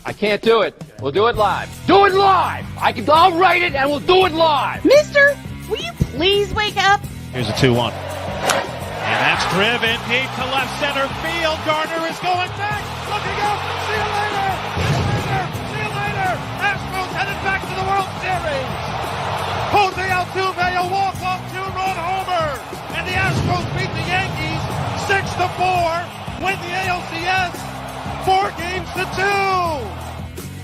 I can't do it. We'll do it live. Do it live! I'll write it and we'll do it live! Mister, will you please wake up? Here's a 2-1. And that's driven deep to left center field. Gardner is going back. Looking up. See you later. See you later. Astros headed back to the World Series. Jose Altuve, a walk-off 2-run homer. And the Astros beat the Yankees 6-4. Win the ALCS 4-2.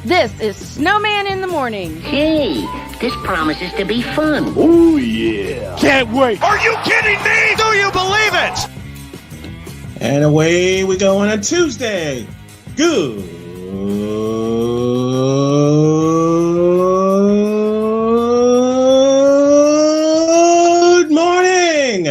This is Snowman in the Morning. Hey, this promises to be fun. Oh, yeah. Can't wait. Are you kidding me? Do you believe it? And away we go on a Tuesday. Good morning.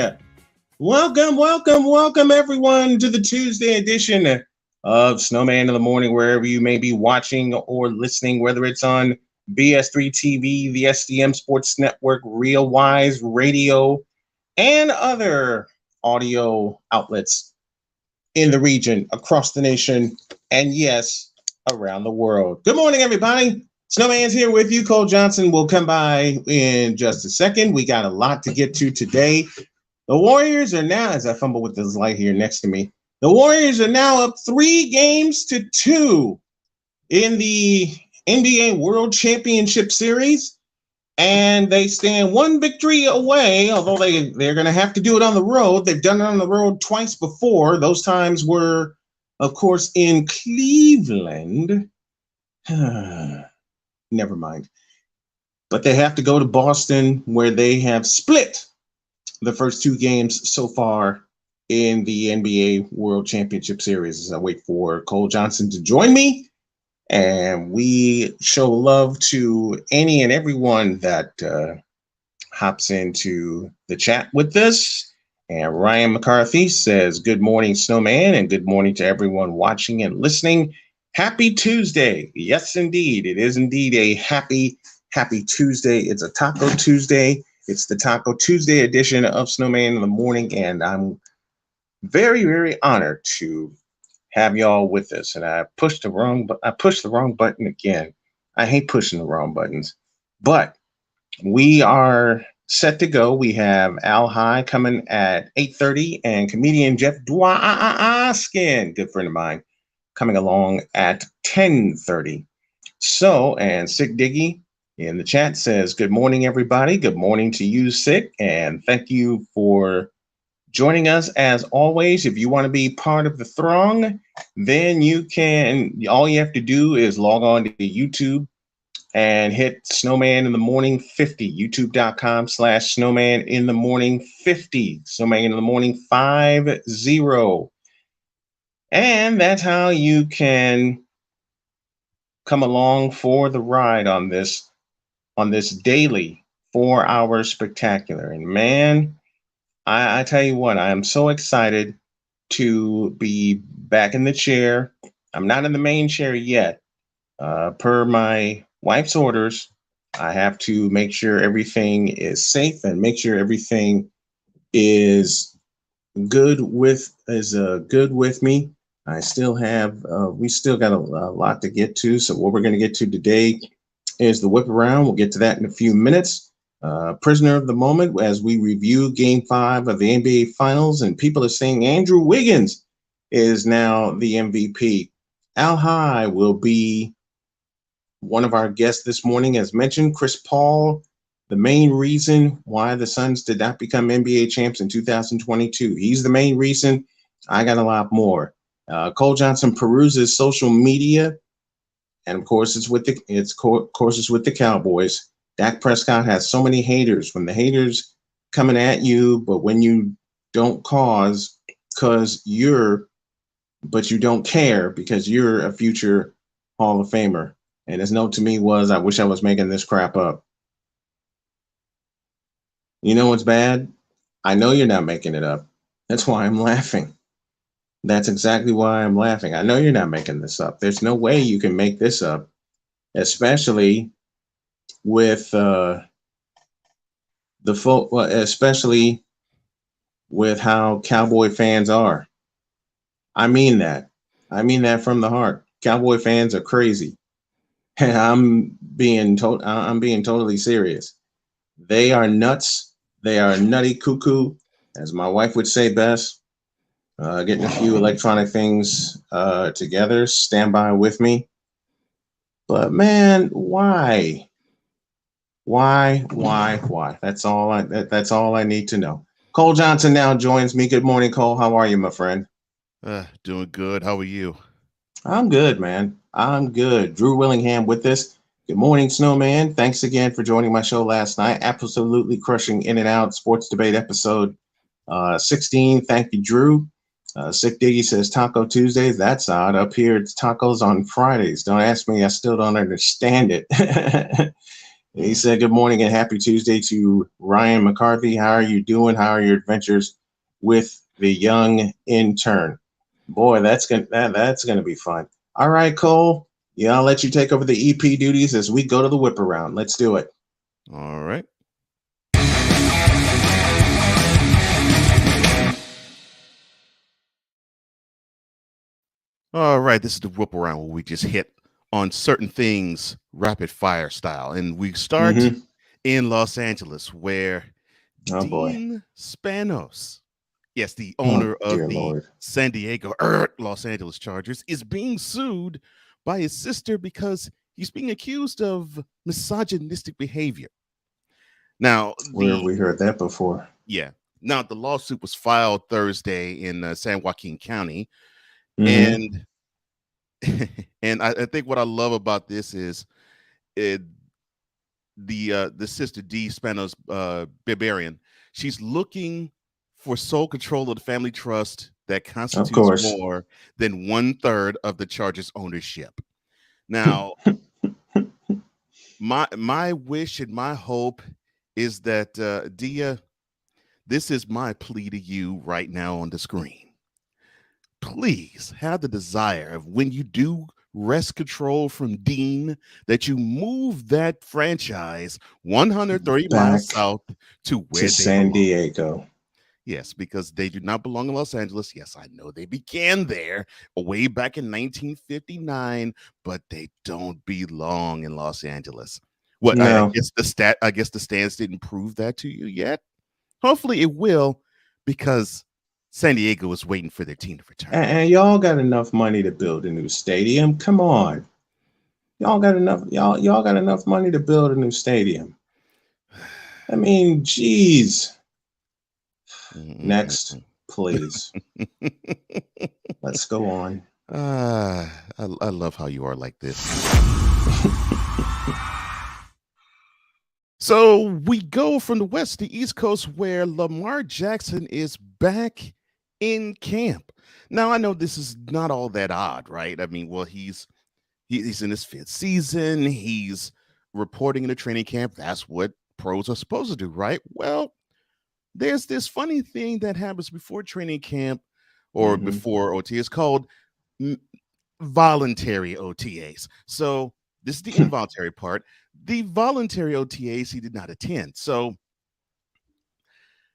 Welcome everyone to the Tuesday edition of Snowman in the Morning, wherever you may be watching or listening, whether it's on BS3 TV, the SDM Sports Network, Real Wise Radio, and other audio outlets in the region, across the nation, and yes, around the world. Good morning, everybody. Snowman's here with you. Cole Johnson will come by in just a second. We got a lot to get to today. The Warriors are now, as I fumble with this light here next to me, the Warriors are now up 3-2 in the NBA World Championship Series, and they stand one victory away, although they're going to have to do it on the road. They've done it on the road twice before. Those times were, of course, in Cleveland. Never mind. But they have to go to Boston, where they have split the first two games so far in the NBA World Championship Series. As I wait for Cole Johnson to join me, and we show love to any and everyone that hops into the chat with us. And Ryan McCarthy says, good morning, Snowman, and good morning to everyone watching and listening. Happy Tuesday. Yes, indeed. It is indeed a happy Tuesday. It's a Taco Tuesday. It's the Taco Tuesday edition of Snowman in the Morning, and I'm very, very honored to have y'all with us. And I pushed the wrong button again. I hate pushing the wrong buttons, but we are set to go. We have Hygh coming at 8:30, and comedian Jeff Dwoskin, good friend of mine, coming along at 10:30. So, and Sick Diggy in the chat says, good morning, everybody. Good morning to you, Sick, and thank you for joining us as always. If you want to be part of the throng, then you can, all you have to do is log on to YouTube and hit Snowman in the Morning 50, youtube.com/Snowman in the Morning 50, Snowman in the Morning 50. And that's how you can come along for the ride on this daily 4-hour spectacular. And man, I tell you what, I am so excited to be back in the chair. I'm not in the main chair yet. Per my wife's orders, I have to make sure everything is safe and make sure everything is good with me. I still have, we still got a lot to get to. So what we're going to get to today is the whip around. We'll get to that in a few minutes. Prisoner of the moment as we review Game 5 of the NBA Finals, and people are saying Andrew Wiggins is now the MVP. Hygh will be one of our guests this morning. As mentioned, Chris Paul, the main reason why the Suns did not become NBA champs in 2022. He's the main reason. I got a lot more. Cole Johnson peruses social media, and of course it's with the Cowboys. Dak Prescott has so many haters. When the haters coming at you, but when you don't but you don't care because you're a future Hall of Famer. And his note to me was, I wish I was making this crap up. You know what's bad? I know you're not making it up. That's why I'm laughing. That's exactly why I'm laughing. I know you're not making this up. There's no way you can make this up, especially with especially with how Cowboy fans are. I mean that from the heart. Cowboy fans are crazy. And I'm being totally serious. They are nuts. They are nutty cuckoo, as my wife would say best. Getting a few electronic things together. Stand by with me. But man, why? Why? That's all I need to know. Cole Johnson now joins me. Good morning, Cole. How are you, my friend? Doing good. How are you? I'm good, man. I'm good. Drew Willingham with us. Good morning, Snowman. Thanks again for joining my show last night. Absolutely crushing In and Out Sports Debate episode 16. Thank you, Drew. Sick Diggy says Taco Tuesdays. That's odd. Up here, it's tacos on Fridays. Don't ask me. I still don't understand it. He said, good morning and happy Tuesday to Ryan McCarthy. How are you doing? How are your adventures with the young intern? Boy, that's gonna be fun. All right, Cole. Yeah, I'll let you take over the EP duties as we go to the whip around. Let's do it. All right. All right. This is the whip around where we just hit on certain things rapid fire style. And we start in Los Angeles, where Dean Spanos, yes, the owner of the Lord. San Diego Los Angeles Chargers, is being sued by his sister because he's being accused of misogynistic behavior. Now, where have we heard that before? Yeah. Now, the lawsuit was filed Thursday in San Joaquin County, and I think what I love about this is the sister Dee Spanos Barbarian. She's looking for sole control of the family trust that constitutes more than 1/3 of the Chargers' ownership. Now, my wish and my hope is that Dia, this is my plea to you right now on the screen. Please have the desire of when you do wrest control from Dean that you move that franchise 130 miles south to where they San belong. Diego. Yes, because they do not belong in Los Angeles. Yes, I know they began there way back in 1959, but they don't belong in Los Angeles. What? No. I guess the stands didn't prove that to you yet. Hopefully, it will, because San Diego is waiting for their team to return. And y'all got enough money to build a new stadium. Come on. Y'all got enough money to build a new stadium. I mean, geez. Next, please. Let's go on. I love how you are like this. So we go from the West to the East Coast, where Lamar Jackson is back in camp. Now, I know this is not all that odd, right? I mean, well, he's in his 5th season. He's reporting in the training camp. That's what pros are supposed to do, right? Well, there's this funny thing that happens before training camp or before OTA. It's called voluntary OTAs. So this is the involuntary part. The voluntary OTAs he did not attend. So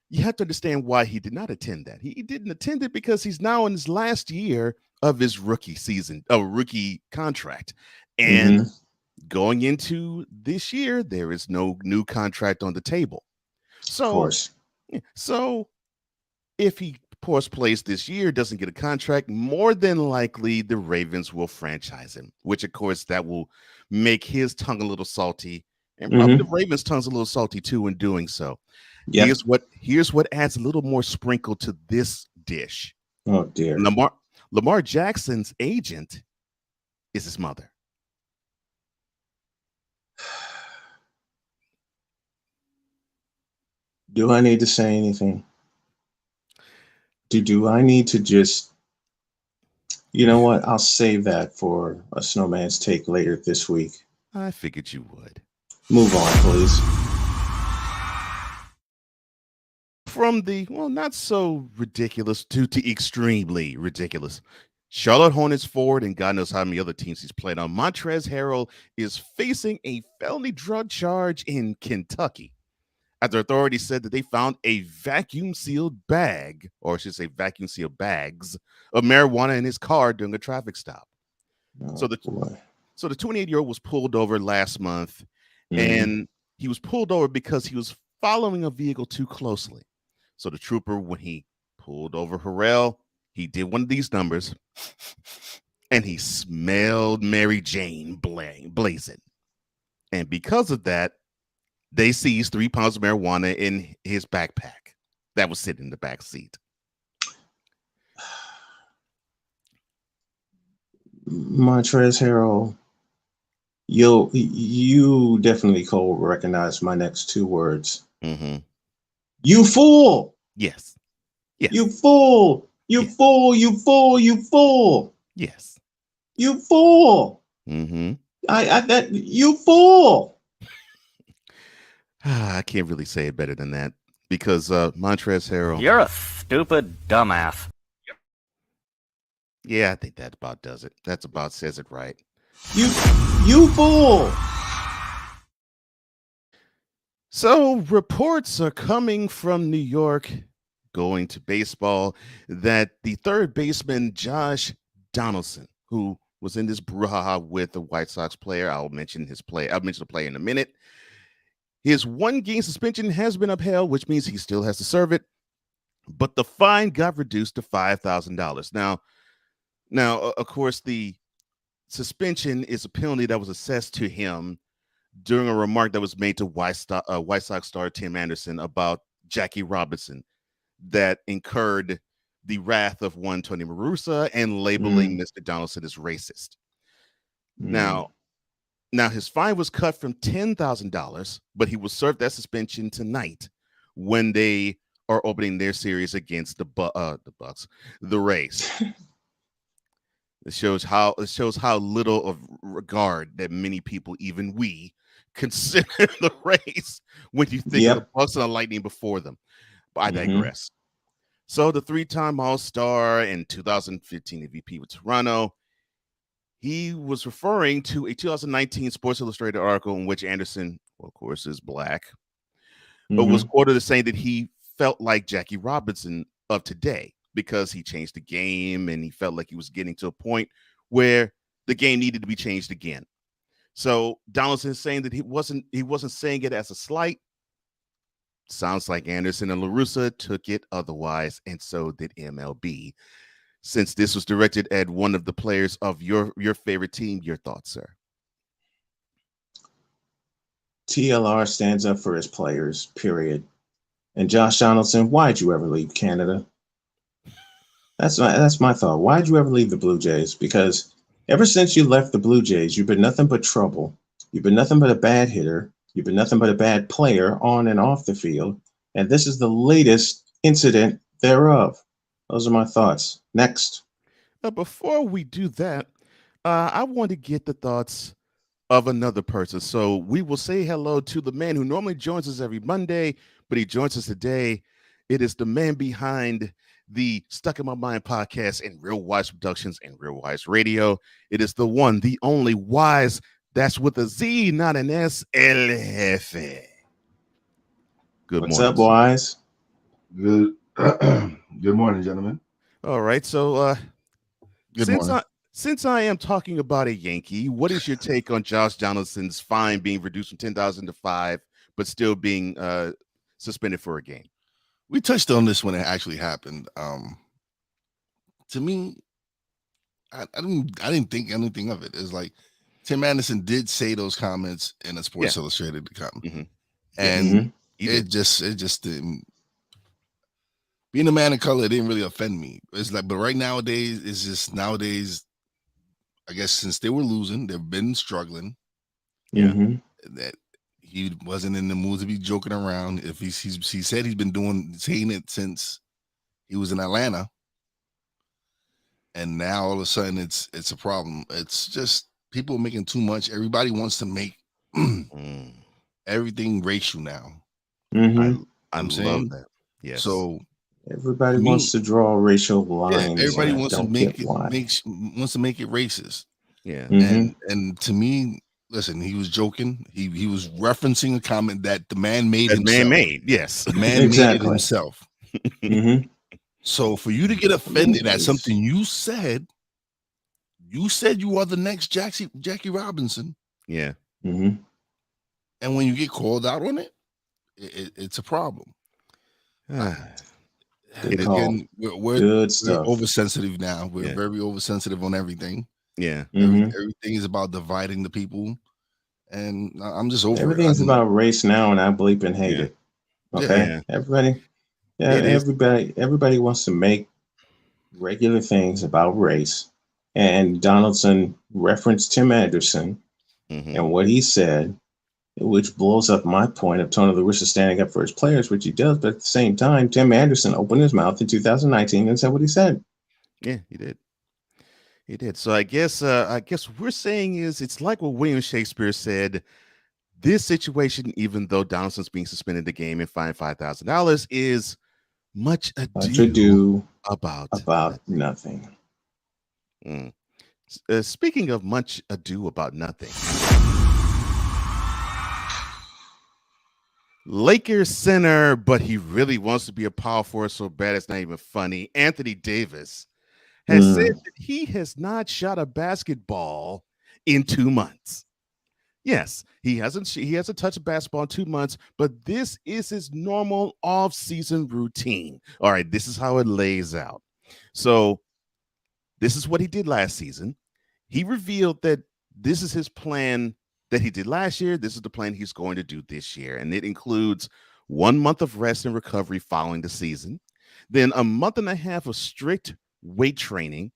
you have to understand why he did not attend that. He didn't attend it because he's now in his last year of his rookie contract. And going into this year, there is no new contract on the table. So, of course. So if he plays this year, doesn't get a contract, more than likely the Ravens will franchise him, which of course that will make his tongue a little salty, and probably the Ravens' tongue's a little salty too in doing so. Yep. Here's what adds a little more sprinkle to this dish. Oh dear. Lamar Jackson's agent is his mother. Do I need to say anything? Do I need to just, you know what? I'll save that for a Snowman's Take later this week. I figured you would. Move on, please. From the, well, not so ridiculous to extremely ridiculous, Charlotte Hornets forward, and God knows how many other teams he's played on, Montrezl Harrell is facing a felony drug charge in Kentucky after authorities said that they found a vacuum-sealed bag, or I should say vacuum-sealed bags, of marijuana in his car during a traffic stop. So the boy. So the 28-year-old was pulled over last month, Mhm. and he was pulled over because he was following a vehicle too closely. So the trooper, when he pulled over Harrell, he did one of these numbers, and he smelled Mary Jane blazing. And because of that, they seized 3 pounds of marijuana in his backpack that was sitting in the back seat. Montrezl Harrell, you definitely cold recognize my next 2 words. Mm-hmm. You fool! Yes. Yes. You fool! You Yes. fool! You fool! You fool! Yes. You fool! Mm-hmm. That you fool! I can't really say it better than that because Montrezl Harrell. You're a stupid dumbass. Yeah, I think that about does it. That's about says it right. You fool! So reports are coming from New York, going to baseball, that the third baseman Josh Donaldson, who was in this brouhaha with the White Sox player, I'll mention the player in a minute. His 1-game suspension has been upheld, which means he still has to serve it, but the fine got reduced to $5,000. Now, of course, the suspension is a penalty that was assessed to him during a remark that was made to White Sox star Tim Anderson about Jackie Robinson that incurred the wrath of one Tony La Russa and labeling Mr. Donaldson as racist. Now his fine was cut from $10,000, but he will serve that suspension tonight when they are opening their series against the Bucks, the Rays. It shows how little of regard that many people, even we, consider the Rays when you think of the Bucks and the Lightning before them. But I digress. So the 3-time All-Star and 2015 MVP with Toronto, he was referring to a 2019 Sports Illustrated article in which Anderson, well, of course, is black, but was quoted as saying that he felt like Jackie Robinson of today because he changed the game and he felt like he was getting to a point where the game needed to be changed again. So Donaldson is saying that he wasn't saying it as a slight. Sounds like Anderson and La Russa took it otherwise, and so did MLB. Since this was directed at one of the players of your favorite team, your thoughts, sir? TLR stands up for his players, period. And Josh Donaldson, why'd you ever leave Canada? That's my thought. Why'd you ever leave the Blue Jays? Because ever since you left the Blue Jays, you've been nothing but trouble. You've been nothing but a bad hitter. You've been nothing but a bad player on and off the field. And this is the latest incident thereof. Those are my thoughts. Next. Before we do that, I want to get the thoughts of another person. So we will say hello to the man who normally joins us every Monday, but he joins us today. It is the man behind the Stuck in My Mind podcast and Real Wise Productions and Real Wise Radio. It is the one, the only Wise. That's with a Z, not an S. El Jefe. Good What's morning. up, Wise? Good. Good morning, gentlemen. All right. So Good morning. since I am talking about a Yankee, what is your take on Josh Donaldson's fine being reduced from 10,000 to 5, but still being suspended for a game? We touched on this when it actually happened. To me, I didn't think anything of it. It's like Tim Anderson did say those comments in a Sports Illustrated comment, and it just didn't. Being a man of color, it didn't really offend me. It's like, but right nowadays, it's just nowadays. I guess since they were losing, they've been struggling. That he wasn't in the mood to be joking around. If he said he's been saying it since he was in Atlanta, and now all of a sudden it's a problem. It's just people making too much. Everybody wants to make everything racial now. I love saying that. Yes. So everybody wants to draw racial lines. Yeah, everybody wants to make it racist. Yeah. And to me, listen, he was joking. He was referencing a comment that the man made himself. Man made, yes. The man made it himself. So for you to get offended at something you said, you said you are the next Jackie Robinson. Yeah. Mm-hmm. And when you get called out on it, it's a problem. Good And call. again, we're Good stuff. oversensitive now. We're Yeah. very oversensitive on everything. Yeah. Everything is about dividing the people. And I'm just over Everything's it. about race now, and I bleep and hate it. Okay, Yeah. everybody. Yeah, It is. everybody wants to make regular things about race. And Donaldson referenced Tim Anderson and what he said, which blows up my point of Tony La Russa standing up for his players, which he does. But at the same time, Tim Anderson opened his mouth in 2019 and said what he said. Yeah, he did. He did. So I guess what we're saying is it's like what William Shakespeare said. This situation, even though Donaldson's being suspended the game and fined $5,000, is much ado about nothing. Speaking of much ado about nothing, Lakers center, but he really wants to be a power forward so bad it's not even funny. Anthony Davis has said that he has not shot a basketball in 2 months. Yes, he hasn't touched a basketball in 2 months, but this is his normal off-season routine. All right, this is how it lays out. So this is what he did last season. He revealed that this is his plan that he did last year. This is the plan he's going to do this year, and it includes 1 month of rest and recovery following the season, then a month and a half of strict weight training,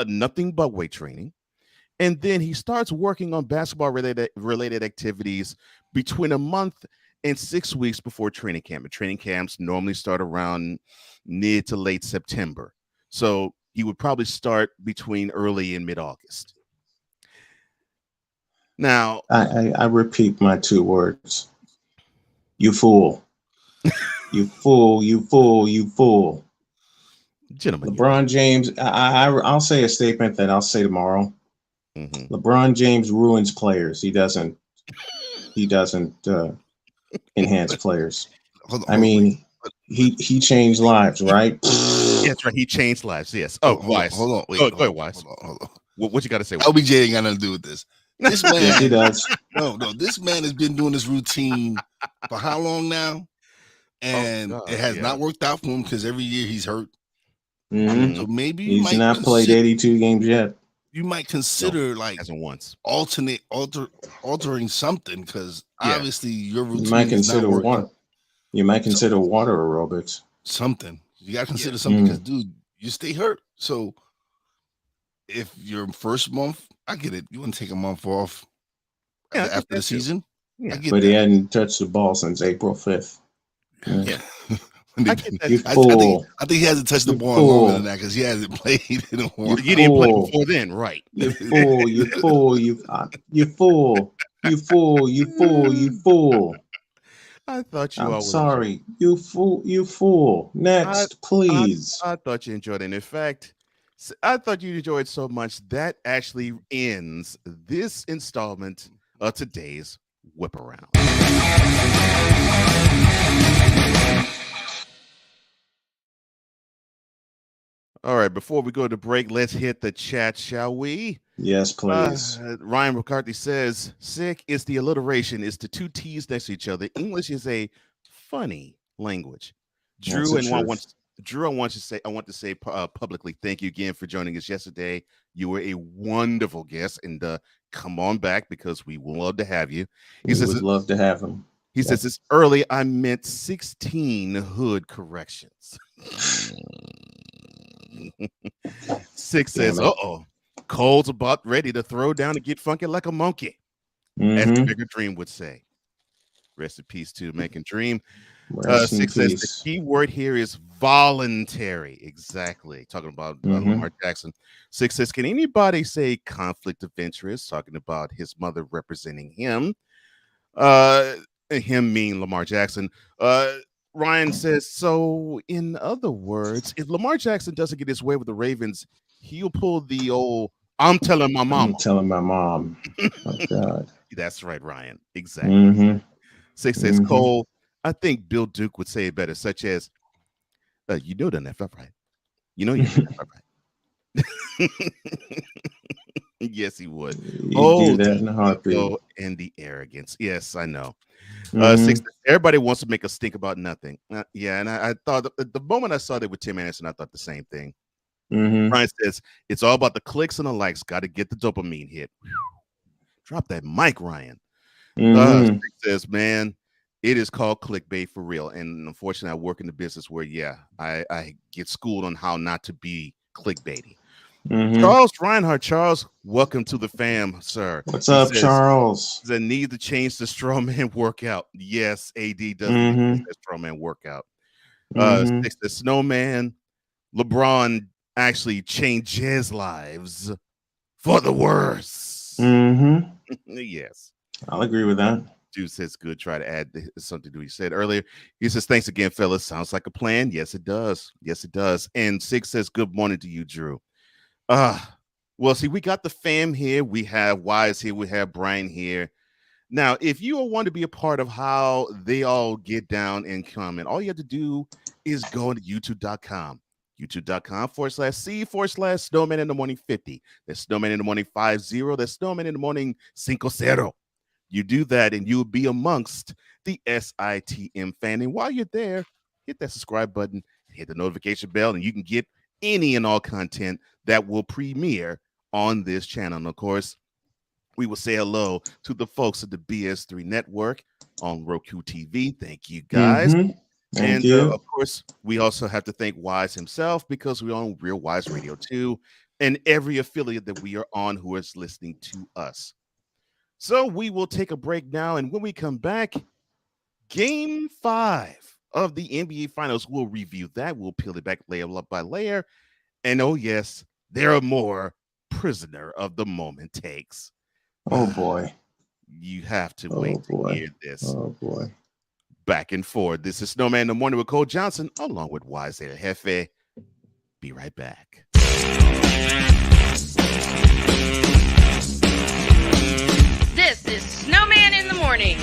nothing but weight training. And then he starts working on basketball related activities between a month and 6 weeks before training camp. And training camps normally start around mid to late September. So he would probably start between early and mid-August. Now, I repeat my 2 words. You fool. You fool, you fool, you fool. Gentlemen. LeBron James, I'll say a statement that I'll say tomorrow. LeBron James ruins players. He doesn't enhance players. I mean, he changed lives, right? That's right. He changed lives. Yes. Oh, Wise. Hold on. Wait, go ahead, Wise. Hold on. What you got to say? LBJ ain't got nothing to do with this. This man, yes, he does. No. This man has been doing this routine for how long now? And it has not worked out for him because every year he's hurt. So maybe he's not played 82 games yet. You might consider altering something because obviously your routine. You might consider water. You might consider water aerobics. Something you got to consider something because, dude, you stay hurt. So if your first month, I get it. You want to take a month off after the season. Yeah. But he hadn't touched the ball since April 5th. Yeah. You fool. I think he hasn't touched the ball longer than that because he hasn't played in a while. You didn't play before then, right? You fool, you fool, you fool, you fool, you fool, you fool. I thought you. I'm sorry, you fool, you fool. Next, please. I thought you enjoyed it. And in fact, I thought you enjoyed it so much that actually ends this installment of today's Whip Around. All right, before we go to break, let's hit the chat, shall we? Yes, please. Ryan McCarthy says, sick is the alliteration, is the 2 T's next to each other. English is a funny language. Drew, I want to say publicly, thank you again for joining us yesterday. You were a wonderful guest, and come on back because we would love to have you. We would love to have him. He says, it's early. I meant 16 hood corrections. 6 says, Cole's about ready to throw down and get funky like a monkey, as the Bigger Dream would say. Rest in peace to Making Dream. 6 says the key word here is voluntary. Exactly. Talking about Lamar Jackson. 6 says, can anybody say conflict of interest? Talking about his mother representing him. Him mean Lamar Jackson. Ryan says, so in other words, if Lamar Jackson doesn't get his way with the Ravens, he'll pull the old, I'm telling my mom. I'm telling my mom. Oh, God. That's right, Ryan. Exactly. 6 says, Cole, I think Bill Duke would say it better, such as, you know the NFL, right? You know you right. Yes, he would. He'd Oh, do that the in a heartbeat. ego and the arrogance. Yes, I know. Mhm. Six, everybody wants to make us think about nothing. Yeah, and I thought the moment I saw that with Tim Anderson, I thought the same thing. Mhm. Brian says it's all about the clicks and the likes. Got to get the dopamine hit. Whew. Drop that mic, Ryan. Mhm. Six says, man, it is called clickbait for real. And unfortunately, I work in the business where, I get schooled on how not to be clickbaity. Mhm. Charles Reinhardt, Charles, welcome to the fam, sir. What's He up, says, Charles? the need to change the Strowman workout. Yes, AD does need to Mhm. change that Strowman workout. Mhm. Six, the Snowman, LeBron actually changes lives for the worse. Mhm. Yes. I'll agree with that. Juice says good. Try to add something to what he said earlier. He says, thanks again, fellas. Sounds like a plan. Yes, it does. Yes, it does. And Six says, good morning to you, Drew. Well, see, we got the fam here. We have Wise here. We have Brian here. Now, if you want to be a part of how they all get down and comment, all you have to do is go to youtube.com. youtube.com/C/Snowman in the morning 50. That's Snowman in the morning 50. That's Snowman in the morning 50. You do that and you'll be amongst the SITM fan. And while you're there, hit that subscribe button, hit the notification bell, and you can get any and all content that will premiere on this channel. And of course, we will say hello to the folks at the BS3 Network on Roku TV. Thank you, guys. Mhm. Thank And you. of course, we also have to thank Wise himself because we're on Real Wise Radio 2 and every affiliate that we are on who is listening to us. So we will take a break now. And when we come back, Game 5 of the NBA Finals, we'll review that. We'll peel it back layer by layer. And oh, yes, there are more prisoner of the moment takes. Oh, boy. You have to wait to hear this. Oh, boy. Back and forth. This is Snowman in the Morning with Cole Johnson, along with Wise El Jefe. Be right back. This is Snowman in the Morning.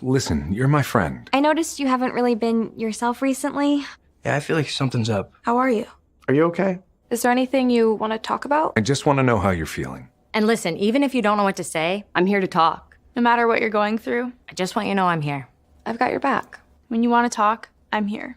Listen, you're my friend. I noticed you haven't really been yourself recently. Yeah, I feel like something's up. How are you? Are you okay? Is there anything you want to talk about? I just want to know how you're feeling. And listen, even if you don't know what to say, I'm here to talk. No matter what you're going through, I just want you to know I'm here. I've got your back. when you want to talk, I'm here.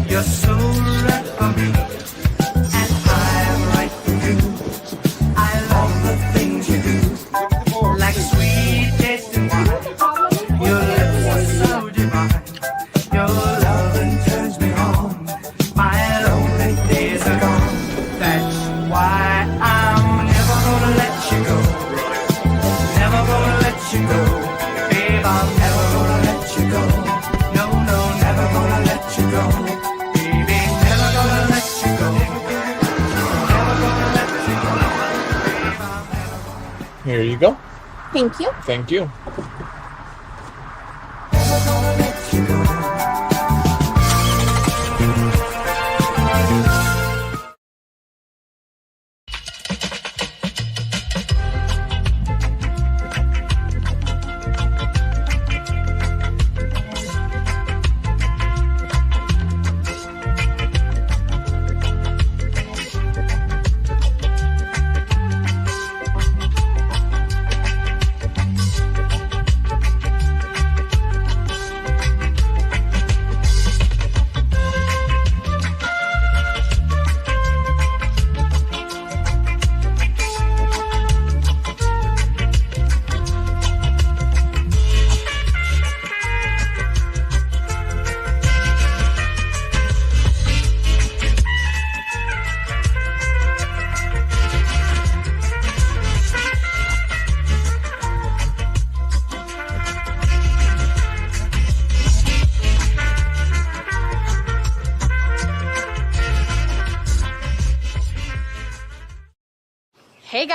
You're so right for me, and I'm right for you. I love the things you do, like sweet tasting wine. Your lips are so divine. Your loving turns me on. My lonely days are gone. That's why I'm never gonna let you go. Never gonna let you go, babe. I'm never gonna let you go. No, no, never gonna let you go. Here you go. Thank you. Thank you.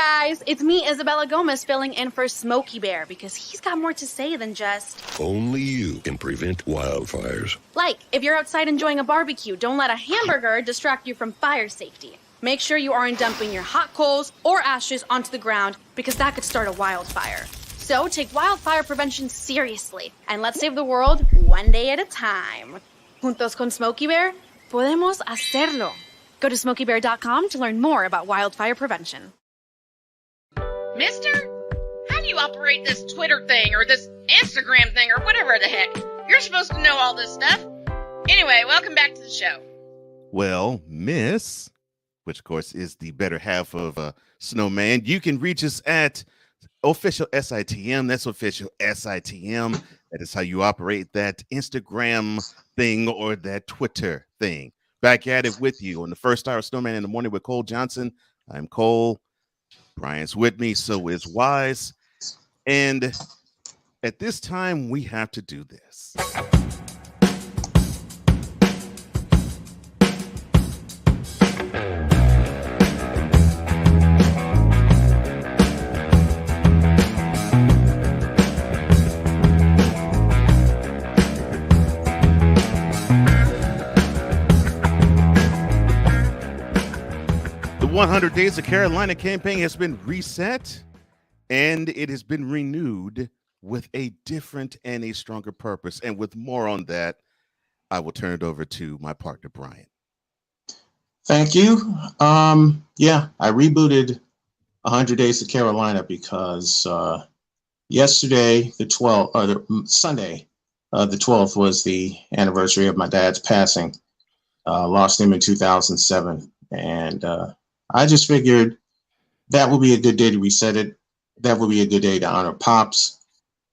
guys, it's me, Isabella Gomez, filling in for Smokey Bear because he's got more to say than just... Only you can prevent wildfires. Like, if you're outside enjoying a barbecue, don't let a hamburger distract you from fire safety. Make sure you aren't dumping your hot coals or ashes onto the ground because that could start a wildfire. So take wildfire prevention seriously and let's save the world one day at a time. Juntos con Smokey Bear, podemos hacerlo. Go to smokeybear.com to learn more about wildfire prevention. Mister, how do you operate this Twitter thing or this Instagram thing or whatever the heck? You're supposed to know all this stuff. Anyway, welcome back to the show. Well, Miss, which of course is the better half of Snowman, you can reach us at official SITM. That's official SITM. That is how you operate that Instagram thing or that Twitter thing. Back at it with you on the first hour of Snowman in the Morning with Cole Johnson. I'm Cole. Brian's with me, so is Wise. And at this time, we have to do this. The 100 Days of Carolina campaign has been reset, and it has been renewed with a different and a stronger purpose. And with more on that, I will turn it over to my partner, Brian. Thank you. Yeah, I rebooted 100 Days of Carolina because yesterday, the 12th, or the Sunday, the 12th was the anniversary of my dad's passing. Lost him in 2007. And I just figured that would be a good day to reset it. That would be a good day to honor Pops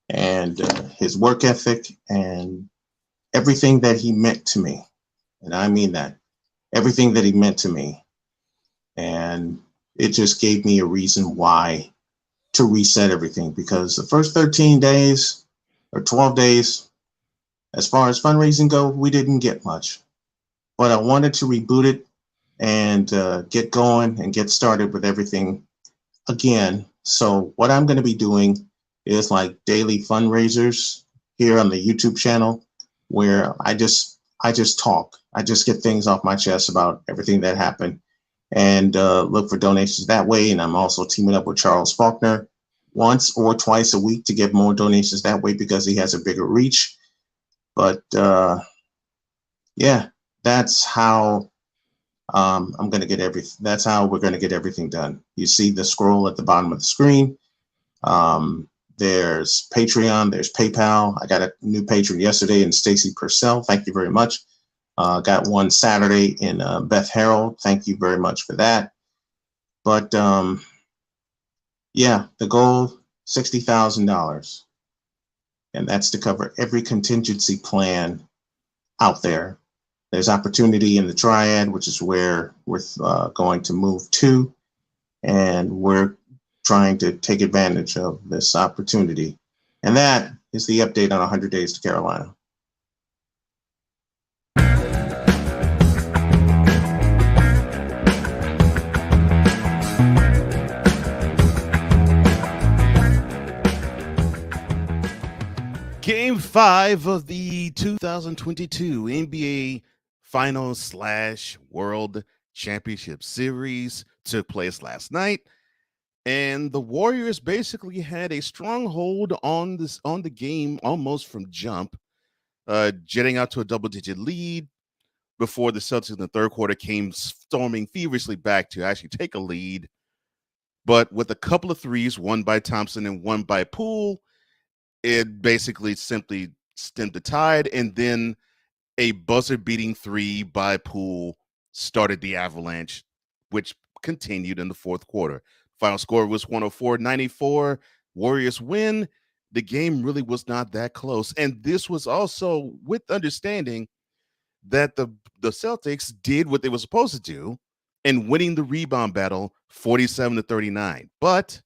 and his work ethic and everything that he meant to me. And I mean that. Everything that he meant to me. And it just gave me a reason why to reset everything, because the first 13 days or 12 days, as far as fundraising go, we didn't get much. But I wanted to reboot it and get going and get started with everything again. So what I'm going to be doing is like daily fundraisers here on the YouTube channel, where I just talk. I just get things off my chest about everything that happened and look for donations that way. And I'm also teaming up with Charles Faulkner once or twice a week to get more donations that way because he has a bigger reach. But yeah, that's how I'm going to get everything. That's how we're going to get everything done. You see the scroll at the bottom of the screen. There's Patreon, there's PayPal. I got a new patron yesterday in Stacy Purcell. Thank you very much. Got one Saturday in Beth Harold. Thank you very much for that. But yeah, the goal, $60,000. And that's to cover every contingency plan out there. There's opportunity in the Triad, which is where we're going to move to. And we're trying to take advantage of this opportunity. And that is the update on 100 Days to Carolina. Game 5 of the 2022 NBA Finals/World Championship Series took place last night, and the Warriors basically had a stronghold on the game almost from jump, jetting out to a double-digit lead before the Celtics in the third quarter came storming feverishly back to actually take a lead. But with a couple of threes, one by Thompson and one by Poole, it basically simply stemmed the tide, and then a buzzer-beating three by Poole started the avalanche, which continued in the fourth quarter. Final score was 104-94. Warriors win. The game really was not that close, and this was also with understanding that the Celtics did what they were supposed to do in winning the rebound battle 47-39. But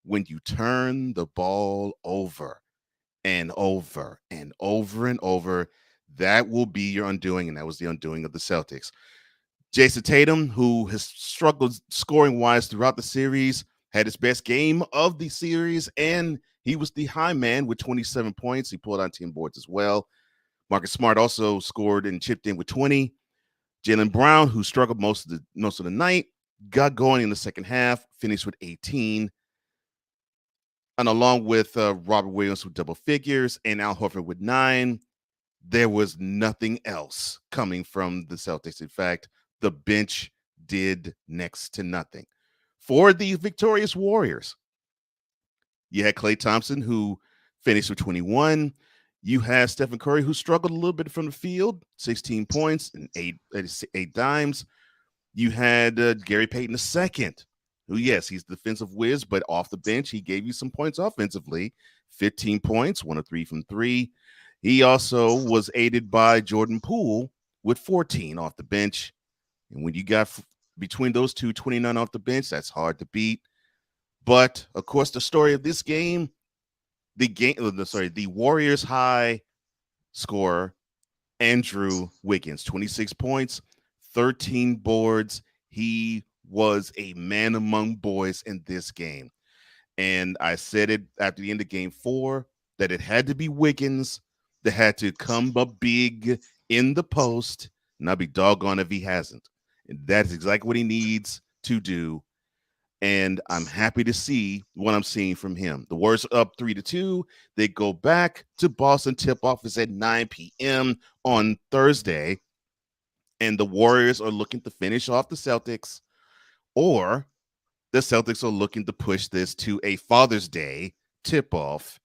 when you turn the ball over and over and over and over, that will be your undoing, and that was the undoing of the Celtics. Jason Tatum, who has struggled scoring-wise throughout the series, had his best game of the series, and he was the high man with 27 points. He pulled on 10 boards as well. Marcus Smart also scored and chipped in with 20. Jaylen Brown, who struggled most of the night, got going in the second half, finished with 18. And along with Robert Williams with double figures and Al Horford with 9, there was nothing else coming from the Celtics. In fact, the bench did next to nothing. For the victorious Warriors, you had Klay Thompson, who finished with 21. You had Stephen Curry, who struggled a little bit from the field, 16 points and eight dimes. You had Gary Payton II, who, yes, he's the defensive whiz, but off the bench, he gave you some points offensively, 15 points, 1 of 3 from 3. He also was aided by Jordan Poole with 14 off the bench. And when you got between those two, 29 off the bench, that's hard to beat. But, of course, the story of this game, the Warriors high scorer, Andrew Wiggins, 26 points, 13 boards. He was a man among boys in this game. And I said it after the end of game 4 that it had to be Wiggins that had to come up big in the post, and I'll be doggone if he hasn't. And that's exactly what he needs to do. And I'm happy to see what I'm seeing from him. The Warriors are up 3-2. They go back to Boston. Tip-off is at 9 p.m. on Thursday. And the Warriors are looking to finish off the Celtics, or the Celtics are looking to push this to a Father's Day tip-off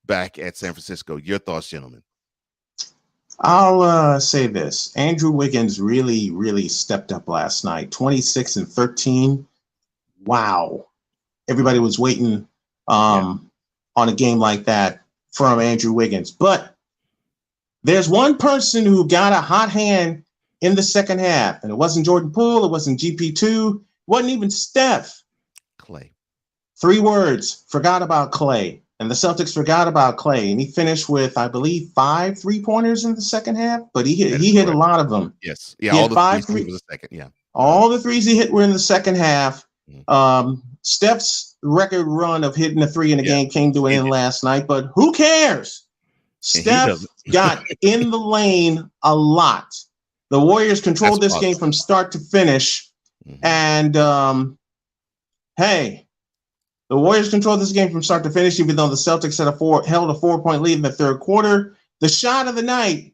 back at San Francisco. Your thoughts, gentlemen? I'll say this. Andrew Wiggins really, really stepped up last night. 26 and 13. Wow. Everybody was waiting on a game like that from Andrew Wiggins. But there's one person who got a hot hand in the second half, and it wasn't Jordan Poole, it wasn't GP2, wasn't even Steph. Klay. 3 words, forgot about Klay. And the Celtics forgot about Klay, and he finished with, I believe, 5 3-pointers in the second half, but he hit a lot of them. Yes. Yeah, he all had the 5 threes was the second, yeah. All the threes he hit were in the second half. Steph's record run of hitting a 3 in a game came to an end last night, but who cares? Steph got in the lane a lot. The Warriors controlled this game from start to finish. And, hey, the Warriors controlled this game from start to finish, even though the Celtics held a 4-point lead in the third quarter. The shot of the night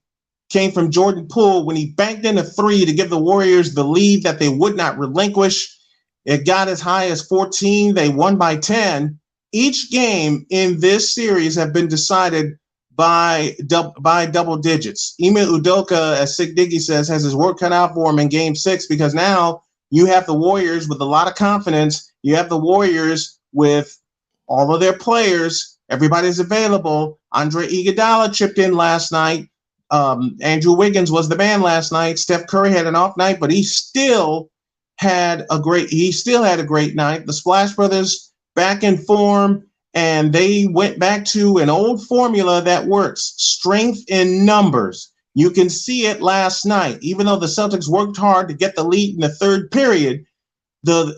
came from Jordan Poole when he banked in a 3 to give the Warriors the lead that they would not relinquish. It got as high as 14. They won by 10. Each game in this series have been decided by double digits. Ime Udoka, as Sick Diggy says, has his work cut out for him in game 6, because now you have the Warriors with a lot of confidence. You have the Warriors with all of their players. Everybody's available. Andre Iguodala chipped in last night. Andrew Wiggins was the man last night. Steph Curry had an off night, but he still had a great night. The Splash Brothers back in form, and they went back to an old formula that works. Strength in numbers. You can see it last night. Even though the Celtics worked hard to get the lead in the third period, the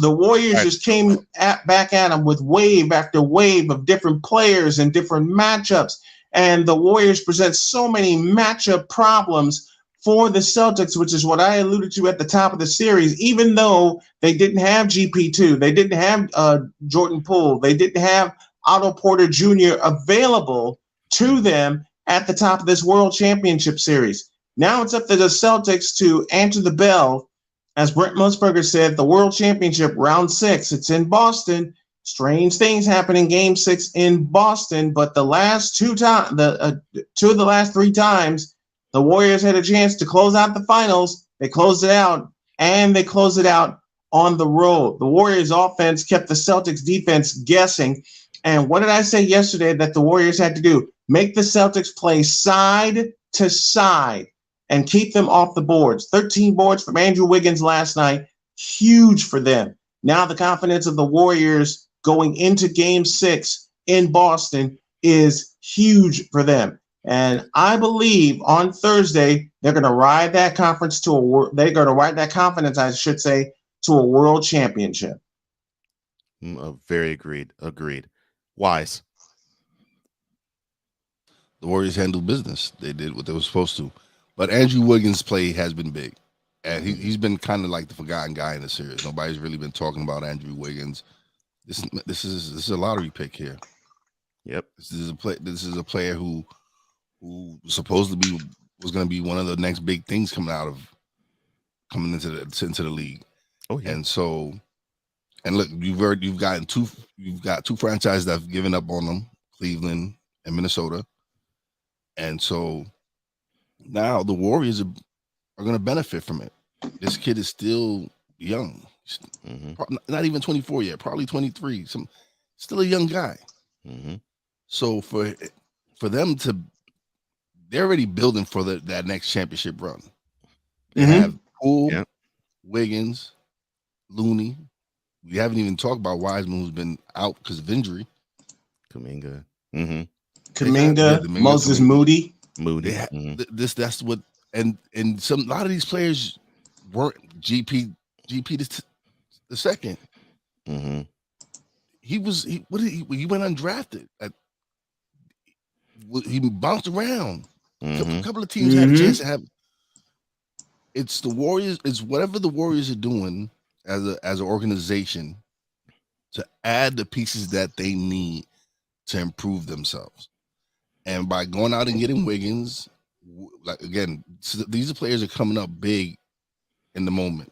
Warriors just came back at them with wave after wave of different players and different matchups. And the Warriors present so many matchup problems for the Celtics, which is what I alluded to at the top of the series. Even though they didn't have GP2, they didn't have Jordan Poole, they didn't have Otto Porter Jr. available to them at the top of this World Championship Series. Now it's up to the Celtics to answer the bell. As Brent Musburger said, the World Championship, round 6, it's in Boston. Strange things happen in game 6 in Boston, but the last 2 times, two of the last 3 times, the Warriors had a chance to close out the finals. They closed it out, and they closed it out on the road. The Warriors offense kept the Celtics defense guessing. And what did I say yesterday that the Warriors had to do? Make the Celtics play side to side and keep them off the boards. 13 boards from Andrew Wiggins last night. Huge for them. Now the confidence of the Warriors going into game 6 in Boston is huge for them. And I believe on Thursday they're going to ride that confidence, I should say, to a world championship. Very agreed. Wise. The Warriors handled business. They did what they were supposed to. But Andrew Wiggins' play has been big. And he's been kind of like the forgotten guy in the series. Nobody's really been talking about Andrew Wiggins. This is a lottery pick here. Yep. This is a player who supposedly was going to be one of the next big things coming into the league. Oh yeah. And so, and look, you've got two franchises that have given up on them, Cleveland and Minnesota. And so now the Warriors are going to benefit from it. This kid is still young. Not even 24 yet, probably 23. Still a young guy. So for them to, they're already building for that next championship run. They have Poole, Wiggins, Looney. We haven't even talked about Wiseman, who's been out because of injury. Kuminga. Kuminga, Moses Moody. Yeah, that's what, and a lot of these players weren't GP the second. He went undrafted. He bounced around. A couple of teams had a chance to have. It's the Warriors. It's whatever the Warriors are doing as an organization to add the pieces that they need to improve themselves. And by going out and getting Wiggins, like again, these players are coming up big in the moment.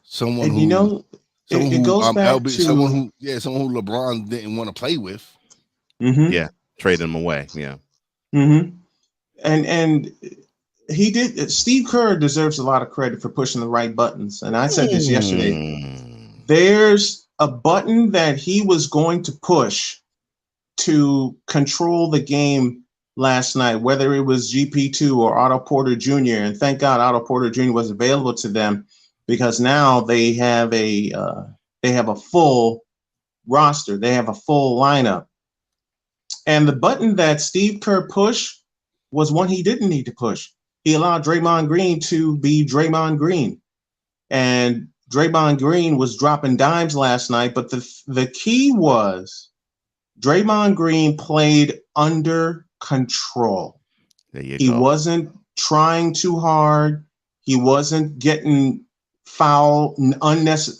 Someone who LeBron didn't want to play with. Yeah, trade him away. Yeah. And he did. Steve Kerr deserves a lot of credit for pushing the right buttons. And I said this yesterday. There's a button that he was going to push to control the game last night, whether it was GP2 or Otto Porter Jr. And thank God Otto Porter Jr. was available to them, because now they have a full roster. They have a full lineup. And the button that Steve Kerr pushed was one he didn't need to push. He allowed Draymond Green to be Draymond Green. And Draymond Green was dropping dimes last night, but the key was Draymond Green played under control. He wasn't trying too hard. He wasn't getting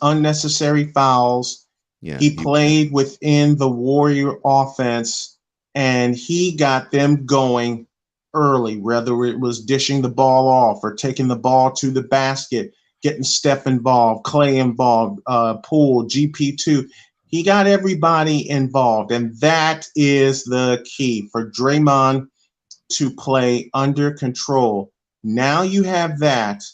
unnecessary fouls. He played within the Warrior offense, and he got them going early, whether it was dishing the ball off or taking the ball to the basket, getting Steph involved, Clay involved, Poole, GP2. He got everybody involved, and that is the key for Draymond to play under control. Now you have that.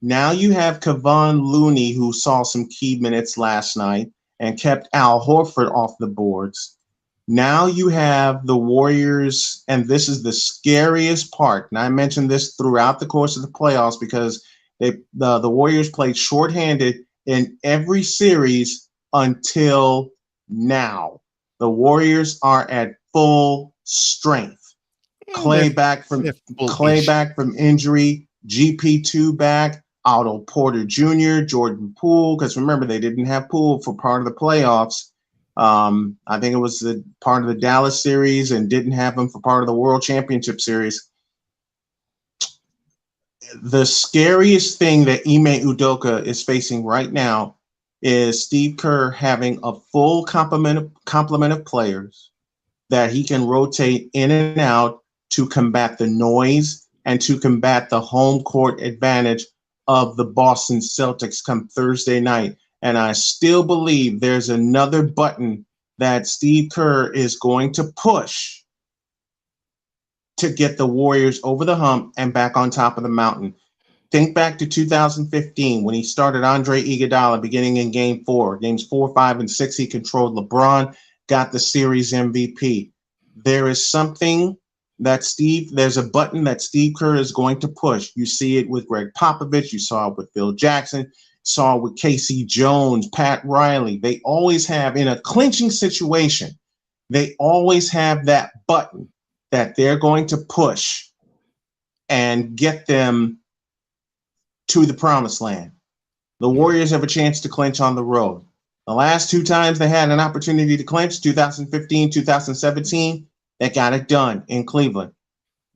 Now you have Kevon Looney, who saw some key minutes last night and kept Al Horford off the boards. Now you have the Warriors, and this is the scariest part. And I mentioned this throughout the course of the playoffs because the Warriors played shorthanded in every series until now. The Warriors are at full strength. Clay back from injury, GP2 back, Otto Porter Jr., Jordan Poole, because remember they didn't have Poole for part of the playoffs. I think it was the part of the Dallas series, and didn't have him for part of the World Championship series. The scariest thing that Ime Udoka is facing right now is Steve Kerr having a full complement of players that he can rotate in and out to combat the noise and to combat the home court advantage of the Boston Celtics come Thursday night. And I still believe there's another button that Steve Kerr is going to push to get the Warriors over the hump and back on top of the mountain. Think back to 2015 when he started Andre Iguodala beginning in Game 4. Games 4, 5, and 6, he controlled LeBron, got the series MVP. There is something that there's a button that Steve Kerr is going to push. You see it with Greg Popovich. You saw it with Phil Jackson. Saw it with Casey Jones, Pat Riley. They always have, in a clinching situation, they always have that button that they're going to push and get them to the promised land. The Warriors have a chance to clinch on the road. The last 2 times they had an opportunity to clinch, 2015, 2017, they got it done in Cleveland.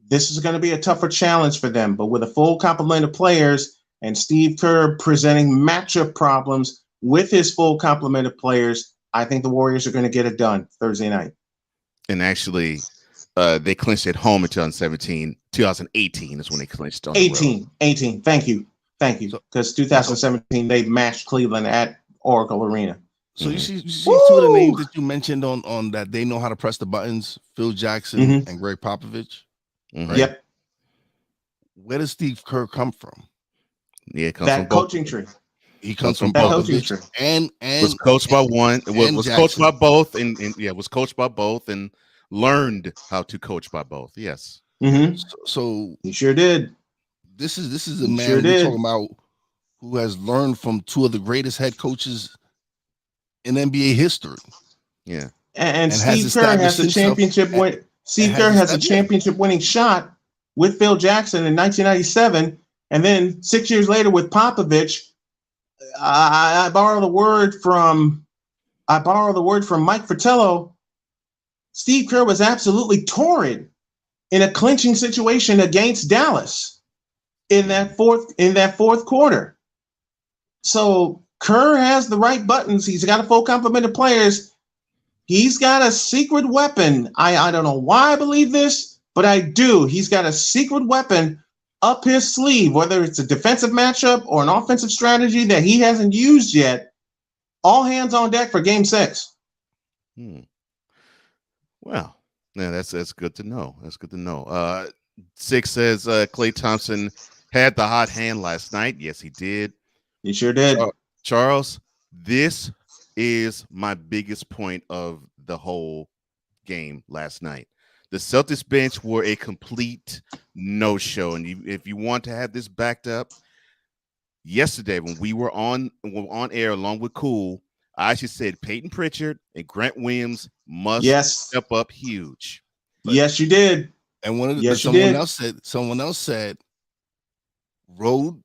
This is going to be a tougher challenge for them, but with a full complement of players and Steve Kerr presenting matchup problems with his full complement of players, I think the Warriors are going to get it done Thursday night. And actually, they clinched at home in 2017. 2018 is when they clinched on 18. Thank you. Because 2017, they mashed Cleveland at Oracle Arena. So you see two of the names that you mentioned on that they know how to press the buttons, Phil Jackson and Greg Popovich. Right? Yep. Where does Steve Kerr come from? Yeah, it comes that from coaching both. tree. He comes from that Popovich coaching tree. and was coached by one. Was coached by both, and was coached by both, and learned how to coach by both. Yes. So he sure did. This is a man we're talking about who has learned from 2 of the greatest head coaches in NBA history. Yeah. And Steve Kerr has a championship win. Steve Kerr has a championship winning shot with Phil Jackson in 1997, and then 6 years later with Popovich. I borrow the word from Mike Fratello. Steve Kerr was absolutely torrid in a clinching situation against Dallas in that fourth quarter. So Kerr has the right buttons. He's got a full complement of players. He's got a secret weapon. I don't know why I believe this, but I do. He's got a secret weapon up his sleeve, whether it's a defensive matchup or an offensive strategy that he hasn't used yet. All hands on deck for Game 6. Well, yeah, that's good to know. That's good to know. 6 says Klay Thompson had the hot hand last night. Yes, he did. He sure did. Charles, this is my biggest point of the whole game last night. The Celtics bench were a complete no-show, and if you want to have this backed up, yesterday when we were on air along with Cool, I actually said Peyton Pritchard and Grant Williams must step up huge. Yes, you did. And someone else said when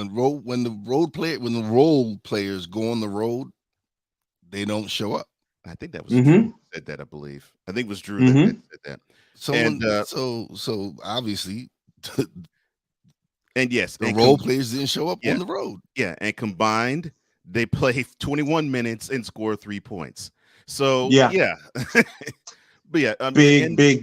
the role players go on the road, they don't show up. I think that was Drew who said that. I believe. I think it was Drew that said that. So obviously, and yes, the role players didn't show up on the road. Yeah, and combined, they played 21 minutes and scored 3 points. So yeah. But yeah, I mean, big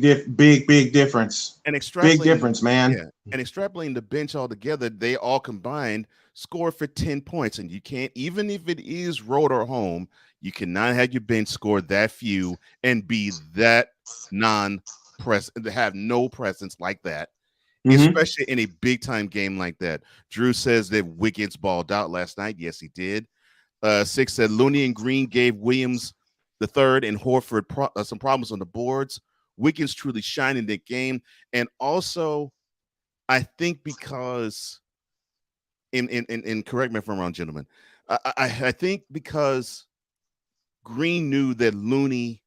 difference. And big difference, man. Yeah, and extrapolating the bench all together, they all combined scored for 10 points. And you can't, even if it is road or home, you cannot have your bench score that few and be that non-present, to have no presence like that, especially in a big-time game like that. Drew says that Wiggins balled out last night. Yes, he did. 6 said Looney and Green gave Williams the third and Horford some problems on the boards. Wiggins truly shined in that game. And also, I think because, and correct me if I'm wrong, gentlemen, I think because Green knew that Looney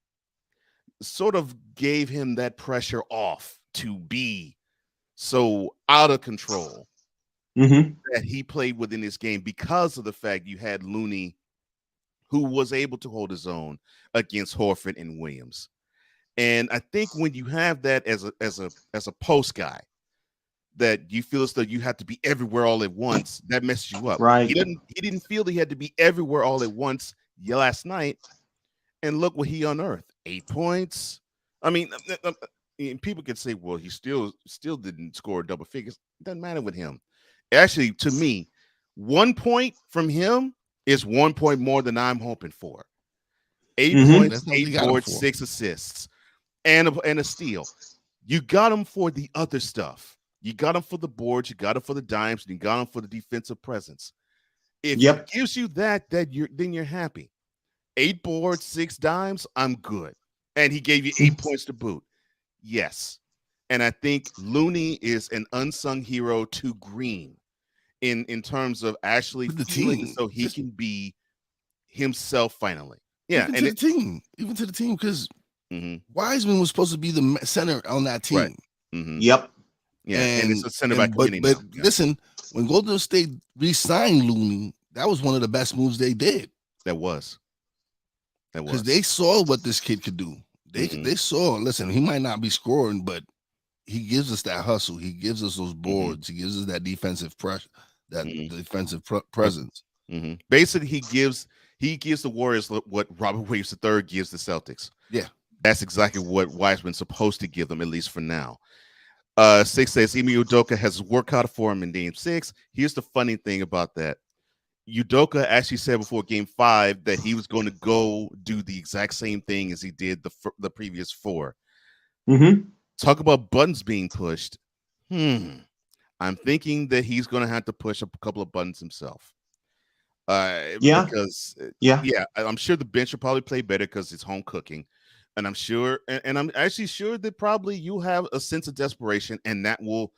sort of gave him that pressure off to be so out of control that he played within this game because of the fact you had Looney, who was able to hold his own against Horford and Williams. And I think when you have that as a post guy, that you feel as though you have to be everywhere all at once, that messes you up. Right. He didn't feel he had to be everywhere all at once last night. And look what he unearthed. 8 points. I mean, people could say, well, he still didn't score double figures. It doesn't matter with him. Actually, to me, 1 point from him is 1 point more than I'm hoping for. 8 points, 8 boards, 6 assists, and a steal. You got him for the other stuff. You got him for the boards, you got him for the dimes, and you got him for the defensive presence. If it gives you then you're happy. 8 boards, 6 dimes, I'm good. And he gave you 8 points to boot. Yes. And I think Looney is an unsung hero to Green in terms of actually feeling so he can be himself finally. Yeah. Even to the team, because Wiseman was supposed to be the center on that team. Right. Mm-hmm. Yep. Yeah, and it's a center back but now. Yeah. listen, when Golden State re-signed Looney, that was one of the best moves they did. That was because they saw what this kid could do. They saw. Listen, he might not be scoring, but he gives us that hustle. He gives us those boards. He gives us that defensive pressure, that defensive presence. Basically, he gives the Warriors what Robert Williams III gives the Celtics. Yeah, that's exactly what Wiseman's supposed to give them, at least for now. 6 says Ime Udoka has worked out for him in Game 6. Here's the funny thing about that. Udoka actually said before Game 5 that he was going to go do the exact same thing as he did the previous 4. Talk about buttons being pushed. I'm thinking that he's going to have to push a couple of buttons himself. Because I'm sure the bench will probably play better because it's home cooking. And I'm sure, and I'm actually sure that probably you have a sense of desperation, and that will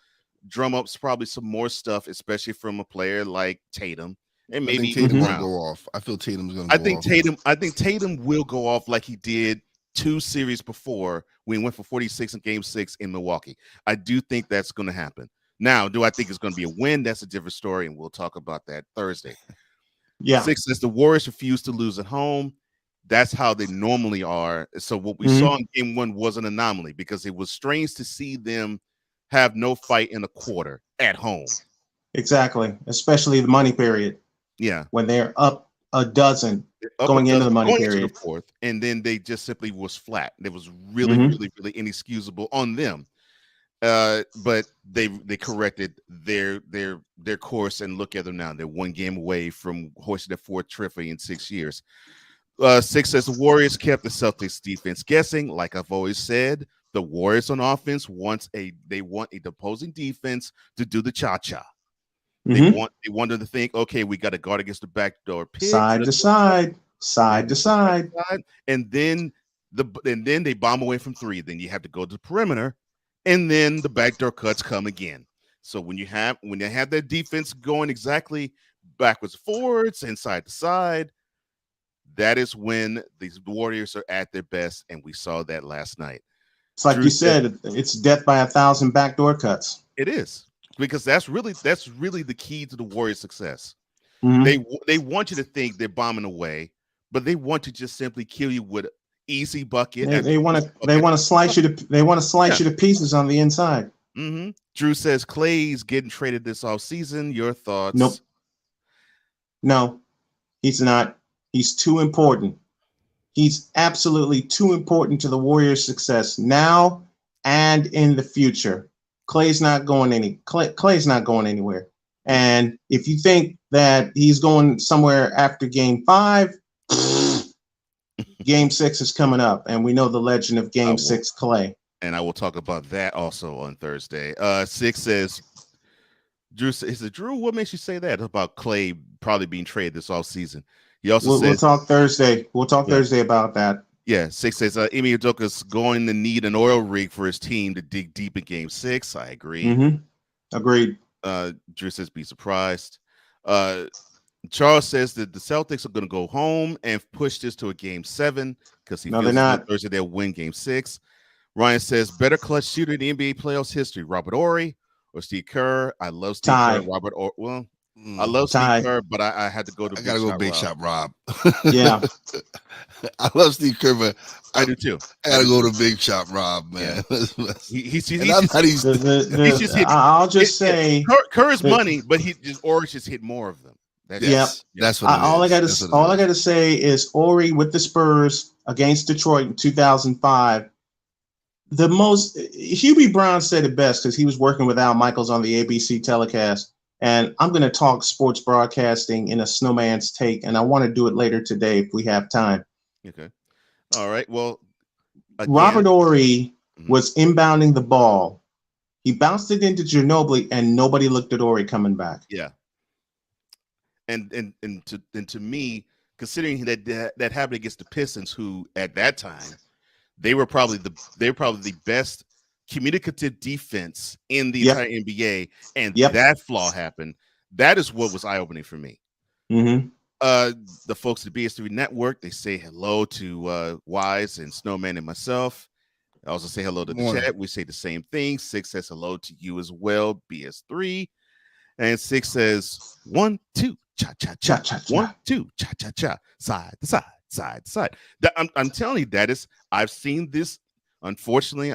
drum up probably some more stuff, especially from a player like Tatum, and maybe Tatum will Brown. go off. I feel Tatum's going I to. think Tatum will go off like he did 2 series before when he went for 46 in Game 6 in Milwaukee. I do think that's going to happen. Now, do I think it's going to be a win? That's a different story, and we'll talk about that Thursday. 6 says the Warriors refuse to lose at home. That's how they normally are. So what we saw in Game 1 was an anomaly because it was strange to see them have no fight in a quarter at home. Exactly, especially the money period. Yeah, when they're up a dozen going into the money period, into the fourth, and then they just simply was flat. It was really inexcusable on them. But they corrected their course, and look at them now. They're 1 game away from hoisting their 4th trophy in 6 years. 6 says the Warriors kept the Celtics defense guessing. Like I've always said, the Warriors on offense want a opposing defense to do the cha-cha. They want them to think, okay, we got to guard against the backdoor pick, side to side, and then they bomb away from 3. Then you have to go to the perimeter, and then the backdoor cuts come again. So when they have their defense going exactly backwards, forwards, and side to side, that is when these Warriors are at their best, and we saw that last night. It's like you said, it's death by 1,000 backdoor cuts. It is, because that's really the key to the Warriors' success. They want you to think they're bombing away, but they want to just simply kill you with easy bucket. They want to slice you to pieces on the inside. Drew says Clay's getting traded this offseason. Your thoughts? Nope. No, he's not. He's too important. He's absolutely too important to the Warriors' success now and in the future. Clay's not going anywhere. And if you think that he's going somewhere after Game 5, Game 6 is coming up, and we know the legend of Game 6 Clay. And I will talk about that also on Thursday. 6 says, Drew, what makes you say that about Clay probably being traded this offseason? He also says, we'll talk Thursday. We'll talk Thursday about that. Yeah, 6 says Ime Udoka's going to need an oil rig for his team to dig deep in Game 6. I agree. Agreed. Drew says, be surprised. Charles says that the Celtics are going to go home and push this to a Game 7 because he feels they're not. Thursday they'll win Game 6. Ryan says, better clutch shooter in the NBA playoffs history, Robert Horry or Steve Kerr. I love Steve Kerr. Robert Horry. Well, I love Steve Kerr, but I had to go to Big Shot Rob. Yeah. I love Steve Kerr, but I do too. I gotta go to Big Shot Rob, man. I'll just say Kerr is money, but Horry just hit more of them. That's what all I gotta say is Horry with the Spurs against Detroit in 2005. Hubie Brown said it best because he was working with Al Michaels on the ABC telecast. And I'm going to talk sports broadcasting in a Snowman's take, and I want to do it later today if we have time. Okay. All right. Well, again, Robert Horry was inbounding the ball. He bounced it into Ginobili, and nobody looked at Horry coming back. Yeah. And to me, considering that happened against the Pistons, who at that time they were probably the best communicative defense in the entire NBA, and that flaw happened. That is what was eye-opening for me. The folks at the BS3 Network, they say hello to Wise and Snowman and myself. I also say hello to the chat. We say the same thing. 6 says hello to you as well, BS3. And 6 says 1, 2, cha cha cha, cha, cha. 1, 2, cha cha cha, side to side, side to side. I'm telling you, I've seen this. Unfortunately,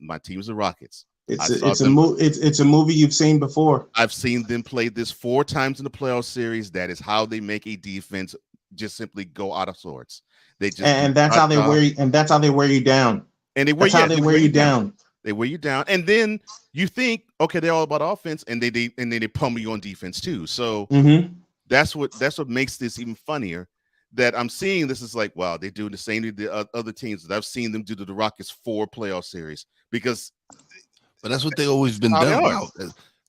my team's the Rockets. It's a movie you've seen before. I've seen them play this 4 times in the playoff series. That is how they make a defense just simply go out of sorts. They just that's how they wear you, and that's how they wear you down. And they wear you down. They wear you down, and then you think, okay, they're all about offense, and they pummel you on defense too. So that's what makes this even funnier. That I'm seeing this is like, wow, they're doing the same to the other teams that I've seen them do to the Rockets 4 playoff series because. But that's what they always been done. Wow.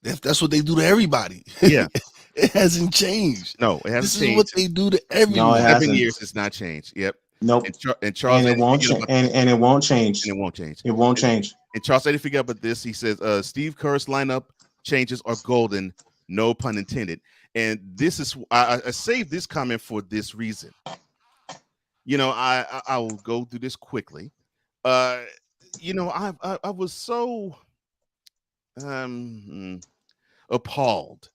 That's what they do to everybody. Yeah, it hasn't changed. No, it hasn't this changed. Is what they do to everyone. 7 years, it's not changed. Yep. Nope. And Charles, and it won't change. And it won't change. And it won't change. It won't change. And Charles said, forget about this. He says, Steve Kerr's lineup changes are golden, no pun intended. And this is I saved this comment for this reason. You know, I will go through this quickly. You know, I was so appalled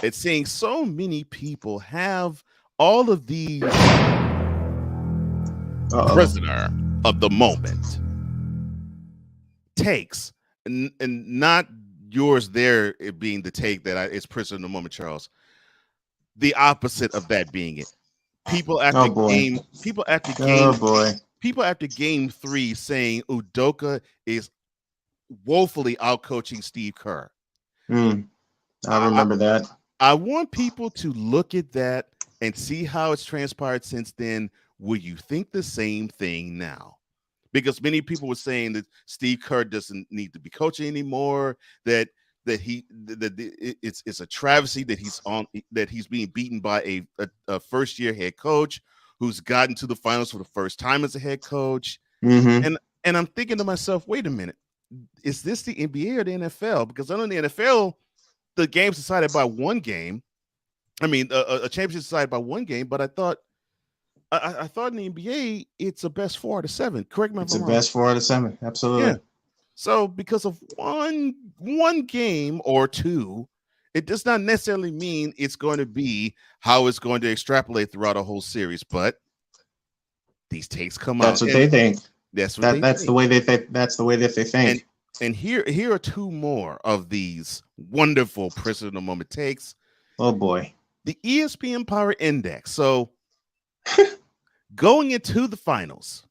at seeing so many people have all of these prisoner of the moment takes, and not yours there being the take that is prisoner of the moment, Charles. The opposite of that being it. People after game 3 saying Udoka is woefully outcoaching Steve Kerr. I remember that. I want people to look at that and see how it's transpired since then. Will you think the same thing now? Because many people were saying that Steve Kerr doesn't need to be coaching anymore, that it's a travesty that he's being beaten by a first-year head coach who's gotten to the finals for the first time as a head coach. And I'm thinking to myself, wait a minute, is this the NBA or the NFL? Because under the NFL, the game's decided by one game. I mean, a championship decided by one game, but I thought in the NBA, it's a best 4 out of 7. Correct me if I'm wrong. It's a best 4 out of 7. Absolutely. Yeah. So because of one game or 2, it does not necessarily mean it's going to be how it's going to extrapolate throughout a whole series. But these takes come out. That's what they think. That's what that's the way they think. That's the way that they think. And here are 2 more of these wonderful prisoner of the moment takes. Oh boy. The ESPN Power Index. So going into the finals,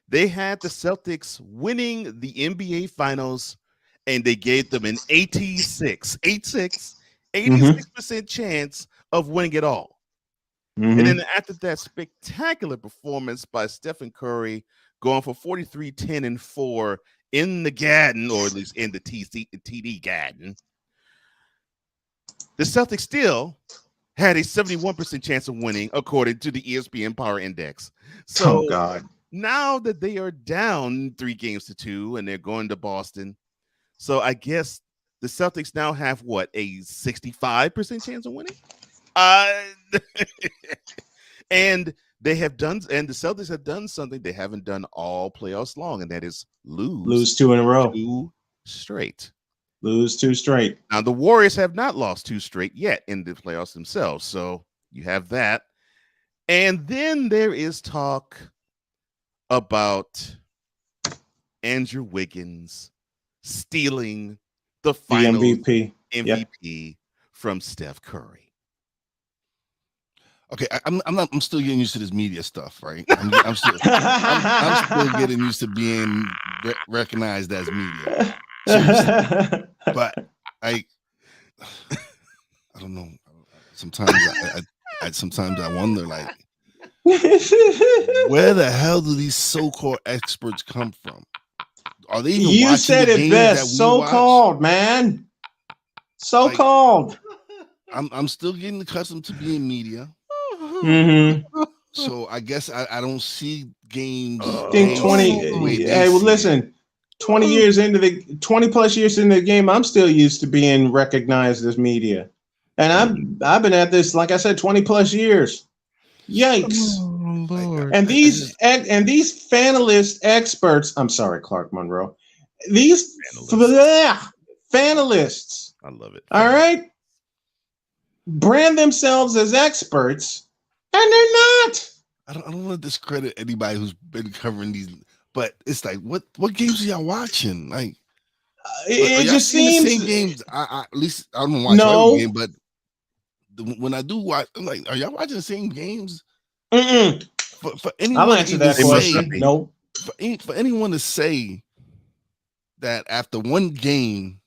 they had the Celtics winning the NBA Finals, and they gave them an 86% chance of winning it all. And then after that spectacular performance by Stephen Curry, going for 43, 10, and 4 in the Garden, or at least in the TD Garden, the Celtics still had a 71% chance of winning, according to the ESPN Power Index. So, oh God. Now that they are down 3-2 and they're going to Boston, so I guess the Celtics now have what, a 65% chance of winning? And the Celtics have done something they haven't done all playoffs long, and that is lose 2 in a row. 2 straight. Lose 2 straight. Now the Warriors have not lost 2 straight yet in the playoffs themselves, so you have that. And then there is talk about Andrew Wiggins stealing the final MVP from Steph Curry. Okay, I'm still getting used to this media stuff, right? I'm still getting used to being recognized as media. Seriously. But I don't know. Sometimes I wonder, like, where the hell do these so-called experts come from? Are they even You watching said the it games best. that we So-called, man. So-called. I'm still getting accustomed to being media. So I guess I don't see games. I think 20. Hey, well, listen. 20 years into 20 plus years into the game, I'm still used to being recognized as media. And I've been at this, like I said, 20 plus years. Yikes! Oh, Lord. And these fanalist experts. I'm sorry, Clark Monroe. These fanalists. I love it. All right, brand themselves as experts, and they're not. I don't want to discredit anybody who's been covering these, but it's like, what games are y'all watching? Like, it just seems the same games. At least I don't watch every game, but when I do watch, I'm like, are y'all watching the same games? For anyone, I'll answer that question. No. For anyone to say that after one game,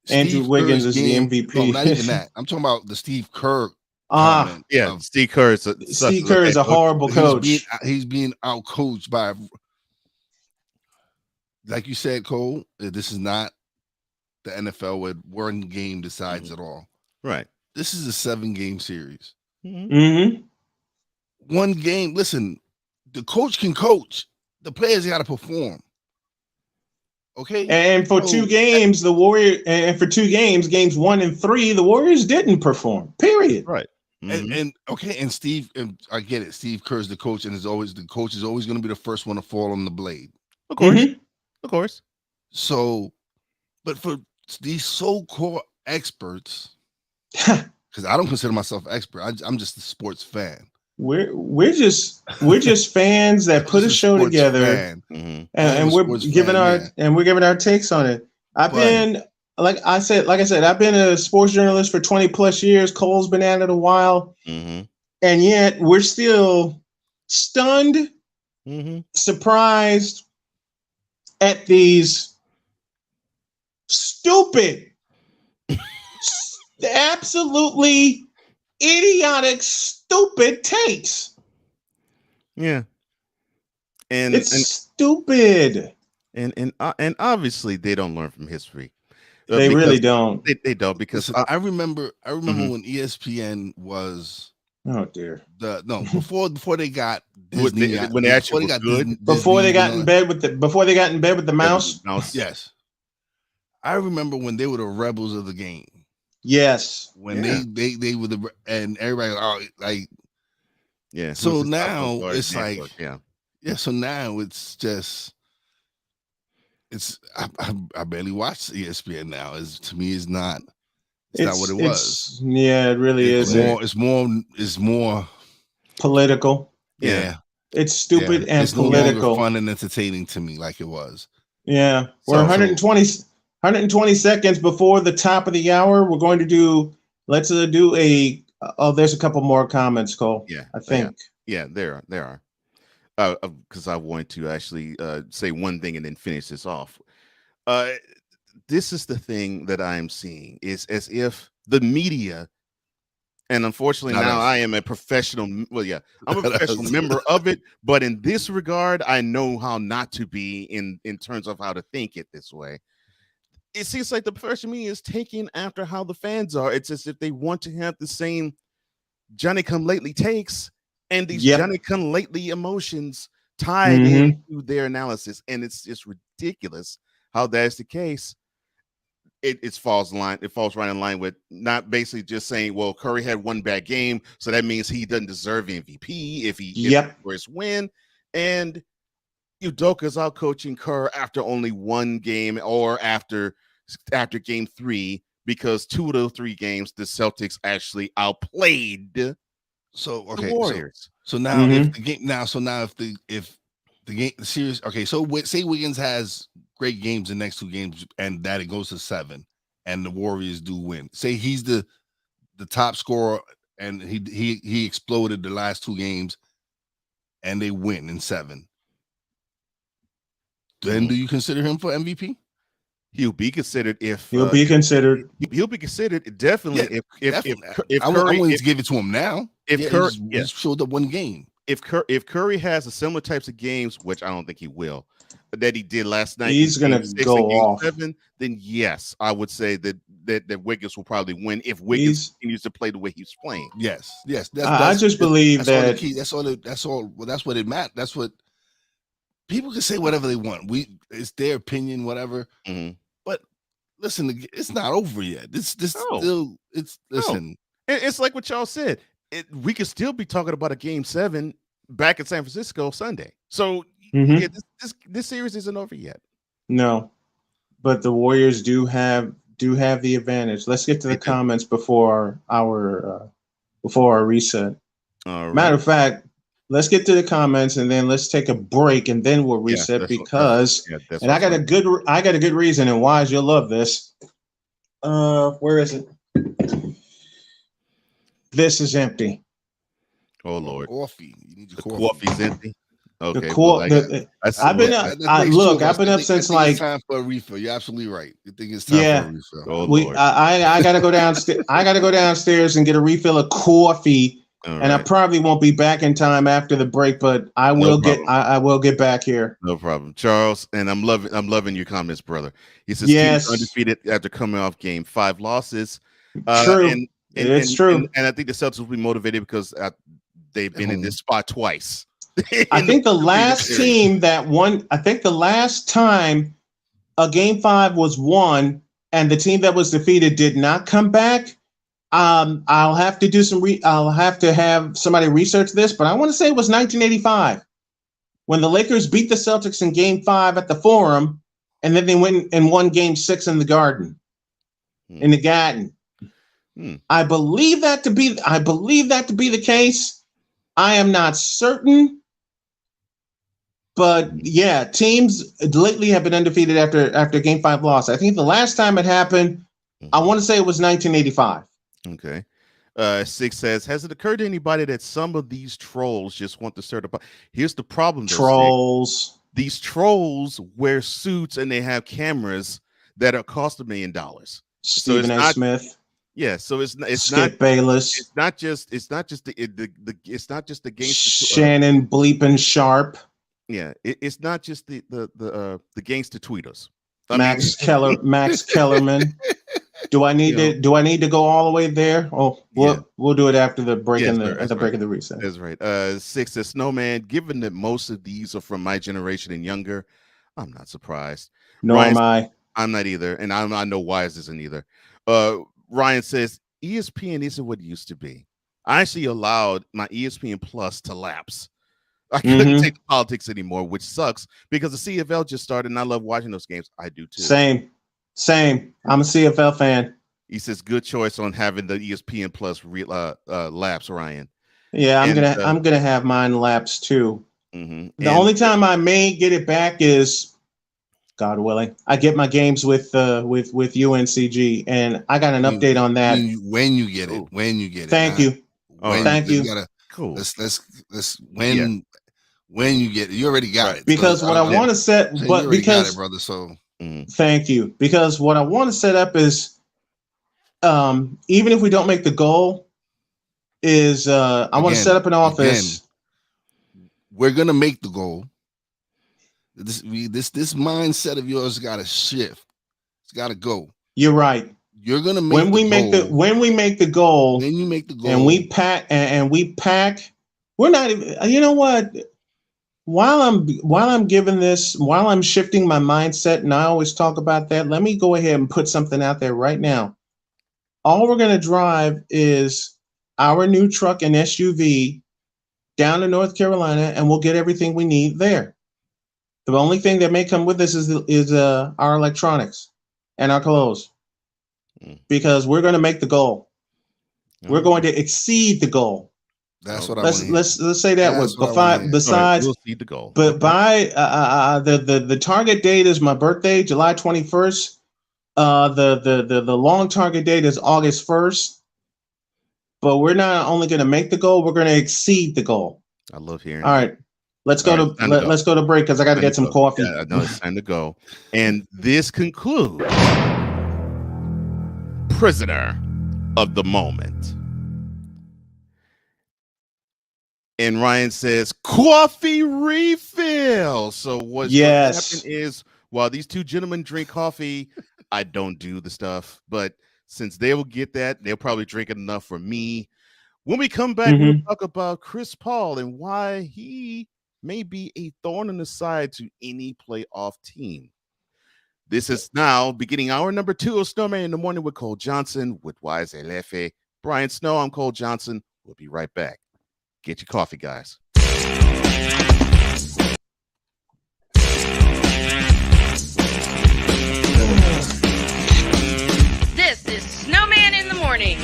Andrew Wiggins is the MVP. No, not even that. I'm talking about the Steve Kerr. Comment Steve Kerr is a horrible coach. He's being outcoached by, like you said, Cole. This is not the NFL where one game decides it all. Right. This is a 7-game series. Mm-hmm. One game. Listen, the coach can coach. The players got to perform. Okay. And for 2 games, games 1 and 3, the Warriors didn't perform. Period. Right. And Steve, and I get it. Steve Kerr's the coach, and the coach is always going to be the first one to fall on the blade. Of course. Of course. So, but for these so-called experts, because I don't consider myself an expert. I'm just a sports fan. We're just fans that put a show together, and we're giving our takes on it. I've been a sports journalist for 20 plus years. Cole's been at it a while, and yet we're still stunned, surprised at these stupid, absolutely idiotic, stupid takes. Yeah, and it's stupid. And obviously they don't learn from history. They really don't. They don't, because I remember when ESPN was. Oh dear. Before they got Disney, when they actually got good. Before they got in bed with the mouse. Yes. I remember when they were the rebels of the game. Yes. When they were and everybody yeah. So now it's like So now it's just I barely watch ESPN now. To me is not what it was. It really is. It's more political. Yeah. It's stupid and it's political. No longer fun and entertaining to me like it was. Yeah. We're 120 seconds before the top of the hour. We're going to do there's a couple more comments, Cole. Yeah. I think. Yeah, there are. Because I want to actually say one thing and then finish this off. This is the thing that I am seeing, is as if the media, and unfortunately I am a professional. Well, yeah, I'm a professional member of it, but in this regard, I know how not to be in terms of how to think it this way. It seems like the professional media is taking after how the fans are. It's as if they want to have the same Johnny-come-lately takes and these Johnny-come-lately emotions tied into their analysis, and it's just ridiculous how that's the case. It falls right in line with not basically just saying, well, Curry had one bad game, so that means he doesn't deserve MVP if for his win, and Udoka's out coaching Kerr after only one game or after game 3, because 2 of those 3 games the Celtics actually outplayed the Warriors. So now if the series, okay, so say Wiggins has great games the next 2 games and that it goes to 7 and the Warriors do win. Say he's the top scorer and he exploded the last 2 games and they win in 7. Then do you consider him for MVP? He'll be considered He'll be considered definitely if I wouldn't give it to him now. If Curry showed up one game. If Curry has a similar types of games, which I don't think he will, that he did last night, he's gonna go off. 7, then yes, I would say that Wiggins will probably win if Wiggins continues to play the way he's playing. Yes. I just believe that that's all. Well, that's what it matters. That's what people can say whatever they want. It's their opinion, whatever. But listen, it's not over yet. Listen. It's like what y'all said. We could still be talking about a game 7 back in San Francisco Sunday. So yeah, this series isn't over yet. No, but the Warriors do have the advantage. Let's get to the comments before our reset. All right. Matter of fact, let's get to the comments and then let's take a break and then we'll reset because I got a good reason, and Wise, you'll love this. Where is it? This is empty. Oh Lord. Coffee. You need your coffee's empty. Okay. I've been up since like time for a refill. You're absolutely right. You think it's time for a refill. Oh, Lord. I gotta go downstairs. I gotta go downstairs and get a refill of coffee. And I probably won't be back in time after the break, but I will I will get back here. No problem, Charles. And I'm loving your comments, brother. He says yes, teams undefeated after coming off game 5 losses. True. It's true. And I think the Celtics will be motivated because they've been in this spot twice. I think the last team that won, I think the last time a game 5 was won and the team that was defeated did not come back. I'll have to do I'll have to have somebody research this, but I want to say it was 1985 when the Lakers beat the Celtics in game 5 at the Forum, and then they went and won game 6 in the Garden, in the Garden. I believe that to be the case. I am not certain, but yeah, teams lately have been undefeated after game 5 loss. I think the last time it happened, I want to say it was 1985. Okay. 6 says, has it occurred to anybody that some of these trolls just want to certify? Here's the problem. Trolls. These trolls wear suits and they have cameras that are cost $1 million. Stephen A. Smith. Yeah, so it's Skip not Bayless. It's not just the gangster. Shannon bleeping Sharp. Yeah, it's not just the gangster tweeters. Max Kellerman. Do I need to go all the way there? Oh, we'll do it after the break break of the reset. That's right. 6 says Snowman. Given that most of these are from my generation and younger, I'm not surprised. Nor am I. I'm not either, and I know Wise isn't either. Ryan says ESPN isn't what it used to be. I actually allowed my ESPN Plus to lapse. I couldn't take the politics anymore, which sucks because the CFL just started and I love watching those games. I do too. Same. I'm a CFL fan. He says good choice on having the ESPN Plus lapse, Ryan. Yeah, I'm gonna have mine lapse too. The only time I may get it back is, God willing, I get my games with UNCG, and I got an update on that. When you get it. Thank you. Thank you. Cool. Let's when you get it, you already got it. Because what I want to set, but because got it, brother. So thank you. Because what I want to set up is, even if we don't make the goal, is I want to set up an office. We're gonna make the goal. This mindset of yours got to shift. It's got to go. You're right. You're gonna make when we make the goal. Then you make the goal, and we pack. We're not even. You know what? While I'm giving this, while I'm shifting my mindset, and I always talk about that. Let me go ahead and put something out there right now. All we're gonna drive is our new truck and SUV down to North Carolina, and we'll get everything we need there. The only thing that may come with this is our electronics and our clothes, because we're going to make the goal. We're going to exceed the goal. That's what let's say that was besides we'll exceed the goal. But by the target date is my birthday, July 21st. The long target date is August 1st. But we're not only going to make the goal, we're going to exceed the goal. I love hearing. All right. Let's go to break because I got to get some coffee. Yeah, I know it's time to go. And this concludes Prisoner of the Moment. And Ryan says coffee refill. So what's happening is while these two gentlemen drink coffee, I don't do the stuff. But since they will get that, they'll probably drink enough for me. When we come back, we'll talk about Chris Paul and why he may be a thorn in the side to any playoff team. This is now beginning hour number 2 of Snowman in the Morning with Cole Johnson with Wise Elefe Brian Snow, I'm Cole Johnson. We'll be right back. Get your coffee, guys. This is Snowman in the Morning.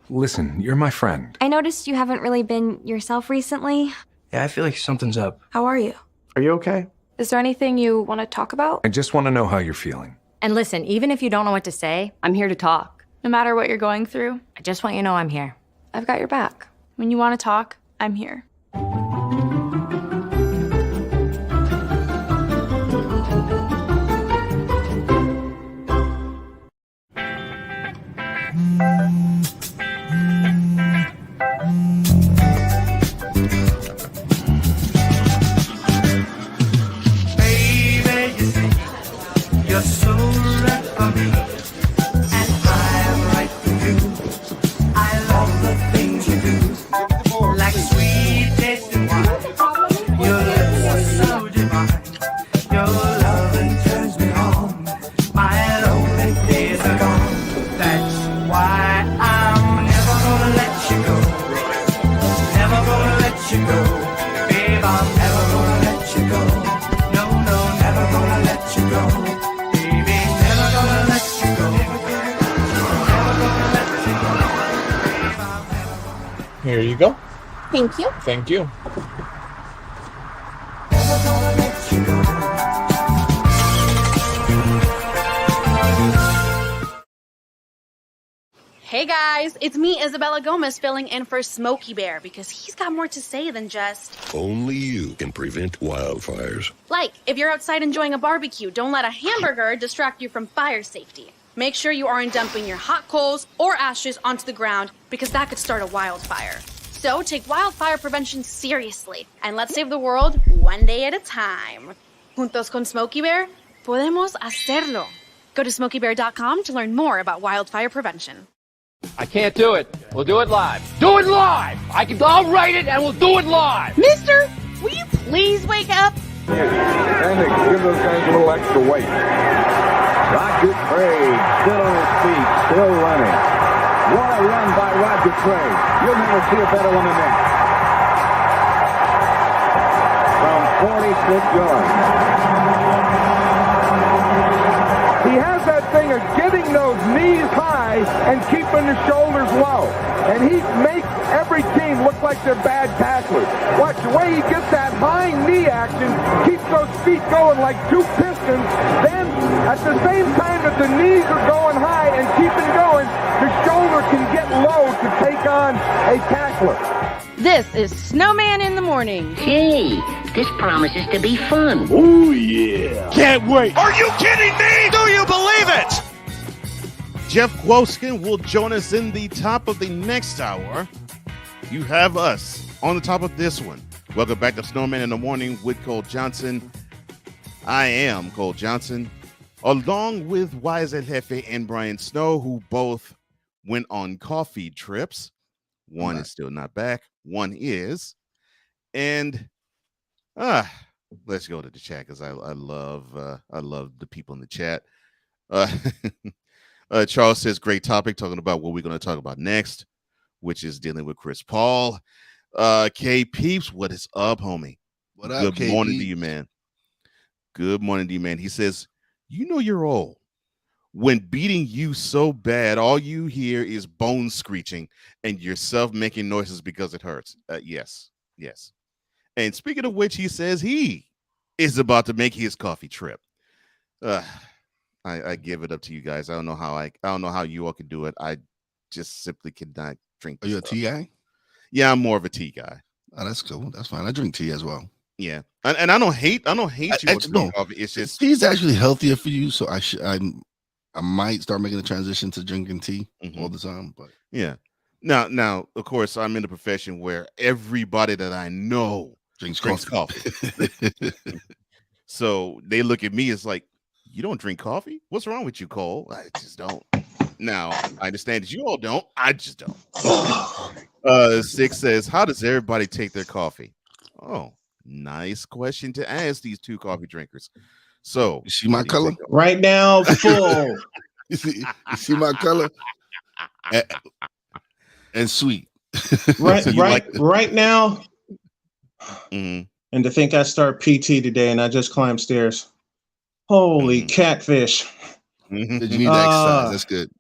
Listen, you're my friend. I noticed you haven't really been yourself recently. Yeah, I feel like something's up. How are you? Are you okay? Is there anything you want to talk about? I just want to know how you're feeling. And listen, even if you don't know what to say, I'm here to talk. No matter what you're going through, I just want you to know I'm here. I've got your back. when you want to talk, I'm here. You're so right for me, and I'm right for you. I love the things you do, like sweet tasting wine. Your lips are so divine. Your loving turns me on. My lonely days are gone. That's why I'm never gonna let you go. Never gonna let you go, babe. I'm never gonna let you go. No, no, never gonna let you go. Here you go. Thank you. Thank you. Hey guys, it's me, Isabella Gomez, filling in for Smokey Bear because he's got more to say than just, Only you can prevent wildfires. like, if you're outside enjoying a barbecue, don't let a hamburger distract you from fire safety. Make sure you aren't dumping your hot coals or ashes onto the ground because that could start a wildfire. So take wildfire prevention seriously and let's save the world one day at a time. Juntos con Smokey Bear, podemos hacerlo. Go to smokeybear.com to learn more about wildfire prevention. I can't do it. We'll do it live. Do it live! I'll write it and we'll do it live! Mister, will you please wake up? And to give those guys a little extra weight. Roger Craig, still on his feet, still running. What a run by Roger Craig. You'll never see a better one than that. From 46 yards. He has that thing of getting those knees high and keeping the shoulders low. And he makes every team look like they're bad tacklers. Watch the way he gets that high knee action, keeps those feet going like two pistons. Then, at the same time that the knees are going high and keeping going, the shoulder can get low to take on a tackler. This is Snowman in the Morning. Hey, this promises to be fun. Oh, yeah. Can't wait. Are you kidding me? Do you believe it? Jeff Dwoskin will join us in the top of the next hour. You have us on the top of this one. Welcome back to Snowman in the Morning with Cole Johnson. I am Cole Johnson, along with Wise El Jefe and Brian Snow, who both went on coffee trips. One is still not back. One is. And let's go to the chat because I love the people in the chat. Charles says, great topic, talking about what we're going to talk about next, which is dealing with Chris Paul. K Peeps, what is up, homie? What up, Good morning to you, man. Good morning to you, man. He says, you know you're old when beating you so bad, all you hear is bone screeching and yourself making noises because it hurts. Yes. And speaking of which, he says he is about to make his coffee trip. I give it up to you guys. I don't know how you all can do it. I just simply cannot drink. Are you a tea guy? Yeah, I'm more of a tea guy. Oh, that's cool. That's fine. I drink tea as well. Yeah, and I don't hate you. No, coffee. It's just tea is actually healthier for you. So I might start making a transition to drinking tea all the time. But yeah, now of course I'm in a profession where everybody that I know drinks coffee. So they look at me as like, you don't drink coffee? What's wrong with you, Cole? I just don't. Now I understand that you all don't. I just don't. Six says, how does everybody take their coffee? Oh, nice question to ask these two coffee drinkers. So you see my color right now, full. you see my color and sweet. Right, so right now. And to think I start PT today and I just climbed stairs. Holy catfish. Did you need the exercise? That's good.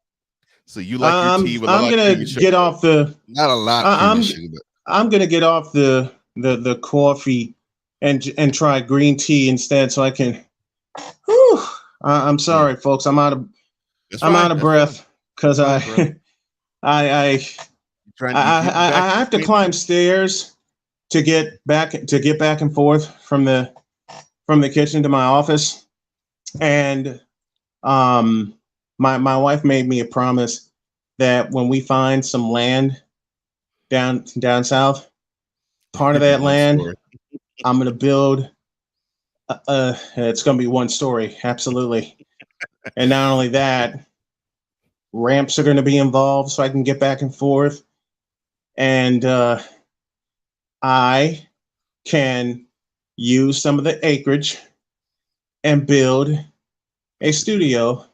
So you like your tea with I'm gonna get off the not a lot. I'm gonna get off the coffee and try green tea instead, so I can. I'm sorry, folks. I'm out of breath because I have to climb stairs to get back and forth from the kitchen to my office, and my wife made me a promise that when we find some land down south, part of that land, I'm going to build. It's going to be one story, absolutely. And not only that, ramps are going to be involved so I can get back and forth. And I can use some of the acreage and build a studio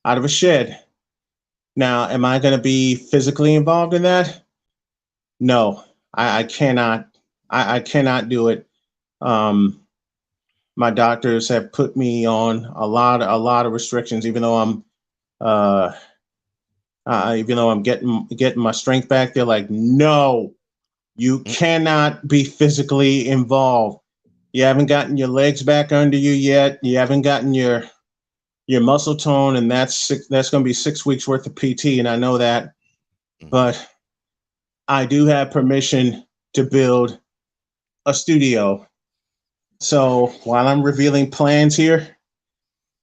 out of a shed. Now, am I going to be physically involved in that? No, I cannot. I cannot do it. My doctors have put me on a lot of restrictions, even though I'm getting my strength back. They're like, no, you cannot be physically involved. You haven't gotten your legs back under you yet. You haven't gotten your muscle tone, and that's going to be 6 weeks worth of PT, and I know that. But I do have permission to build a studio. So while I'm revealing plans here,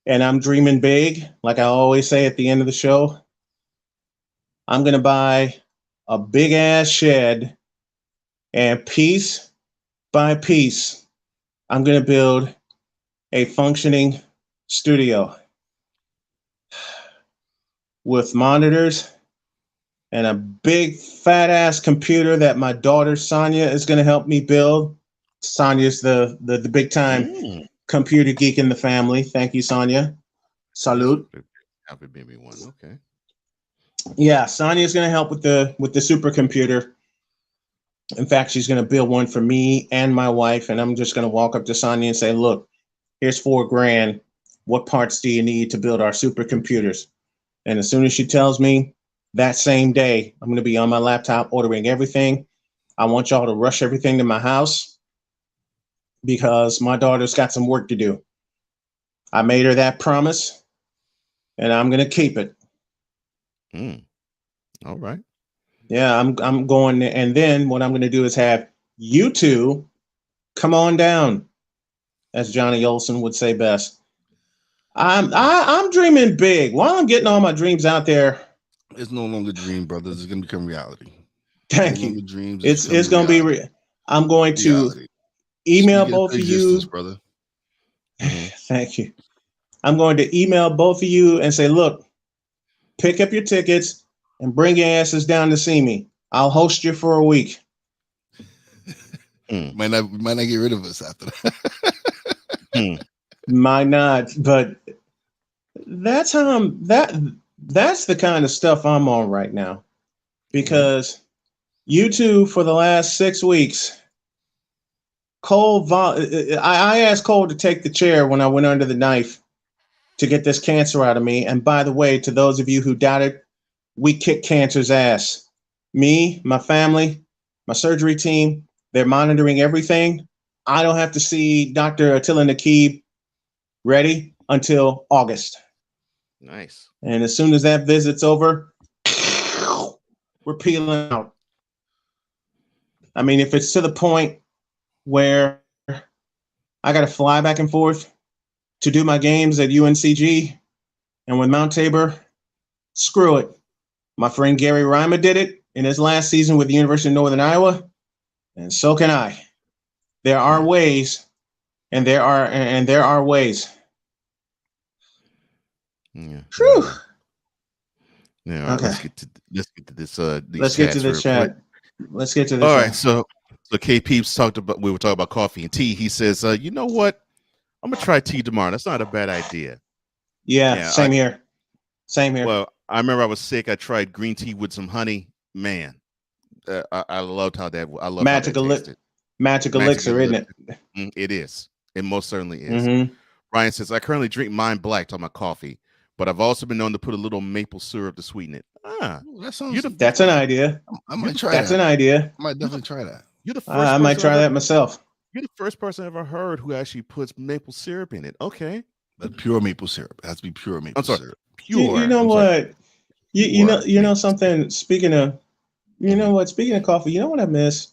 and I'm dreaming big, like I always say at the end of the show, I'm going to buy a big ass shed, and piece by piece, I'm going to build a functioning studio with monitors and a big fat ass computer that my daughter Sonia is going to help me build. Sonia's the big time computer geek in the family. Thank you, Sonia. Salute. Happy baby one. Okay. Yeah, Sonia's going to help with the supercomputer. In fact, she's going to build one for me and my wife, and I'm just going to walk up to Sonia and say, "Look, here's $4,000. What parts do you need to build our supercomputers?" And as soon as she tells me, that same day, I'm going to be on my laptop ordering everything. I want y'all to rush everything to my house because my daughter's got some work to do. I made her that promise, and I'm going to keep it. All right. Yeah, I'm going, and then what I'm going to do is have you two come on down, as Johnny Olson would say best. I'm dreaming big. While I'm getting all my dreams out there, it's no longer a dream, brothers. It's going to become reality. Thank you. It's going to be. I'm going to email Speak both of of existence, you. brother. Thank you. I'm going to email both of you and say, look, pick up your tickets and bring your asses down to see me. I'll host you for a week. Might not get rid of us after that. Might not, but that's how that's the kind of stuff I'm on right now. Because you two, for the last 6 weeks, Cole, I asked Cole to take the chair when I went under the knife to get this cancer out of me. And by the way, to those of you who doubted, we kick cancer's ass. Me, my family, my surgery team, they're monitoring everything. I don't have to see Dr. Attila Nakib ready until August. Nice. And as soon as that visit's over, we're peeling out. I mean, if it's to the point where I got to fly back and forth to do my games at UNCG and with Mount Tabor, screw it. My friend Gary Reimer did it in his last season with the University of Northern Iowa, and so can I. There are ways, and there are ways. Yeah. Whew. Yeah. Okay. Let's get to this. Let's get to the chat. Let's get to the All chat. right. So K Peeps we were talking about coffee and tea. He says, you know what? I'm gonna try tea tomorrow. That's not a bad idea. Yeah, same here. Same here. Well, I remember I was sick. I tried green tea with some honey. Man, I loved how that. I love Magic elixir, isn't it? It is. It most certainly is. Ryan says, I currently drink mine black on my coffee, but I've also been known to put a little maple syrup to sweeten it. That's an idea. I might try That's that. an idea. I might definitely try that. You're the first. I might try that myself. You're the first person I ever heard who actually puts maple syrup in it. Okay. But pure maple syrup. It has to be pure maple syrup. Pure. You know what? You know something. Speaking of coffee, you know what I miss?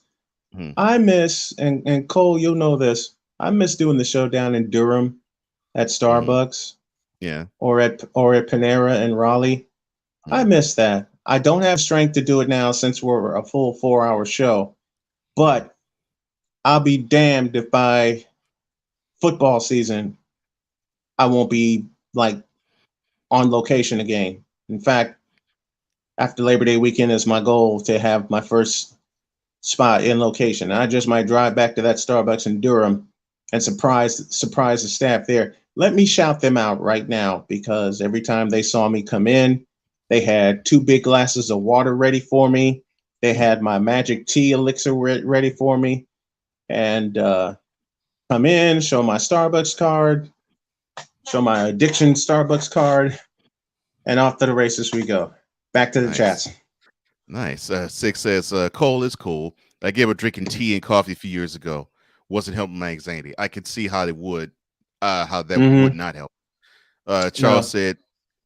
I miss, and Cole, you'll know this. I miss doing the show down in Durham at Starbucks. Yeah. Or at Panera in Raleigh. I miss that. I don't have strength to do it now since we're a full 4-hour show. But I'll be damned if by football season I won't be like on location again. In fact, after Labor Day weekend is my goal to have my first spot in location. I just might drive back to that Starbucks in Durham and surprise the staff there. Let me shout them out right now, because every time they saw me come in, they had 2 big glasses of water ready for me. They had my magic tea elixir ready for me. And come in, show my Starbucks card, show my addiction Starbucks card, and off to the races we go. Back to the chats. Nice. Six says, Cole is cool. I gave up drinking tea and coffee a few years ago. Wasn't helping my anxiety. I could see how it would, how that would not help. Charles said,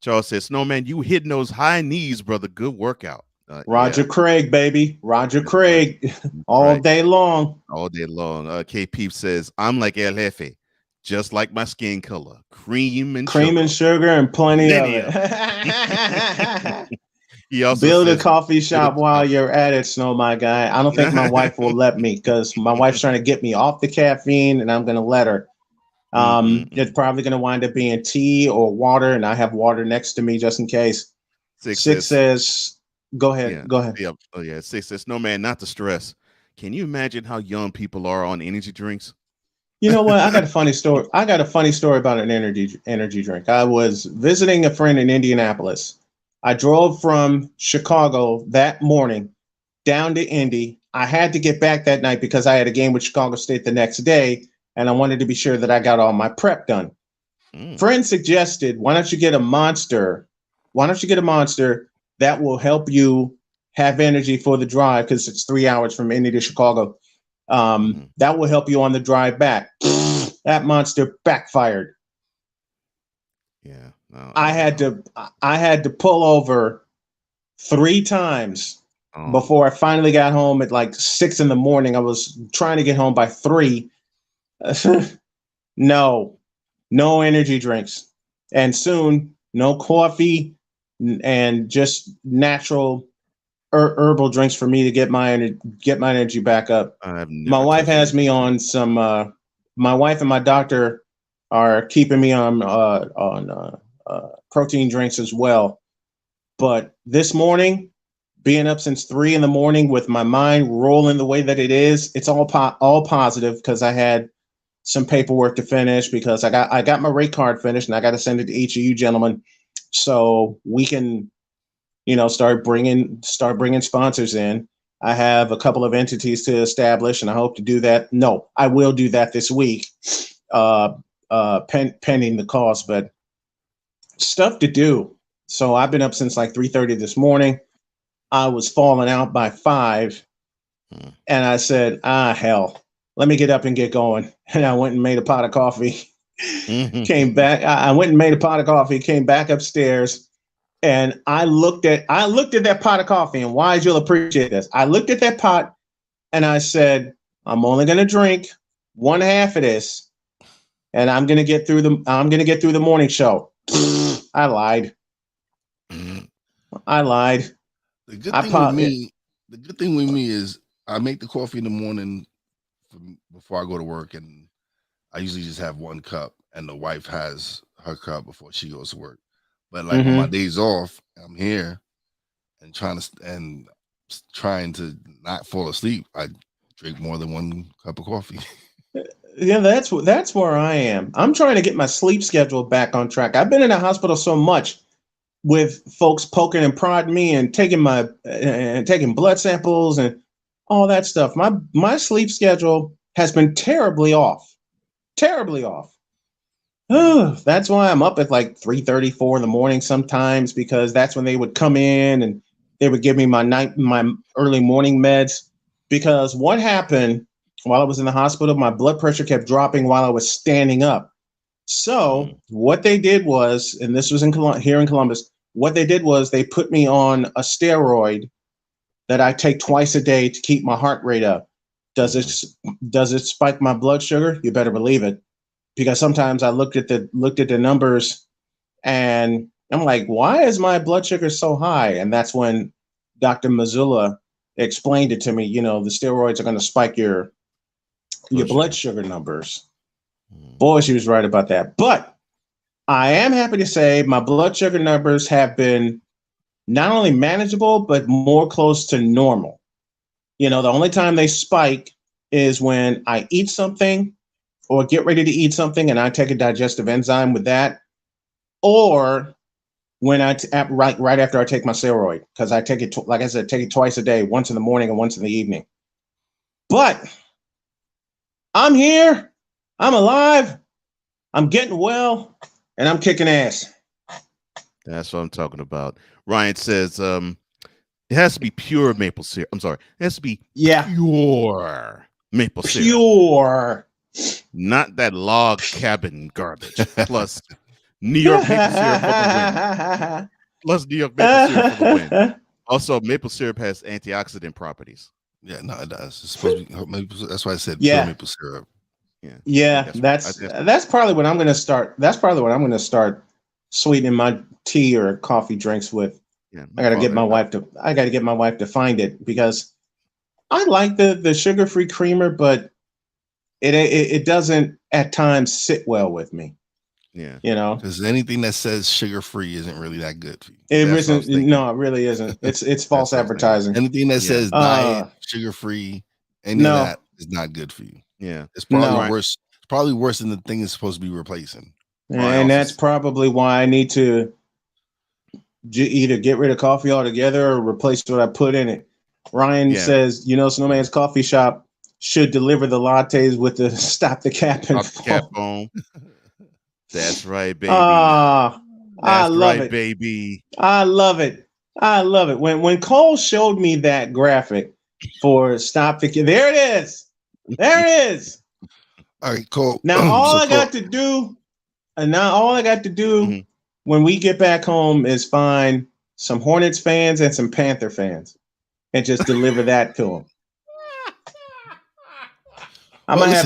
Snowman, you hitting those high knees, brother. Good workout. Roger Craig, baby. Roger Craig. All day long. All day long. K Peep says, I'm like El Jefe, just like my skin color. Cream and sugar and plenty of it. He also build a coffee shop while you're at it, Snow, my guy. I don't think my wife will let me, because my wife's trying to get me off the caffeine, and I'm going to let her. It's probably going to wind up being tea or water, and I have water next to me just in case. Six says, go ahead. Yeah. Go ahead. Yeah. Oh, yeah. Six says, no, man, not the stress. Can you imagine how young people are on energy drinks? You know what? I got a funny story. About an energy drink. I was visiting a friend in Indianapolis. I drove from Chicago that morning down to Indy. I had to get back that night because I had a game with Chicago State the next day, and I wanted to be sure that I got all my prep done. Friend suggested, why don't you get a Monster? Why don't you get a Monster that will help you have energy for the drive, because it's 3 hours from Indy to Chicago. That will help you on the drive back. That Monster backfired. Yeah. I had to pull over 3 times before I finally got home at like 6 in the morning. I was trying to get home by 3. No energy drinks, and soon no coffee, and just natural herbal drinks for me to get my energy back up. My wife has me on some. My wife and my doctor are keeping me on protein drinks as well. But this morning, being up since 3 a.m. with my mind rolling the way that it is, it's all positive because I had some paperwork to finish because I got my rate card finished and I got to send it to each of you gentlemen so we can, start bringing sponsors in. I have a couple of entities to establish and I hope to do that. No, I will do that this week, pending the cost, but stuff to do. So I've been up since like 3:30 this morning. I was falling out by 5 and I said, hell, let me get up and get going. And I went and made a pot of coffee, came back. I went and made a pot of coffee, came back upstairs. And I looked at that pot of coffee, and Wise, you'll appreciate this. I looked at that pot and I said, I'm only going to drink 1/2 of this. And I'm going to get through the morning show. I lied. The good thing with me is I make the coffee in the morning before I go to work, and I usually just have 1 cup, and the wife has her cup before she goes to work. But like on my days off, I'm here and trying to not fall asleep. I drink more than 1 cup of coffee. Yeah, that's where I am. I'm trying to get my sleep schedule back on track. I've been in the hospital so much with folks poking and prodding me and taking blood samples and all that stuff. My sleep schedule has been terribly off. That's why I'm up at like 3:34 in the morning sometimes, because that's when they would come in and they would give me my early morning meds. Because what happened while I was in the hospital, my blood pressure kept dropping while I was standing up. So what they did was, and this was here in Columbus, what they did was they put me on a steroid that I take twice a day to keep my heart rate up. Does it spike my blood sugar? You better believe it. Because sometimes I looked at the numbers and I'm like, why is my blood sugar so high? And that's when Dr. Mazzula explained it to me. The steroids are going to spike your blood sugar numbers. Boy, she was right about that. But I am happy to say my blood sugar numbers have been not only manageable, but more close to normal. The only time they spike is when I eat something or get ready to eat something and I take a digestive enzyme with that, or when right after I take my steroid, because I take it, like I said, take it twice a day, once in the morning and once in the evening. But I'm here, I'm alive, I'm getting well, and I'm kicking ass. That's what I'm talking about. Ryan says it has to be pure maple syrup. I'm sorry, it has to be pure maple syrup. Pure. Not that log cabin garbage. Plus New York maple syrup for the win. Plus New York maple syrup for the win. Also, maple syrup has antioxidant properties. Yeah, no, it does. It's supposed to be, that's why I said pure maple syrup. Yeah, that's probably what I'm going to start. That's probably what I'm going to start sweetening my tea or coffee drinks with. Yeah, I got to get my wife to find it, because I like the sugar-free creamer, but it doesn't at times sit well with me. Yeah. Because anything that says sugar-free isn't really that good for you. It isn't. No, it really isn't. It's false advertising. Anything that says diet, sugar-free, any of that is not good for you. Yeah. It's probably worse. It's probably worse than the thing it's supposed to be replacing. And that's probably why I need to either get rid of coffee altogether or replace what I put in it. Ryan says, Snowman's Coffee Shop should deliver the lattes with the stop the cap and phone. That's right, baby. I love it, baby. I love it. When Cole showed me that graphic for stop the cap, there it is. All right, Cole. Now all I got to do when we get back home is find some Hornets fans and some Panther fans and just deliver that to them.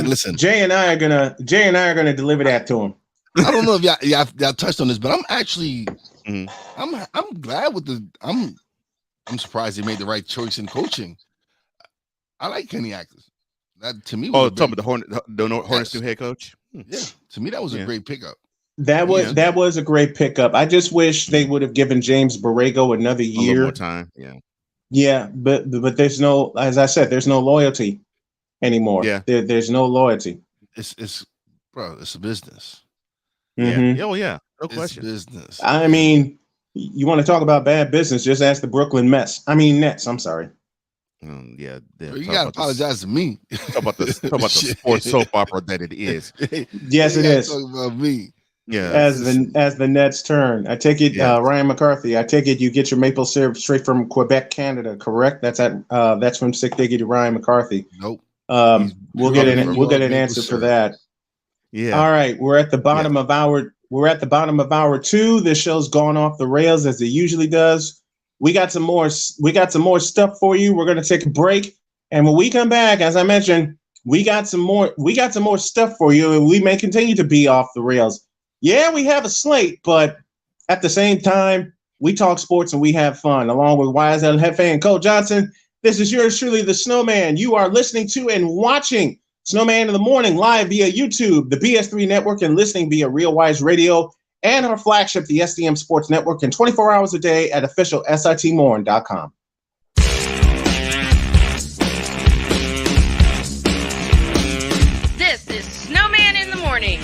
Listen. Jay and I are gonna deliver that to him. I don't know if y'all touched on this, but I'm actually I'm glad with I'm surprised they made the right choice in coaching. I like Kenny Atkinson. That to me. Oh, talking about the Hornets new head coach. Yeah, to me that was a great pickup. That was a great pickup. I just wish they would have given James Borrego another year, a little more time. Yeah, yeah, but there's no, as I said, there's no loyalty anymore. Yeah, there's no loyalty. It's a business. Mhm. Yeah. Oh yeah, no It's question. business. I mean, you want to talk about bad business? Just ask the Brooklyn Nets. I'm sorry. Yeah, You gotta apologize to me. Talk about the sports soap opera that it is. Yes, it is. Talk about me. Yeah. As the Nets turn, I take it, Ryan McCarthy. I take it you get your maple syrup straight from Quebec, Canada, correct? That's from Sick Diggity Ryan McCarthy. Nope. We'll get an answer for that. Yeah. All right, we're at the bottom of hour 2. This show's gone off the rails as it usually does. We got some more stuff for you. We're going to take a break, and when we come back, as I mentioned, we got some more stuff for you, and we may continue to be off the rails. Yeah, we have a slate, but at the same time, we talk sports and we have fun. Along with YSL Hefe and Cole Johnson, this is yours truly, the Snowman. You are listening to and watching Snowman in the Morning live via YouTube, the BS3 Network, and listening via Real Wise Radio and our flagship, the SDM Sports Network, and 24 hours a day at official sitmorn.com. This is Snowman in the Morning.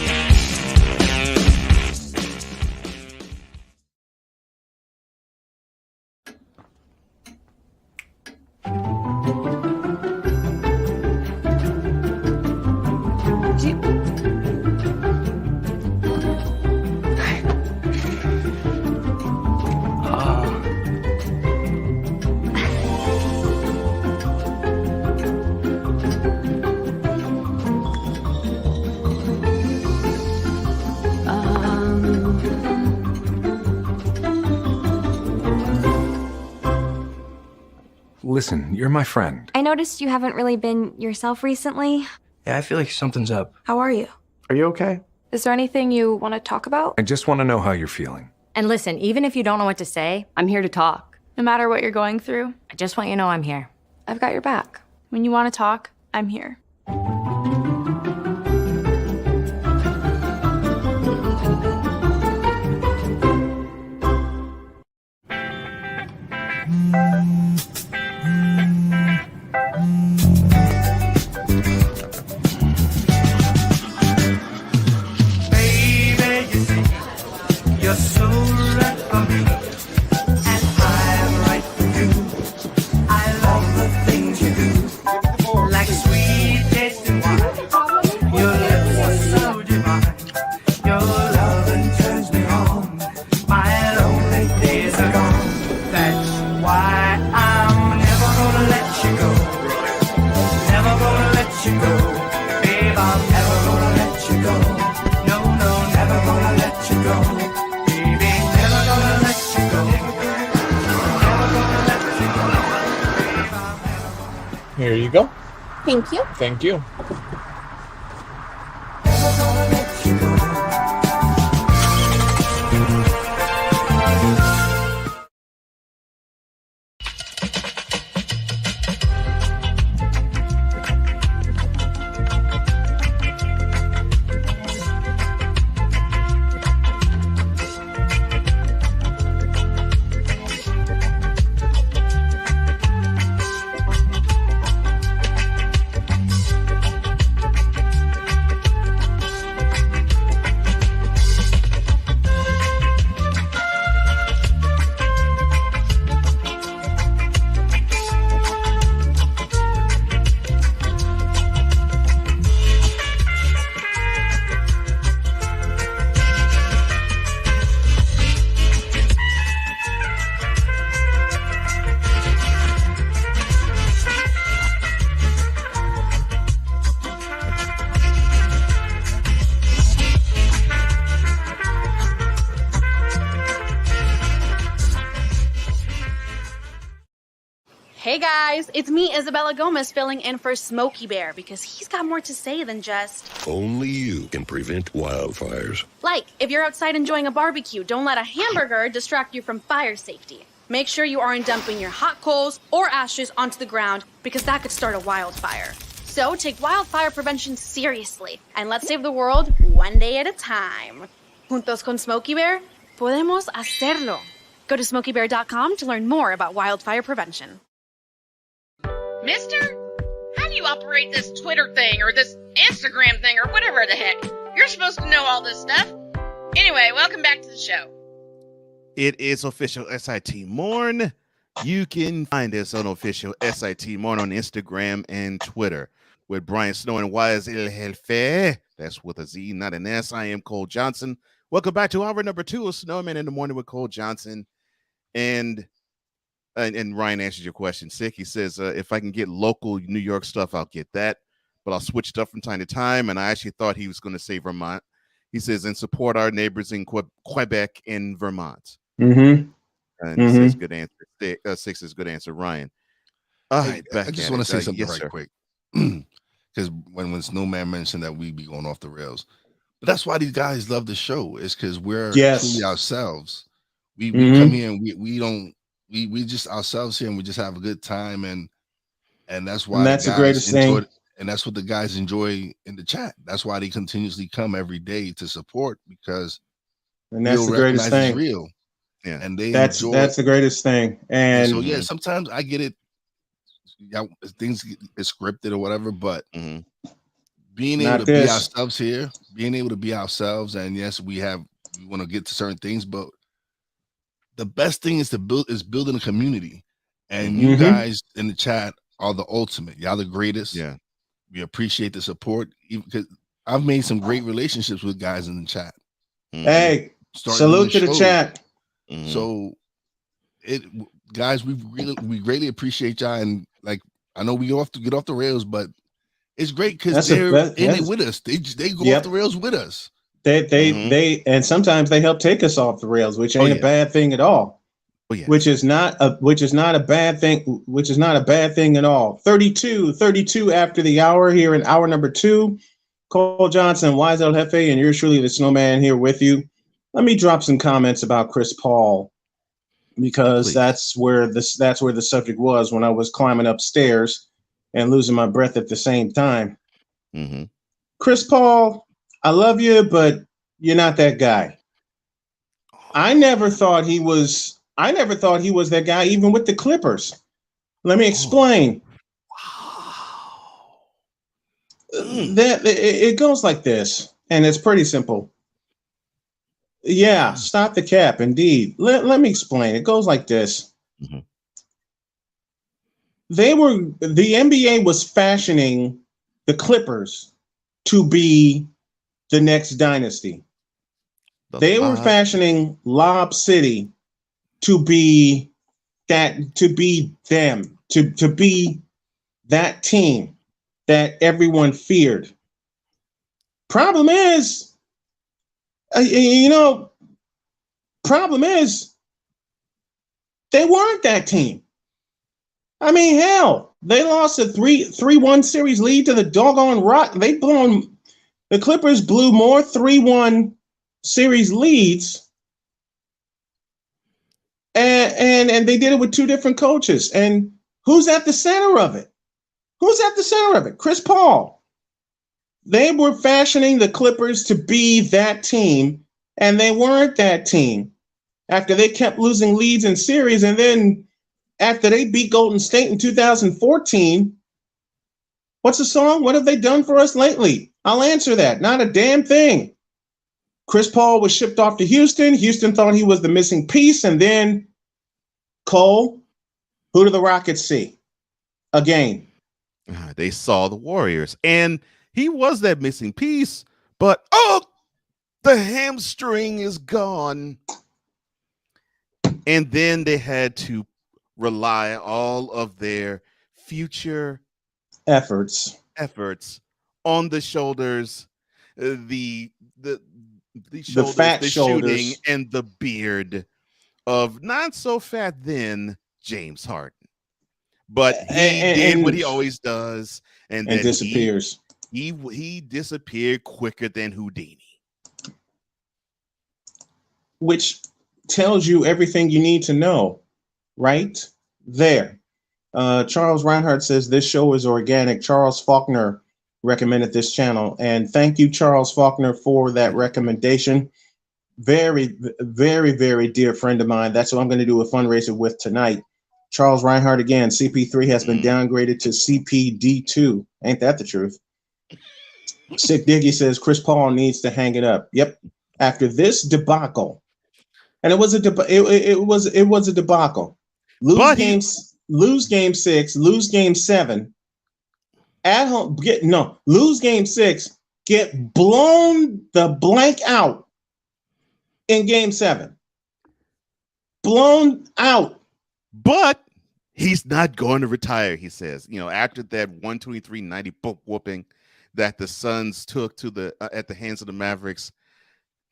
Listen, you're my friend. I noticed you haven't really been yourself recently. Yeah, I feel like something's up. How are you? Are you okay? Is there anything you want to talk about? I just want to know how you're feeling. And listen, even if you don't know what to say, I'm here to talk. No matter what you're going through, I just want you to know I'm here. I've got your back. when you want to talk, I'm here. Baby, you see, you're so right for me, and I'm right for you. I love the things you do, like sweet tasting wine. Your lips are so divine. Your loving turns me on. My lonely days are gone. That's why I'm never gonna let you go. Never gonna let you go. Babe, I'm never gonna let you go. No, no, never gonna let you go. Baby, never gonna let you go. Never gonna let you go. Babe, I'm never Here you go. Thank you. Thank you. gonna let you go. Hey guys, it's me, Isabella Gomez, filling in for Smokey Bear because he's got more to say than just, Only you can prevent wildfires. like, if you're outside enjoying a barbecue, don't let a hamburger distract you from fire safety. Make sure you aren't dumping your hot coals or ashes onto the ground because that could start a wildfire. So take wildfire prevention seriously and let's save the world one day at a time. Juntos con Smokey Bear, podemos hacerlo. Go to smokeybear.com to learn more about wildfire prevention. Mister, how do you operate this Twitter thing or this Instagram thing or whatever the heck? You're supposed to know all this stuff. Anyway, welcome back to the show. It is official SIT Morn. You can find us on official SIT Morn on Instagram and Twitter with Brian Snow and Why is El Jefe? That's with a Z, not an S. I am Cole Johnson. Welcome back to hour number 2 of Snowman in the Morning with Cole Johnson. And Ryan answers your question, Sick. He says, if I can get local New York stuff, I'll get that. But I'll switch stuff from time to time. And I actually thought he was going to say Vermont. He says, and support our neighbors in Quebec and Vermont. Mm-hmm. And he says, good answer. 6 is good answer, Ryan. All right, I just want to say something yes, right quick. Because when Snowman mentioned that we be going off the rails. But that's why these guys love the show. Is because we're truly ourselves. We come here and we just ourselves here and we just have a good time and that's why that's the greatest thing. And that's what the guys enjoy in the chat. That's why they continuously come every day to support because that's the greatest thing. Real. Yeah. And that's the greatest thing. And so yeah, sometimes I get it. Things get scripted or whatever, but being able to be ourselves here, being able to be ourselves, and yes, we want to get to certain things, but the best thing is building a community. And you guys in the chat are the ultimate. Y'all the greatest. Yeah. We appreciate the support because I've made some great relationships with guys in the chat. Hey, salute to the chat. So guys, we greatly appreciate y'all. And like, I know we have to get off the rails, but it's great because they're in it with us. They go off the rails with us. They and sometimes they help take us off the rails, which ain't a bad thing at all. Which is not a bad thing. Which is not a bad thing at all. 32 after the hour here in hour number 2. Cole Johnson, Wise El Jefe, and yours truly, the Snowman, here with you. Let me drop some comments about Chris Paul because that's where the subject was when I was climbing upstairs and losing my breath at the same time. Chris Paul, I love you, but you're not that guy. I never thought he was that guy, even with the Clippers. Let me explain. It goes like this, and it's pretty simple. Yeah, stop the cap. Indeed. Let me explain. It goes like this. The NBA was fashioning the Clippers to be the next dynasty. They were fashioning Lob City to be them, to be that team that everyone feared. Problem is, they weren't that team. I mean, hell, they lost a 3-1 series lead to the doggone Rock. The Clippers blew more 3-1 series leads, and they did it with 2 different coaches. And who's at the center of it? Chris Paul. They were fashioning the Clippers to be that team, and they weren't that team. After they kept losing leads in series, and then after they beat Golden State in 2014, what's the song? What have they done for us lately? I'll answer that. Not a damn thing. Chris Paul was shipped off to Houston. Houston thought he was the missing piece, and then Cole, who do the Rockets see? Again. They saw the Warriors, and he was that missing piece, but the hamstring is gone. And then they had to rely all of their future efforts on the shoulders, the shoulders, fat the shoulders, shooting, and the beard of not so fat then James Harden. But he did what he always does, and then disappears. He disappeared quicker than Houdini, which tells you everything you need to know. right there. Charles Reinhardt says this show is organic. Charles Faulkner recommended this channel, and thank you, Charles Faulkner, for that recommendation. Very, very, very dear friend of mine. That's what I'm going to do a fundraiser with tonight. Charles Reinhardt again. CP3 has been downgraded to CPD2. Ain't that the truth? Sick Diggy says Chris Paul needs to hang it up. Yep. After this debacle, and it was a debacle. Lose game 6, lose game 7 at home. Lose game 6, get blown the blank out in game 7. Blown out. But he's not going to retire, he says. After that 123-90 book whooping that the Suns took to the at the hands of the Mavericks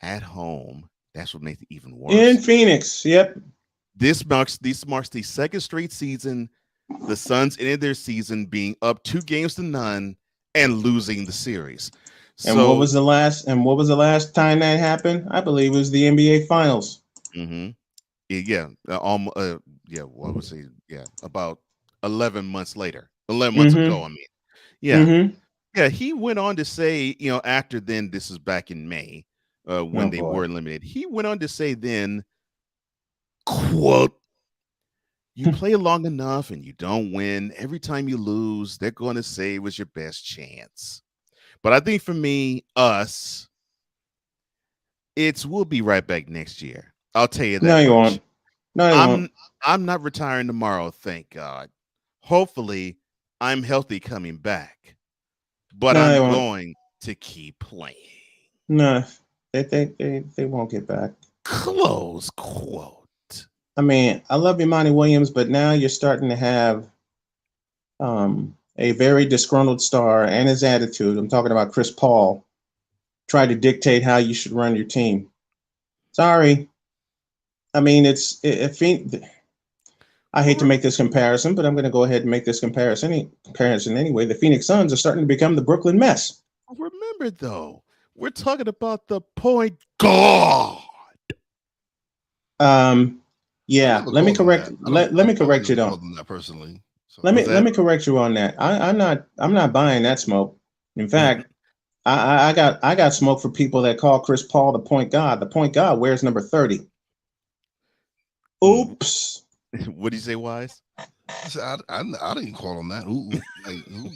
at home, that's what makes it even worse. In Phoenix, yep. This marks the second straight season the Suns ended their season being up 2-0 and losing the series. And what was the last time that happened? I believe it was the NBA Finals. Mm-hmm. Yeah. What was it? Yeah, about 11 months later. 11 months ago, I mean. Yeah. Mm-hmm. Yeah, he went on to say, after then, this is back in May, when they were eliminated. He went on to say then, quote, you play long enough and you don't win. Every time you lose, they're going to say it was your best chance. But I think for me, we'll be right back next year. I'll tell you that. No, you won't. No, you won't. I'm not retiring tomorrow, thank God. Hopefully, I'm healthy coming back. But I'm going to keep playing. No, they won't get back. Close quote. I mean, I love you, Monty Williams, but now you're starting to have a very disgruntled star and his attitude. I'm talking about Chris Paul. Try to dictate how you should run your team. Sorry. I mean, I hate to make this comparison, but I'm going to go ahead and make this comparison anyway. The Phoenix Suns are starting to become the Brooklyn mess. Remember, though, we're talking about the point guard. Yeah. Let me correct you though. Let me correct you on that. I'm not buying that smoke. In fact, I got smoke for people that call Chris Paul the point guard. The point guard wears number 30. Oops. What do you say, Wise? I didn't call him that. Who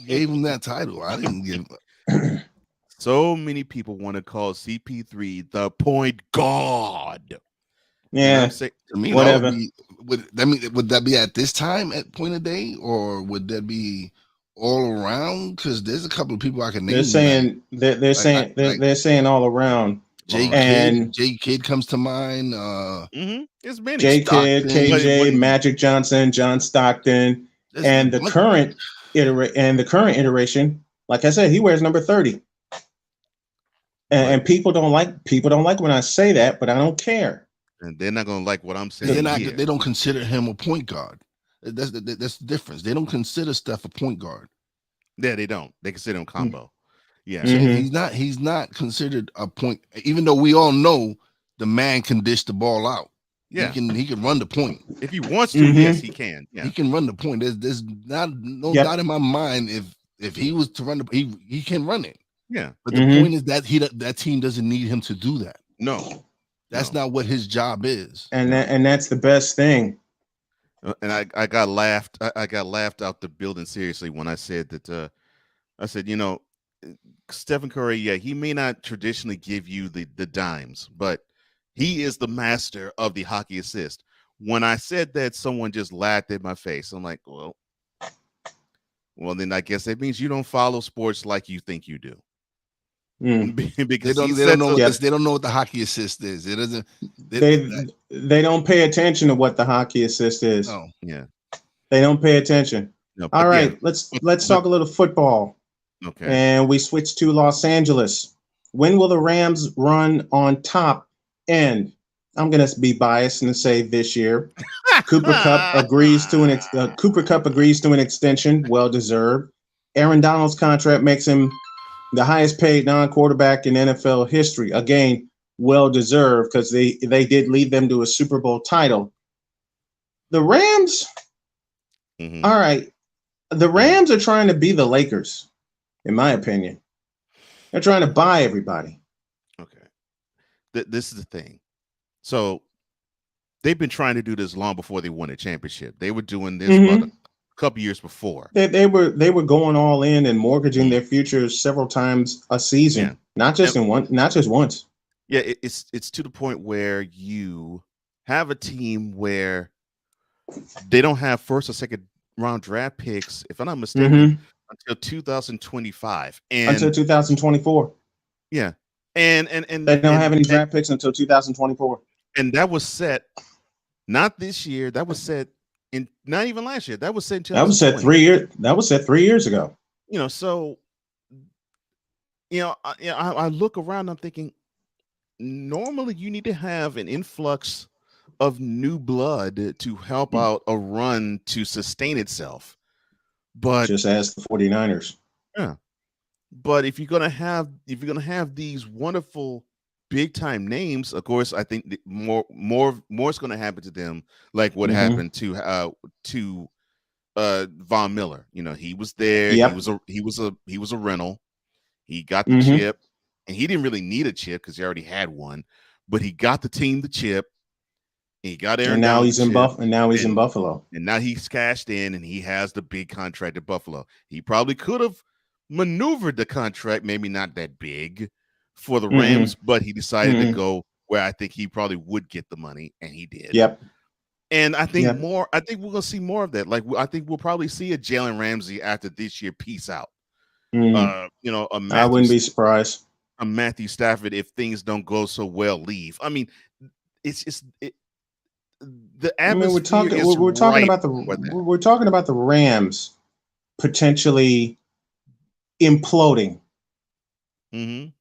gave him that title? I didn't give. So many people want to call CP3 the point guard. Yeah, to me, whatever. Would that be at this time at point of day, or would that be all around? Because there's a couple of people I can name. They're saying all around. J Kidd comes to mind. It's many. J Kidd, KJ, Magic Johnson, John Stockton, and the current iteration. Like I said, he wears number 30. And people don't like when I say that, but I don't care. And they're not gonna like what I'm saying. They don't consider him a point guard. That's the difference. They don't consider Steph a point guard. Yeah, they don't. They consider him combo. Yeah, so he's not considered a point. Even though we all know the man can dish the ball out. Yeah, he can run the point if he wants to. Yes, he can. Yeah, he can run the point. There's no doubt in my mind if he was to run he can run it. Yeah, but the point is that that team doesn't need him to do that. No. That's not what his job is, and that's the best thing. And I got laughed. I got laughed out the building seriously when I said that. I said, Stephen Curry, yeah, he may not traditionally give you the dimes, but he is the master of the hockey assist. When I said that, someone just laughed in my face. I'm like, well, then I guess that means you don't follow sports like you think you do. Because they don't know what the hockey assist is. It doesn't. They don't pay attention to what the hockey assist is. Oh, yeah, they don't pay attention. No, all right, let's talk a little football. Okay, and we switch to Los Angeles. When will the Rams run on top end? I'm gonna be biased and say this year. Cooper Kupp agrees to an extension, well deserved. Aaron Donald's contract makes him the highest paid non-quarterback in NFL history. Again, well deserved because they did lead them to a Super Bowl title. The Rams. Mhm. All right. The Rams are trying to be the Lakers, in my opinion. They're trying to buy everybody. Okay. This is the thing. So they've been trying to do this long before they won a championship. They were doing this about a couple years before. They were going all in and mortgaging their futures several times a season, not just once. Yeah, it's to the point where you have a team where they don't have first or second round draft picks, if I'm not mistaken, until 2025 and until 2024. Yeah, and they don't have any draft picks until 2024. And that was set not this year. That was set in not even last year. That was set in 2020. That was set 3 years. That was set 3 years ago. You know, so I look around. I'm thinking, normally you need to have an influx of new blood to help out a run to sustain itself. But just ask the 49ers. Yeah. But if you're gonna have these wonderful big time names, of course, I think more is gonna happen to them, like what happened to Von Miller. You know, he was there, he was a rental, he got the chip, and he didn't really need a chip because he already had one, but he got the team the chip. He got Aaron, and now he's in Buffalo. And now he's cashed in, and he has the big contract at Buffalo. He probably could have maneuvered the contract, maybe not that big, for the Rams, but he decided to go where I think he probably would get the money, and he did. Yep. And I think I think we're gonna see more of that. Like, I think we'll probably see a Jalen Ramsey after this year. Peace out. I wouldn't be surprised. A Matthew Stafford, if things don't go so well, leave. I mean, the atmosphere. We're talking about the Rams potentially imploding. They're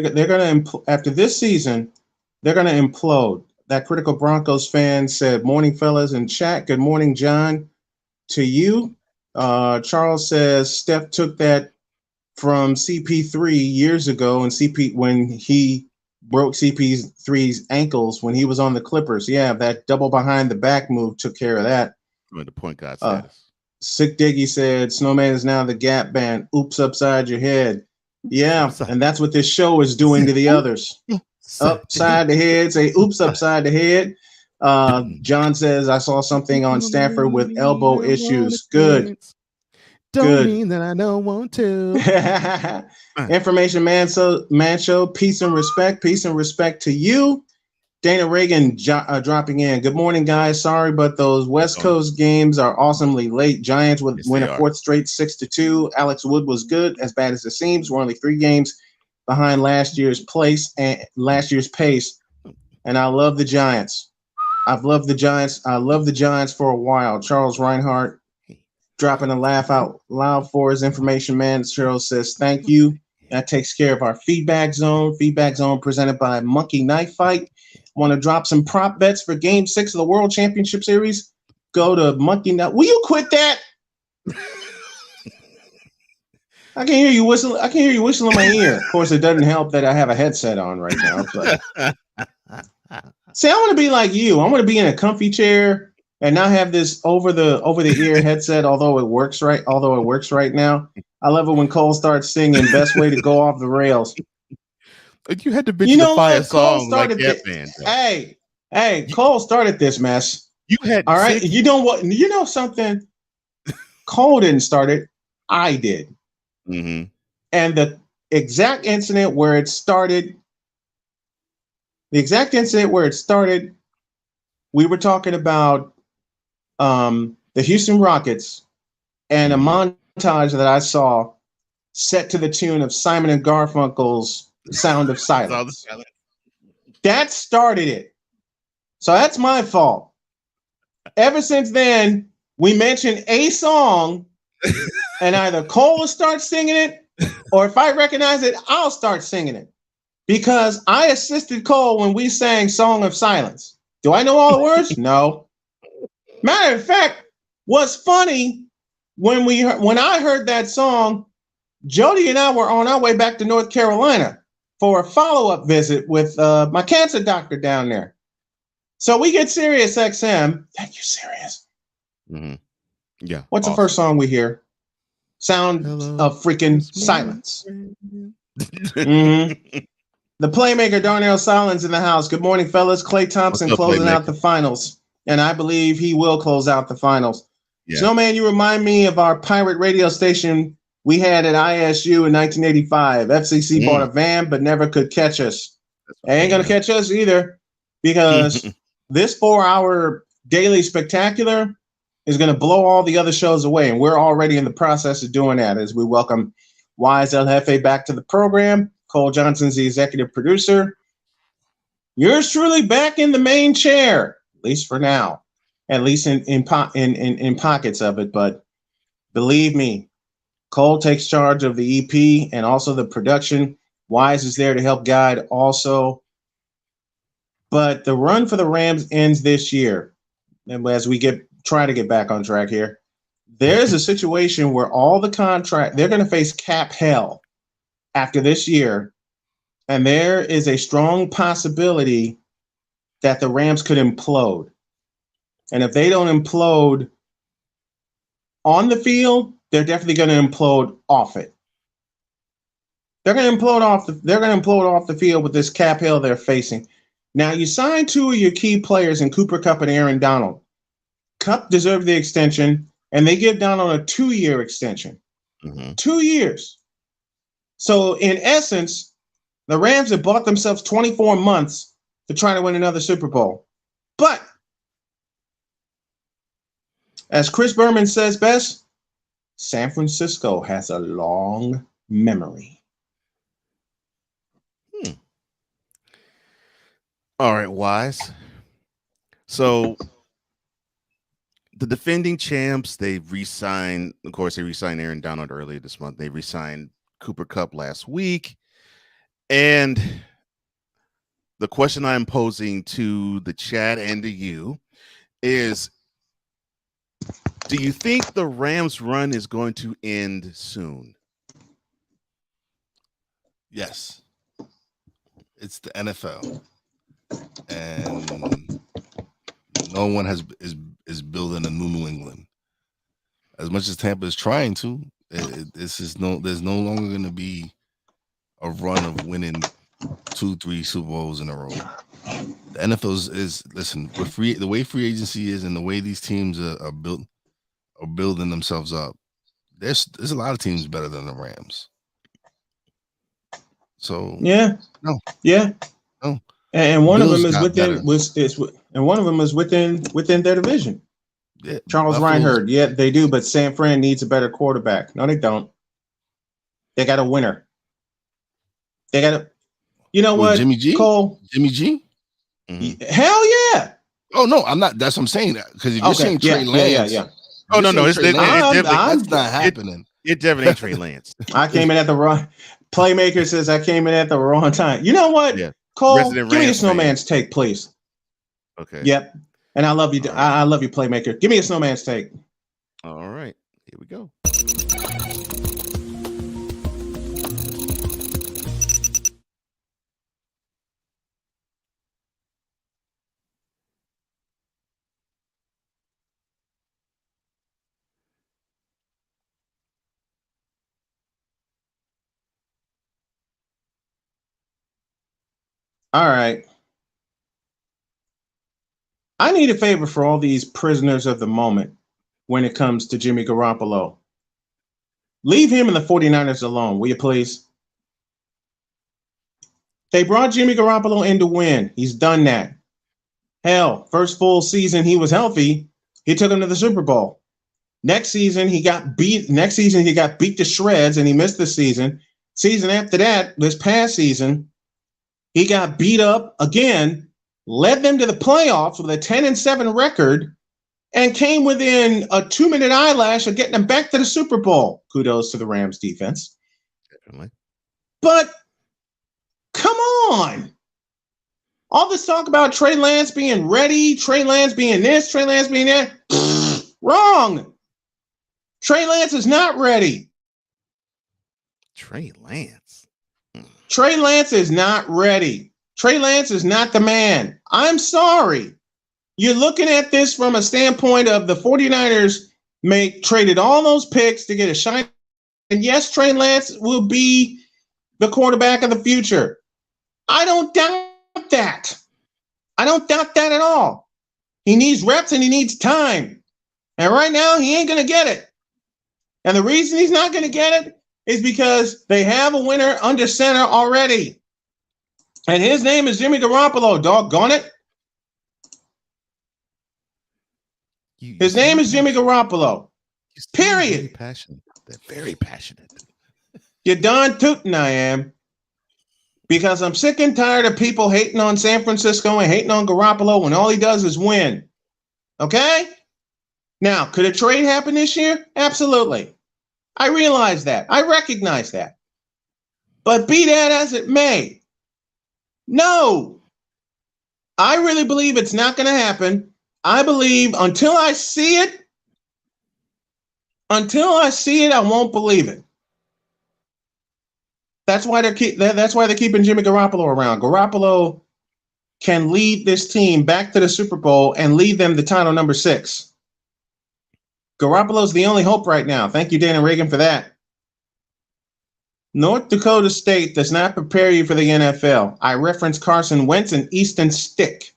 going to after this season, they're going to implode. That critical Broncos fan said, "Morning, fellas in chat. Good morning, John. To you." Charles says Steph took that from CP3 years ago, and when he broke CP3's ankles when he was on the Clippers. Yeah, that double behind the back move took care of that. The point guard status. Sick Diggy said, "Snowman is now the Gap Band. Oops, upside your head." Yeah, and that's what this show is doing to the others. Upside the head, say oops, upside the head. John says, "I saw something on Stanford with elbow issues." Good. Don't mean that I don't want to. Information man show. Peace and respect. Peace and respect to you. Dana Reagan dropping in. Good morning, guys. Sorry, but those West Coast games are awesomely late. Giants would win a fourth straight 6-2. Alex Wood was good, as bad as it seems. We're only 3 games behind last year's pace. And I love the Giants. I've loved the Giants. I love the Giants for a while. Charles Reinhardt dropping a laugh out loud for his information man. Cheryl says, "Thank you." That takes care of our feedback zone. Feedback zone presented by Monkey Knife Fight. Want to drop some prop bets for Game 6 of the World Championship Series? Go to Monkey Knife. Will you quit that? I can hear you whistling. I can hear you whistling in my ear. Of course, it doesn't help that I have a headset on right now. But see, I want to be like you. I want to be in a comfy chair and not have this over the ear headset. Although it works right now. I love it when Cole starts singing "Best Way to Go Off the Rails." You had to bitch a song like that, man. Hey, Cole started this mess. You had all right. You know what? You know something? Cole didn't start it. I did. And the exact incident where it started. We were talking about the Houston Rockets and a montage that I saw set to the tune of Simon and Garfunkel's Sound of Silence. That started it. So that's my fault. Ever since then, we mention a song and either Cole will start singing it, or if I recognize it, I'll start singing it. Because I assisted Cole when we sang Song of Silence. Do I know all the words? No. Matter of fact, what's funny, when I heard that song, Jody and I were on our way back to North Carolina for a follow-up visit with my cancer doctor down there. So we get Sirius XM. Thank you, Sirius. Mm-hmm. Yeah. What's the first song we hear? Sound of freaking silence. Mm-hmm. The playmaker Darnell Solins in the house. Good morning, fellas. Klay Thompson closing out the finals, and I believe he will close out the finals. Yeah. Snowman, you remind me of our pirate radio station we had at ISU in 1985. FCC bought a van, but never could catch us. They ain't gonna catch us either, because this 4-hour daily spectacular is going to blow all the other shows away. And we're already in the process of doing that as we welcome Wise El Jefe back to the program. Cole Johnson's the executive producer. Yours truly back in the main chair, at least for now, at least in pockets of it. But believe me, Cole takes charge of the EP and also the production. Wise is there to help guide also. But the run for the Rams ends this year. And as we try to get back on track here, there's a situation where all the they're going to face cap hell after this year. And there is a strong possibility that the Rams could implode. And if they don't implode on the field, they're definitely going to implode off it. They're going to implode off the field with this cap hell they're facing. Now, you signed 2 of your key players in Cooper Kupp and Aaron Donald. Kupp deserved the extension, and they give Donald a 2-year extension. 2 years. So, in essence, the Rams have bought themselves 24 months to try to win another Super Bowl. But, as Chris Berman says best, San Francisco has a long memory. All right, Wise. So the defending champs, they re-signed, of course, they re-signed Aaron Donald earlier this month. They re-signed Cooper Kupp last week. And the question I'm posing to the chat and to you is, do you think the Rams run is going to end soon? Yes. It's the NFL. And no one is building a New England. As much as Tampa is trying to, there's no longer going to be a run of winning 2-3 Super Bowls in a row. The NFL is listen, with the way free agency is and the way these teams are building themselves up. There's a lot of teams better than the Rams. So no. And one of them is within their division. Yeah, Charles Reinhardt. Yeah, they do, but San Fran needs a better quarterback. No, they don't. They got a winner. They got a. You know what? Jimmy G. Cole. Jimmy G. Mm-hmm. Hell yeah. Oh no, I'm not. That's what I'm saying. Because if you're saying Trey Lance, Oh no, that's not happening. It definitely ain't Trey Lance. I came in at the wrong. Playmaker says I came in at the wrong time. You know what? Yeah. Cole, Resident give me a Rams Snowman's take, please. Okay. Yep. And I love you. I love you, Playmaker. Give me a Snowman's take. All right. Here we go. All right. I need a favor for all these prisoners of the moment when it comes to Jimmy Garoppolo. Leave him and the 49ers alone, will you please? They brought Jimmy Garoppolo in to win. He's done that. Hell, first full season he was healthy, he took him to the Super Bowl. Next season he got beat to shreds and he missed the season. Season after that, this past season, he got beat up again, led them to the playoffs with a 10-7 record, and came within a 2-minute eyelash of getting them back to the Super Bowl. Kudos to the Rams defense. Definitely. But come on. All this talk about Trey Lance being ready, Trey Lance being this, Trey Lance being that. Wrong. Trey Lance is not ready. Trey Lance. Trey Lance is not ready. Trey Lance is not the man. I'm sorry. You're looking at this from a standpoint of the 49ers traded all those picks to get a shiny. And yes, Trey Lance will be the quarterback of the future. I don't doubt that. I don't doubt that at all. He needs reps and he needs time. And right now, he ain't going to get it. And the reason he's not going to get it is because they have a winner under center already. And his name is Jimmy Garoppolo, doggone it. His name is Jimmy Garoppolo. Period. Very passionate. They're very passionate. You're darn tootin' I am. Because I'm sick and tired of people hating on San Francisco and hating on Garoppolo when all he does is win. Okay? Now, could a trade happen this year? Absolutely. I realize that. I recognize that. But be that as it may, no. I really believe it's not going to happen. I believe until I see it, I won't believe it. That's why they're keeping Jimmy Garoppolo around. Garoppolo can lead this team back to the Super Bowl and lead them to title number 6. Garoppolo's the only hope right now. Thank you, Dana Reagan, for that. North Dakota State does not prepare you for the NFL. I reference Carson Wentz and Easton Stick.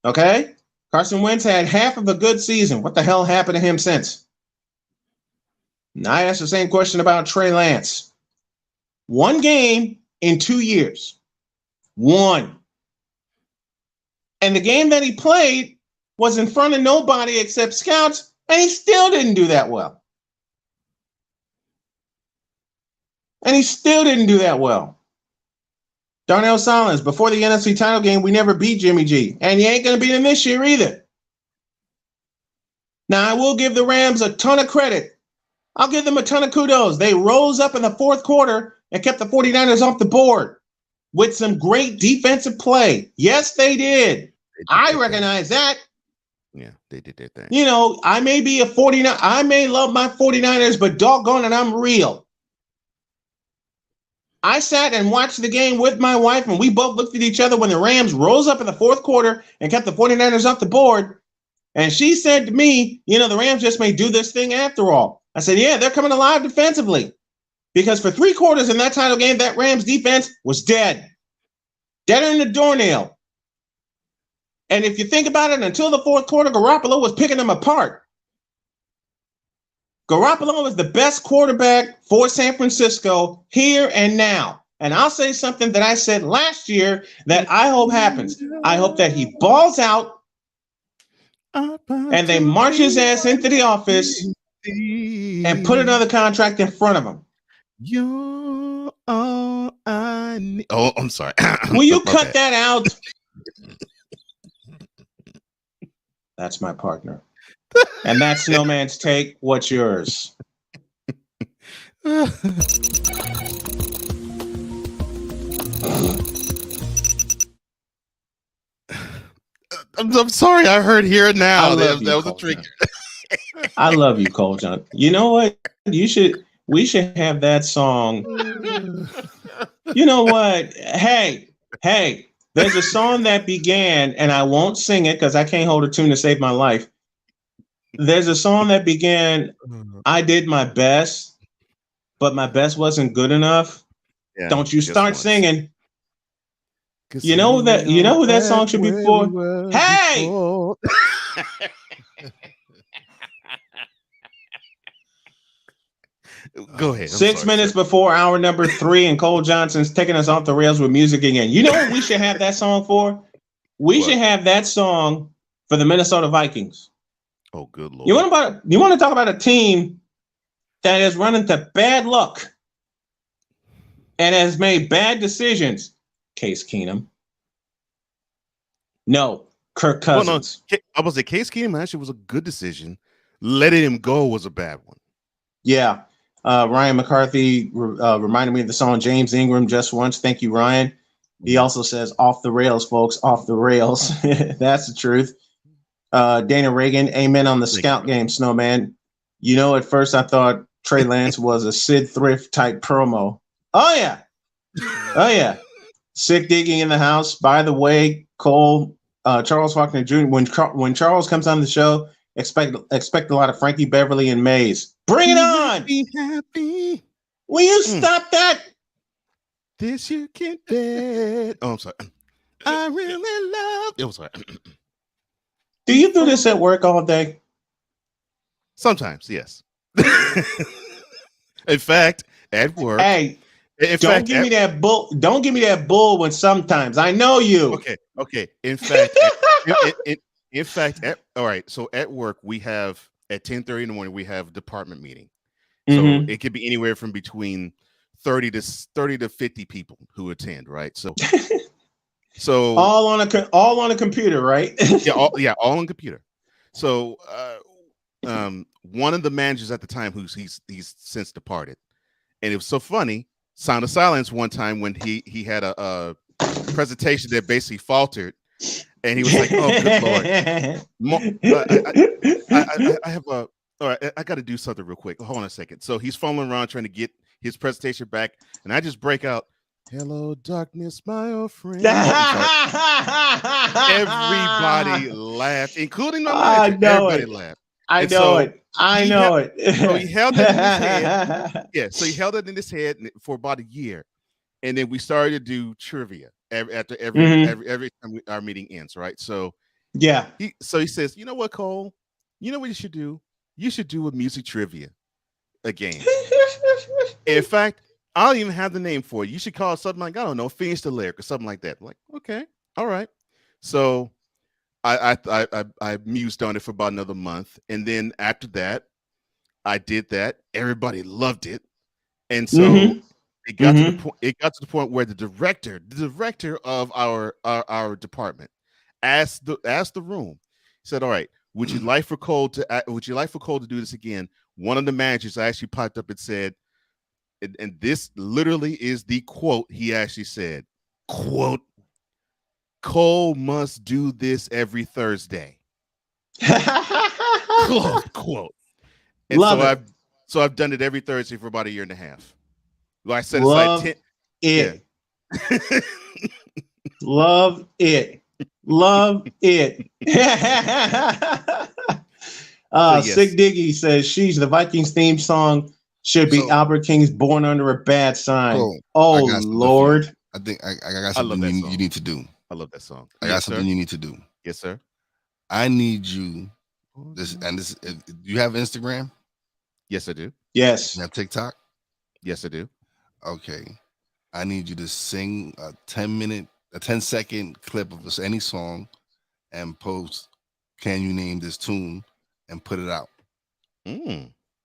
Okay? Carson Wentz had half of a good season. What the hell happened to him since? And I asked the same question about Trey Lance. 1 game in 2 years. 1. And the game that he played was in front of nobody except scouts, and he still didn't do that well. Darnell Salas, before the NFC title game, we never beat Jimmy G, and you ain't going to beat him this year either. Now, I will give the Rams a ton of credit. I'll give them a ton of kudos. They rose up in the fourth quarter and kept the 49ers off the board with some great defensive play. Yes, they did. I recognize that. Yeah, they did their thing. You know, I may be a 49. I may love my 49ers, but doggone it, I'm real. I sat and watched the game with my wife, and we both looked at each other when the Rams rose up in the fourth quarter and kept the 49ers off the board. And she said to me, you know, the Rams just may do this thing after all. I said, yeah, they're coming alive defensively. Because for 3 quarters in that title game, that Rams defense was dead. Deader than a doornail. And if you think about it, until the fourth quarter, Garoppolo was picking them apart. Garoppolo is the best quarterback for San Francisco here and now. And I'll say something that I said last year that I hope happens. I hope that he balls out and they march his ass into the office and put another contract in front of him. You're all I need. Oh, I'm sorry. Will you cut that out? That's my partner. And that's Snowman's take. What's yours? I'm sorry. I heard here and now. That was a trick. I love you, Cole John. You know what? We should have that song. You know what? Hey, there's a song that began, and I won't sing it because I can't hold a tune to save my life. There's a song that began, I did my best, but my best wasn't good enough. Yeah, don't you start singing. You know who that song should be for? Hey! Go ahead. 6 minutes before hour number 3, and Cole Johnson's taking us off the rails with music again. You know what we should have that song for? We should have that song for the Minnesota Vikings. Oh, good Lord. You want to talk about a team that has run into bad luck and has made bad decisions? Case Keenum. No, Kirk Cousins. Well, no, I was say Case Keenum actually was a good decision. Letting him go was a bad one. Yeah. Ryan McCarthy reminded me of the song James Ingram, Just Once. Thank you, Ryan. He also says, off the rails, folks, off the rails. That's the truth. Dana Reagan, amen on the scout game, Snowman. You know, at first I thought Trey Lance was a Sid Thrift type promo. Oh, yeah. Sick digging in the house. By the way, Cole, Charles Faulkner Jr. When Charles comes on the show, expect a lot of Frankie Beverly and Maze. Bring it on! Be happy. Will you stop that? This you can bet. Oh, I'm sorry. I really love. It was sorry. Do you do this at work all day? Sometimes, yes. In fact, at work. Hey, don't give me that bull. Don't give me that bull when sometimes. I know you. Okay. In fact, all right. So at work, we have at 10:30 in the morning, we have a department meeting. So it could be anywhere from between 30 to 50 people who attend, right? So all on a computer, right? all on computer. So one of the managers at the time, he's since departed, and it was so funny. Sound of Silence one time when he had a presentation that basically faltered, and he was like, "Oh, good Lord, I have a." All right, I got to do something real quick. Hold on a second. So he's fumbling around trying to get his presentation back, and I just break out, "Hello, darkness, my old friend." Everybody laughed, including my manager. Everybody laughed. I know it. So he held it in his head. Yeah, so he held it in his head for about a year, and then we started to do trivia after every time our meeting ends. Right. So yeah. He says, "You know what, Cole? You know what you should do? You should do a music trivia, a game. In fact, I don't even have the name for it. You should call it something like, I don't know, Finish the Lyric or something like that." I'm like, okay, all right. So I mused on it for about another month, and then after that, I did that. Everybody loved it, and so it got to the point. It got to the point where the director of our department asked the room, said, "All right, would you like for Cole to do this again?" One of the managers actually popped up and said, and this literally is the quote he actually said, quote, "Cole must do this every Thursday." Quote. And so I've done it every Thursday for about a year and a half. Like I said, Love it's it. Yeah. Love it. Love it. Yes. Sick Diggy says, "She's the Vikings theme song should be Albert King's Born Under a Bad Sign." Oh Lord. I think I got something you need to do. I love that song. I got something you need to do. Yes, sir. I need you. Do you have Instagram? Yes, I do. Yes. You have TikTok? Yes, I do. Okay. I need you to sing a 10-second clip of any song and post, "Can you name this tune?" and put it out.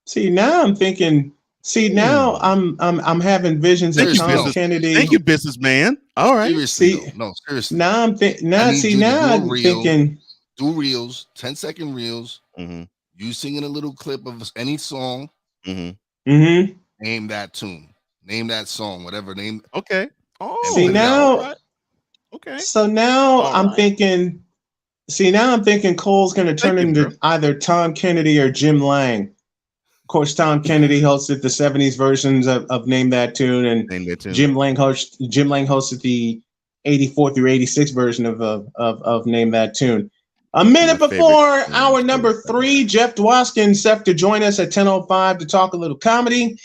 See, now I'm thinking. See, now I'm having visions of Tom Kennedy. Thank you, businessman. All right. Seriously, seriously. Now I'm thinking. I'm thinking. Do reels, 10-second reels. You singing a little clip of any song. Name that tune. Name that song. Whatever name. Okay. Oh. See now. Right. Okay. So now I'm thinking. See, now I'm thinking Cole's going to turn into either Tom Kennedy or Jim Lang. Of course, Tom Kennedy hosted the 70s versions of Name That Tune, and Jim Lang hosted the 84 through 86 version of Name That Tune. A minute before hour number 3, Jeff Dwoskin set to join us at 10:05 to talk a little comedy.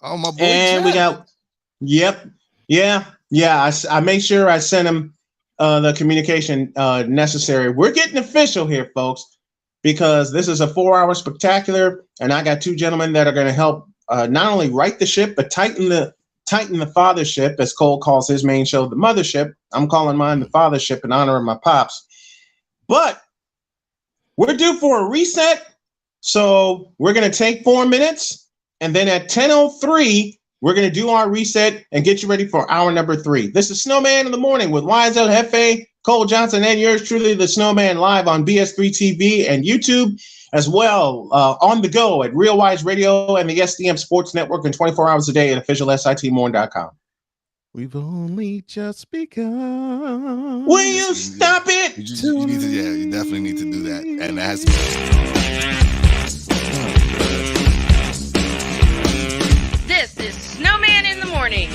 Oh, my boy. And Jeff. we got, I make sure I send him the communication necessary. We're getting official here, folks, because this is a 4-hour spectacular, and I got 2 gentlemen that are going to help not only right the ship, but tighten the fathership, as Cole calls his main show, the mothership. I'm calling mine the fathership in honor of my pops. But we're due for a reset, so we're going to take 4 minutes, and then at 10:03, we're going to do our reset and get you ready for hour number 3. This is Snowman in the Morning with YSL Hefe, Cole Johnson, and yours truly, the Snowman, live on BS3 TV and YouTube, as well on the go at Real Wise Radio and the SDM Sports Network, and 24 hours a day at officialsitmorn.com. We've only just begun. Will you stop it? You need to, you definitely need to do that. And that's This is Snowman in the Morning.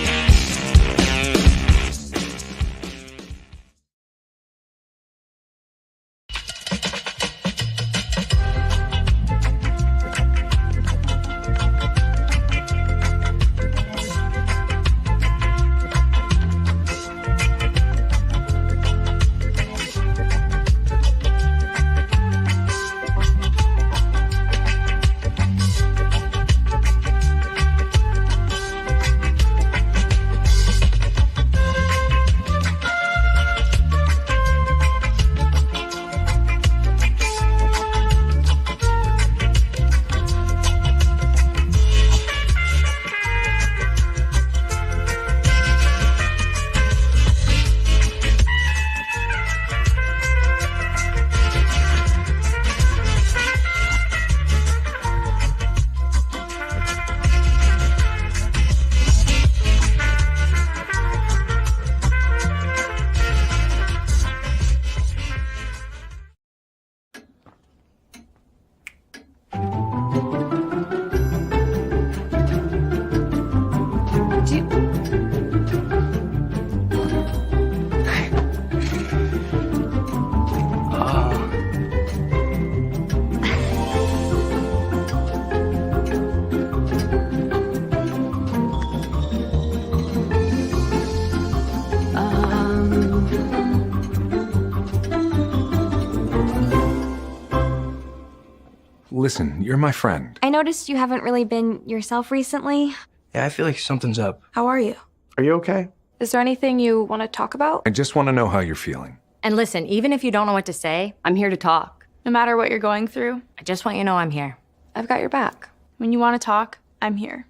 Listen, you're my friend. I noticed you haven't really been yourself recently. Yeah, I feel like something's up. How are you? Are you okay? Is there anything you want to talk about? I just want to know how you're feeling. And listen, even if you don't know what to say, I'm here to talk. No matter what you're going through, I just want you to know I'm here. I've got your back. when you want to talk, I'm here.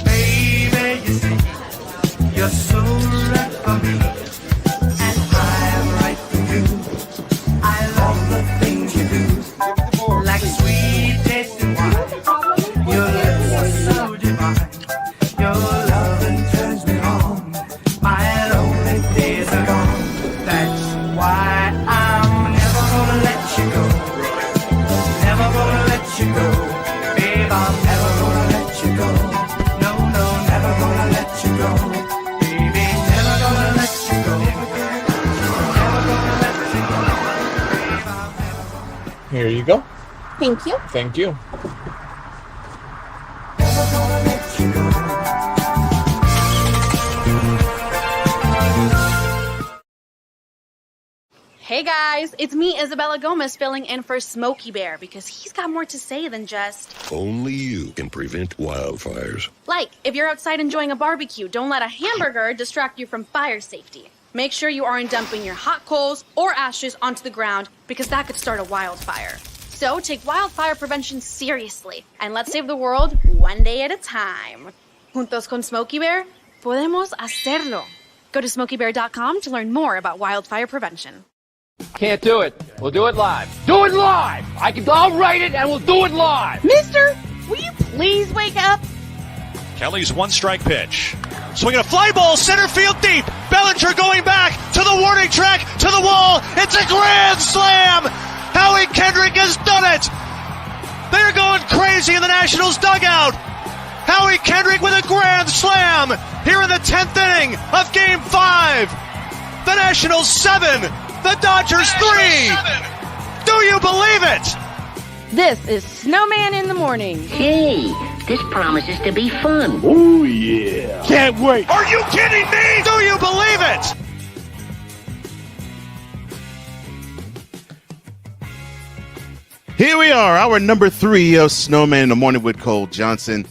Baby, you see, you're so right for me, and I'm right for you. I love the things you do, like sweet tasting wine. Your lips are so divine. Your loving turns me on. My lonely days are gone. That's why I'm never gonna let you go. Never gonna let you go. Babe, I'm never gonna let you go. No, no, never gonna let you go. Baby, never gonna let you go. Never gonna let you go. Babe, I'm never Here you go. Thank you. Thank you. gonna let you go. Hey guys, it's me, Isabella Gomez, filling in for Smokey Bear because he's got more to say than just, Only you can prevent wildfires. like, if you're outside enjoying a barbecue, don't let a hamburger distract you from fire safety. Make sure you aren't dumping your hot coals or ashes onto the ground because that could start a wildfire. So take wildfire prevention seriously and let's save the world one day at a time. Juntos con Smokey Bear, podemos hacerlo. Go to smokeybear.com to learn more about wildfire prevention. Can't do it. We'll do it live. Do it live! I'll write it and we'll do it live! Mister, will you please wake up? Kelly's one-strike pitch. Swinging a fly ball, center field deep. Bellinger going back to the warning track, to the wall. It's a grand slam! Howie Kendrick has done it! They're going crazy in the Nationals dugout! Howie Kendrick with a grand slam here in the 10th inning of Game 5. The Nationals 7, the Dodgers 3. Do you believe it? This is Snowman in the morning. Hey, this promises to be fun. Oh yeah. Can't wait. Are you kidding me? Do you believe it? Here we are, our number 3 of Snowman in the Morning with Cole Johnson.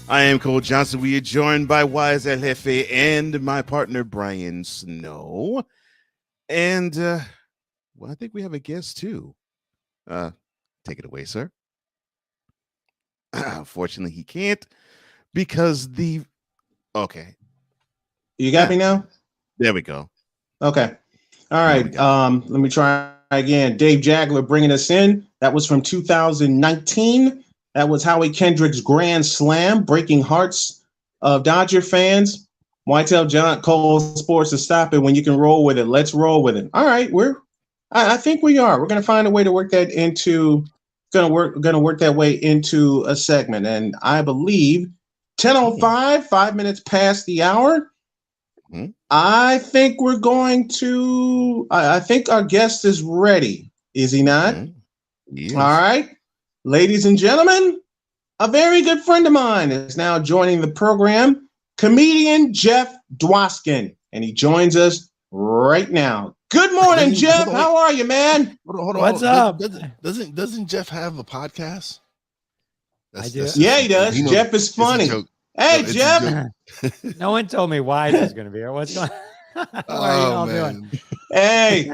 I am Cole Johnson. We are joined by Wise El Jefe and my partner, Brian Snow. And, well, I think we have a guest, too. Take it away, sir. Unfortunately, he can't because okay. You got me now? There we go. Okay. All right. Let me try again. Dave Jagler bringing us in. That was from 2019. That was Howie Kendrick's grand slam, breaking hearts of Dodger fans. Why tell John Cole Sports to stop it when you can roll with it? Let's roll with it. All right. I think we are. We're going to find a way to work that into work that way into a segment. And I believe 10:05, 5 minutes past the hour. Mm-hmm. I think we're going to. I think our guest is ready. Is he not? Mm-hmm. Yes. All right. Ladies and gentlemen, a very good friend of mine is now joining the program, comedian Jeff Dwoskin, and he joins us right now. Good morning, Jeff. How are you, man? Hold on. What's up? Doesn't Jeff have a podcast? I do. Yeah, he does. Jeff is funny. Hey, No, Jeff. No one told me why this was going to be here. What's going on? How are you all doing? Hey,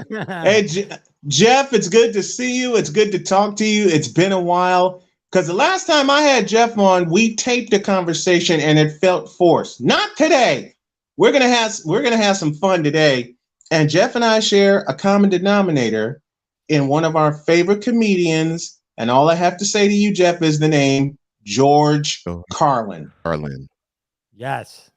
Jeff, it's good to see you. It's good to talk to you. It's been a while because the last time I had Jeff on, we taped a conversation and it felt forced. Not today. We're gonna have some fun today. And Jeff and I share a common denominator in one of our favorite comedians. And all I have to say to you, Jeff, is the name George Carlin. Yes.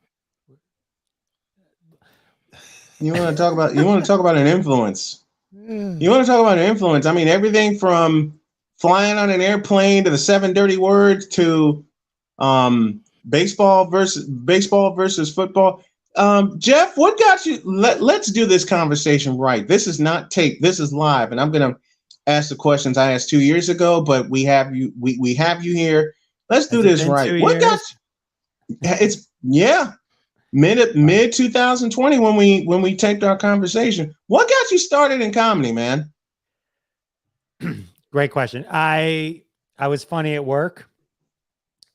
You want to talk about an influence? You want to talk about an influence? I mean, everything from flying on an airplane to the 7 dirty words to baseball versus football. Jeff, what got you? Let's do this conversation right. This is not taped. This is live, and I'm gonna ask the questions I asked 2 years ago, but we have you. We have you here. Let's do Has it this been right. 2 What got? years? It's mid 2020 when we taped our conversation. What got you started in comedy, man? Great question. I was funny at work,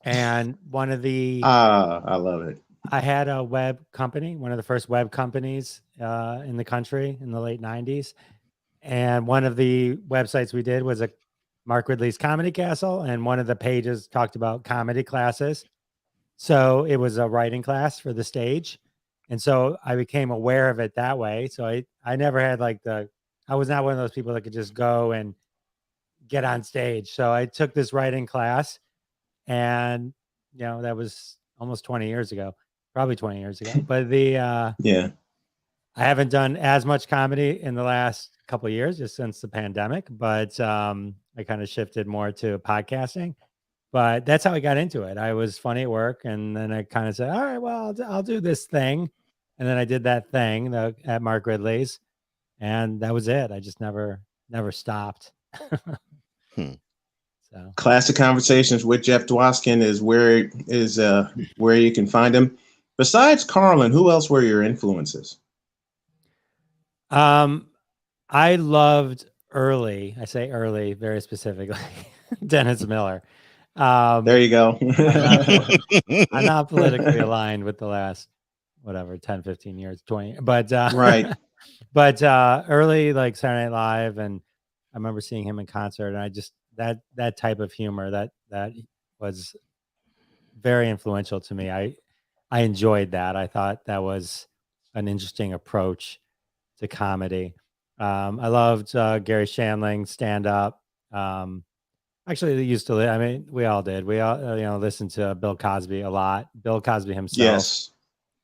and one of the I love it. I had a web company, one of the first web companies in the country in the late 90s. And one of the websites we did was a Mark Ridley's Comedy Castle, and one of the pages talked about comedy classes. So it was a writing class for the stage. And so I became aware of it that way. So I never had I was not one of those people that could just go and get on stage. So I took this writing class, and that was almost 20 years ago, probably 20 years ago. But yeah, I haven't done as much comedy in the last couple of years, just since the pandemic, but I kind of shifted more to podcasting. But that's how I got into it. I was funny at work, and then I kind of said, all right, well, I'll do this thing. And then I did that thing at Mark Ridley's, and that was it. I just never stopped. So Classic Conversations with Jeff Dwoskin is where you can find him. Besides Carlin, who else were your influences? I loved early. I say early very specifically. Dennis Miller. There you go. I'm not politically aligned with the last 10, 15 years, 20, but right. But early, like Saturday Night Live, and I remember seeing him in concert, and I just that type of humor that was very influential to me. I enjoyed that. I thought that was an interesting approach to comedy. I loved Gary Shandling stand up. Actually, they used to. I mean, we all did. We all listened to Bill Cosby a lot. Bill Cosby himself,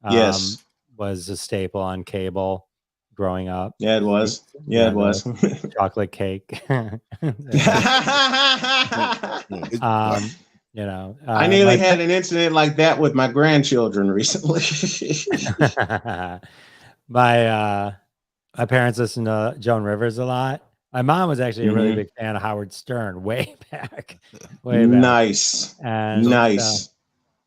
yes, was a staple on cable growing up. Yeah, it was. Yeah, it was. Chocolate cake. I nearly had an incident like that with my grandchildren recently. My parents listened to Joan Rivers a lot. My mom was actually a really big fan of Howard Stern way back. Nice. And nice.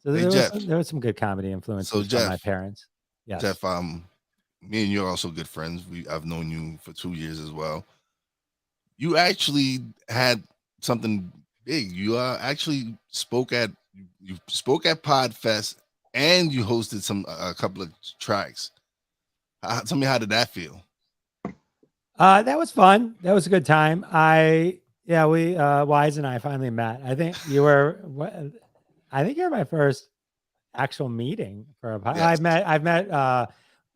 So there was some good comedy influences from my parents. Yes. Jeff, me and you are also good friends. I've known you for 2 years as well. You actually had something big. You actually spoke at Podfest, and you hosted a couple of tracks. Tell me, how did that feel? That was fun. That was a good time. Wise and I finally met. I think you were my first actual meeting for a podcast. Yes. I've met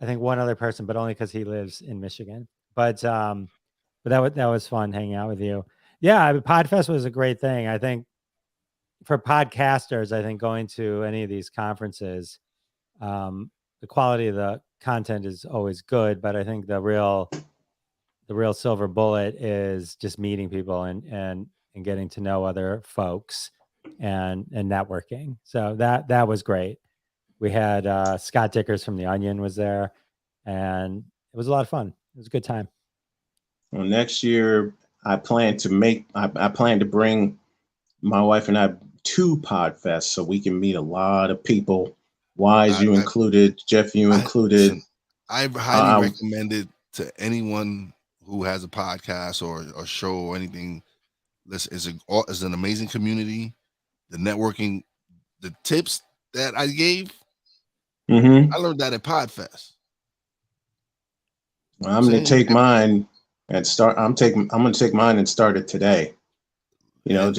I think one other person, but only because he lives in Michigan. But that was fun hanging out with you. Yeah, Podfest was a great thing. I think for podcasters, I think going to any of these conferences, the quality of the content is always good, but I think the real silver bullet is just meeting people and getting to know other folks and networking. So that was great. We had Scott Dickers from The Onion was there, and it was a lot of fun. It was a good time. Well, next year I plan to bring my wife and I to Podfest so we can meet a lot of people. Wise, you included, Jeff, you included. I highly recommend it to anyone who has a podcast or a show or anything. This is an amazing community. The networking, the tips that I gave, I learned that at Podfest. Well, I'm going to take mine and start. I'm going to take mine and start it today.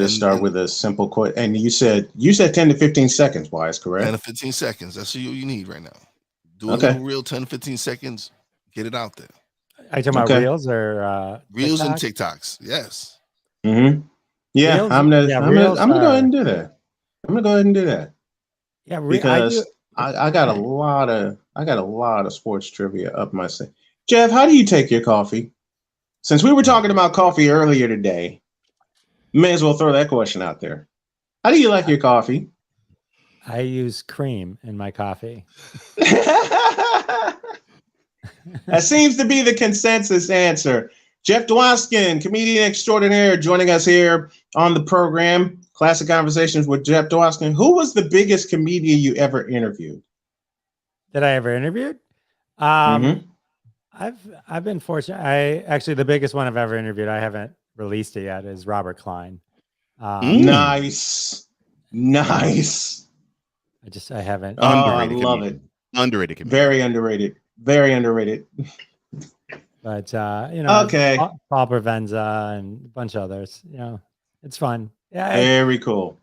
Start with a simple quote. And you said 10 to 15 seconds, Wise, correct? 10 to 15 seconds. That's what you need right now. Do a little reel, 10 to 15 seconds. Get it out there. Are you talking about reels or reels TikTok? And TikToks? Yes. Yeah, reels, I'm gonna go ahead and do that. Yeah, because I got a lot of sports trivia up my sleeve. Jeff, how do you take your coffee? Since we were talking about coffee earlier today, may as well throw that question out there. How do you like your coffee? I use cream in my coffee. That seems to be the consensus answer Jeff Dwoskin, comedian extraordinaire, joining us here on the program. Classic Conversations with Jeff Dwoskin. Who was the biggest comedian you ever interviewed? That I ever interviewed? I've been fortunate. The biggest one I've ever interviewed, I haven't released it yet, is Robert Klein. Nice. I haven't. I love it. Underrated comedian. Very underrated. Very underrated. But okay. Paul Provenza and a bunch of others. It's fun. Yeah. Very cool.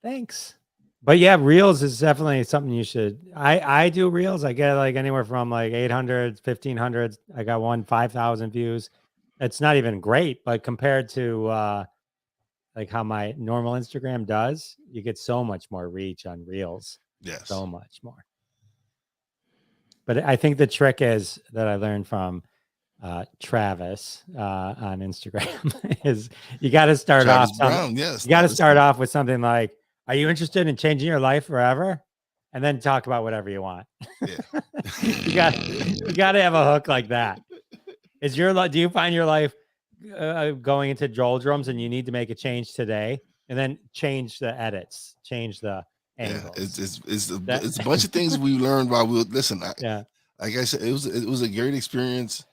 Thanks. But yeah, Reels is definitely something you should. I do Reels. I get like anywhere from like 800, 1500. I got one 5,000 views. It's not even great, but compared to like how my normal Instagram does, you get so much more reach on Reels. Yes. So much more. But I think the trick is that I learned from Travis on Instagram is you got to start Travis off. Brown, yes. You got to start off with something like, "Are you interested in changing your life forever?" And then talk about whatever you want. Yeah. you got to have a hook like that. Do you find your life going into doldrums and you need to make a change today? And then change the edits, change the angles. Yeah, it's a bunch of things we learned while we listen. Yeah, like I said, it was a great experience.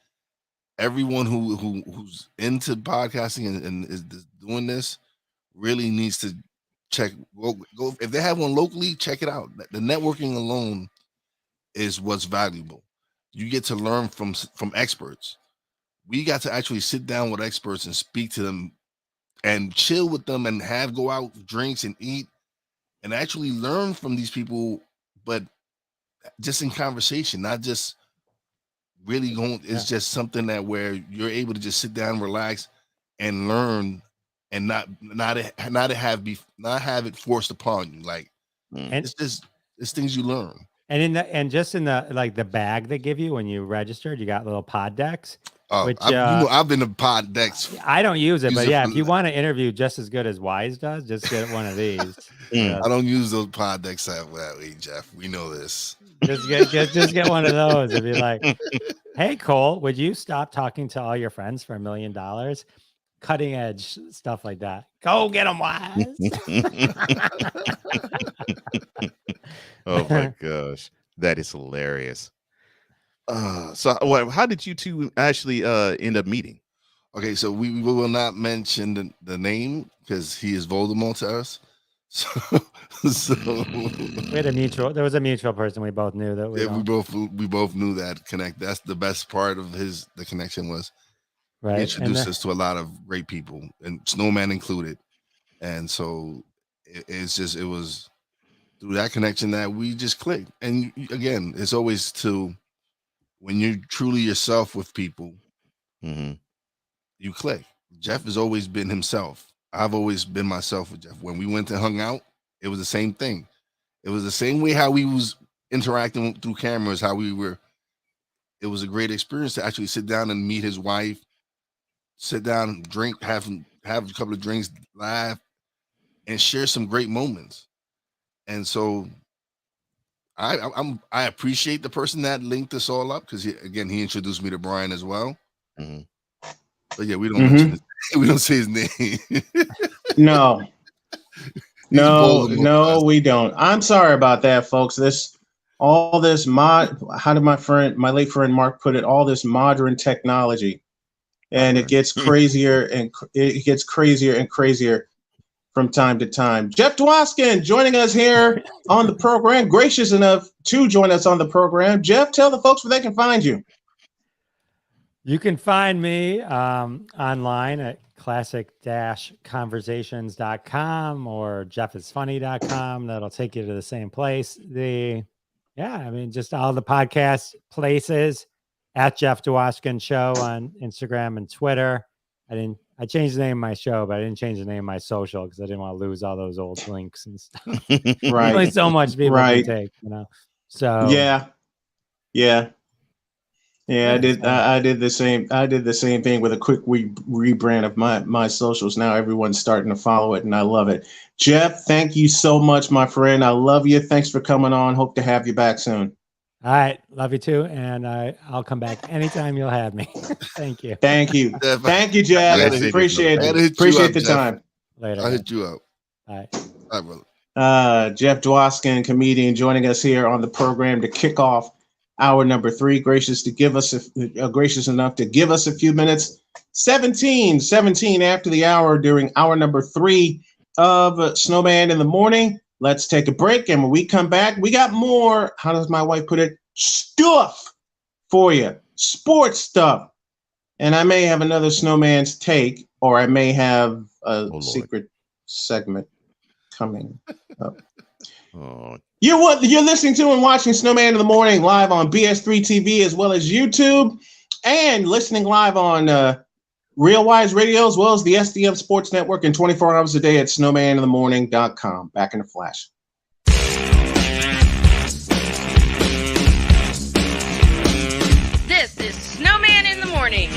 Everyone who's into podcasting and is doing this really needs to go if they have one locally, check it out. The networking alone is what's valuable. You get to learn from experts. We got to actually sit down with experts and speak to them and chill with them and go out for drinks and eat and actually learn from these people, but just in conversation, not just really going. It's just something that where you're able to just sit down, relax, and learn, and not have it forced upon you. Like it's things you learn. And in the bag they give you when you registered, you got little pod decks. Which I've been to pod decks. I don't use it, but yeah, if you want to interview just as good as Wise does, just get one of these. I don't use those pod decks that way, Jeff. We know this. Just get one of those and be like, "Hey Cole, would you stop talking to all your friends for $1 million?" Cutting edge stuff like that. Go get them, Wise. Oh my gosh, that is hilarious. So how did you two actually end up meeting? Okay, so we will not mention the name because he is Voldemort to us. So we had there was a mutual person we both knew that we both knew that connect. That's the best part of the connection was right. He introduced us to a lot of great people, and Snowman included. And so it was through that connection that we just clicked. And again, it's always when you're truly yourself with people, you click. Jeff has always been himself. I've always been myself with Jeff. When we went and hung out, it was the same thing. It was the same way how we was interacting through cameras, it was a great experience to actually sit down and meet his wife, sit down and drink, have a couple of drinks, laugh, and share some great moments. And so I appreciate the person that linked us all up because he introduced me to Brian as well. But yeah, we don't mention his, we don't say his name. No, we don't. I'm sorry about that, folks. How did my late friend Mark put it? All this modern technology, and it gets crazier and crazier from time to time. Jeff Dwoskin joining us here on the program, gracious enough to join us on the program. Jeff, tell the folks where they can find you. You can find me online at classic-conversations.com or jeffisfunny.com. That'll take you to the same place. Just all the podcast places at Jeff Dwoskin Show on Instagram and Twitter. I changed the name of my show, but I didn't change the name of my social because I didn't want to lose all those old links and stuff. Right. Only so much people can take, So yeah. I did the same. I did the same thing with a quick rebrand of my socials. Now everyone's starting to follow it, and I love it. Jeff, thank you so much, my friend. I love you. Thanks for coming on. Hope to have you back soon. All right. Love you too. And I'll come back anytime you'll have me. Thank you. Thank you. Thank you, Jeff. Appreciate the time. Later. I'll hit you up. All right. All right, brother. Jeff Dwoskin, comedian, joining us here on the program to kick off hour number 3. Gracious enough to give us a few minutes. 17 after the hour during hour number 3 of Snowman in the Morning. Let's take a break, and when we come back, we got more, how does my wife put it, stuff for you, sports stuff. And I may have another Snowman's take, or I may have a secret segment coming up. You're listening to and watching Snowman in the Morning live on BS3 TV as well as YouTube, and listening live on Real Wise Radio as well as the SDM Sports Network, and 24 hours a day at snowmaninthemorning.com. Back in a flash. This is Snowman in the Morning.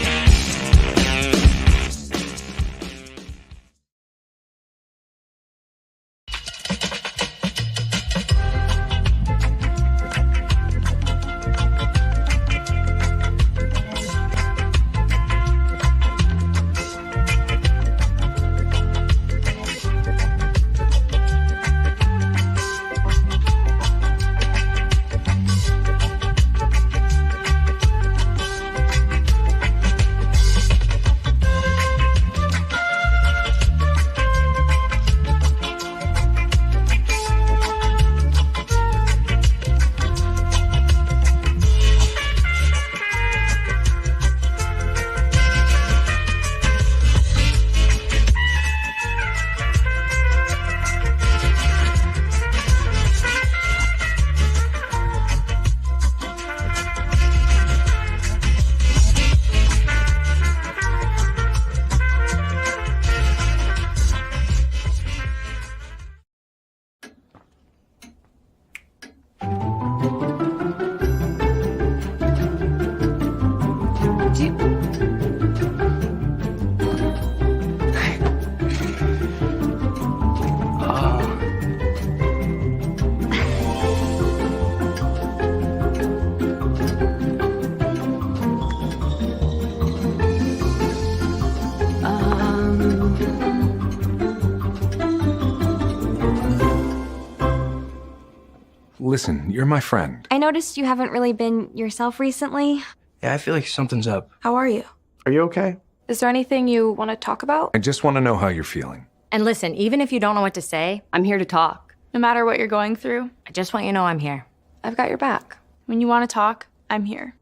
Listen, you're my friend. I noticed you haven't really been yourself recently. Yeah, I feel like something's up. How are you? Are you okay? Is there anything you want to talk about? I just want to know how you're feeling. And listen, even if you don't know what to say, I'm here to talk. No matter what you're going through, I just want you to know I'm here. I've got your back. when you want to talk, I'm here.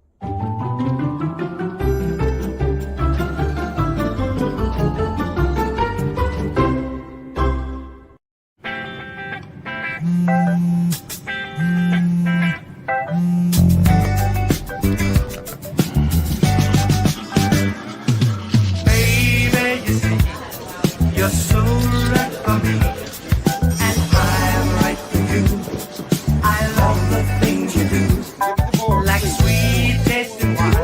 You're so right for me, and I'm right for you. I love the things you do, like sweet tasting wine.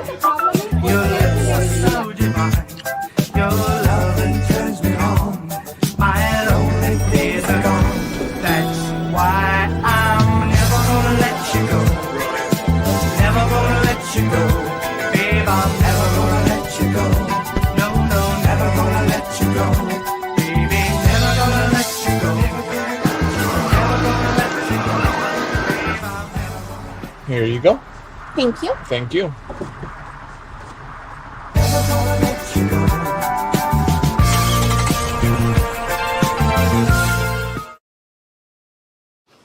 Your lips are so divine. Your loving turns me on. My lonely days are gone. That's why I'm never gonna let you go. Never gonna let you go, babe. I'm never gonna let you go. No, no, never gonna let you go. Here you go. Thank you. Thank you.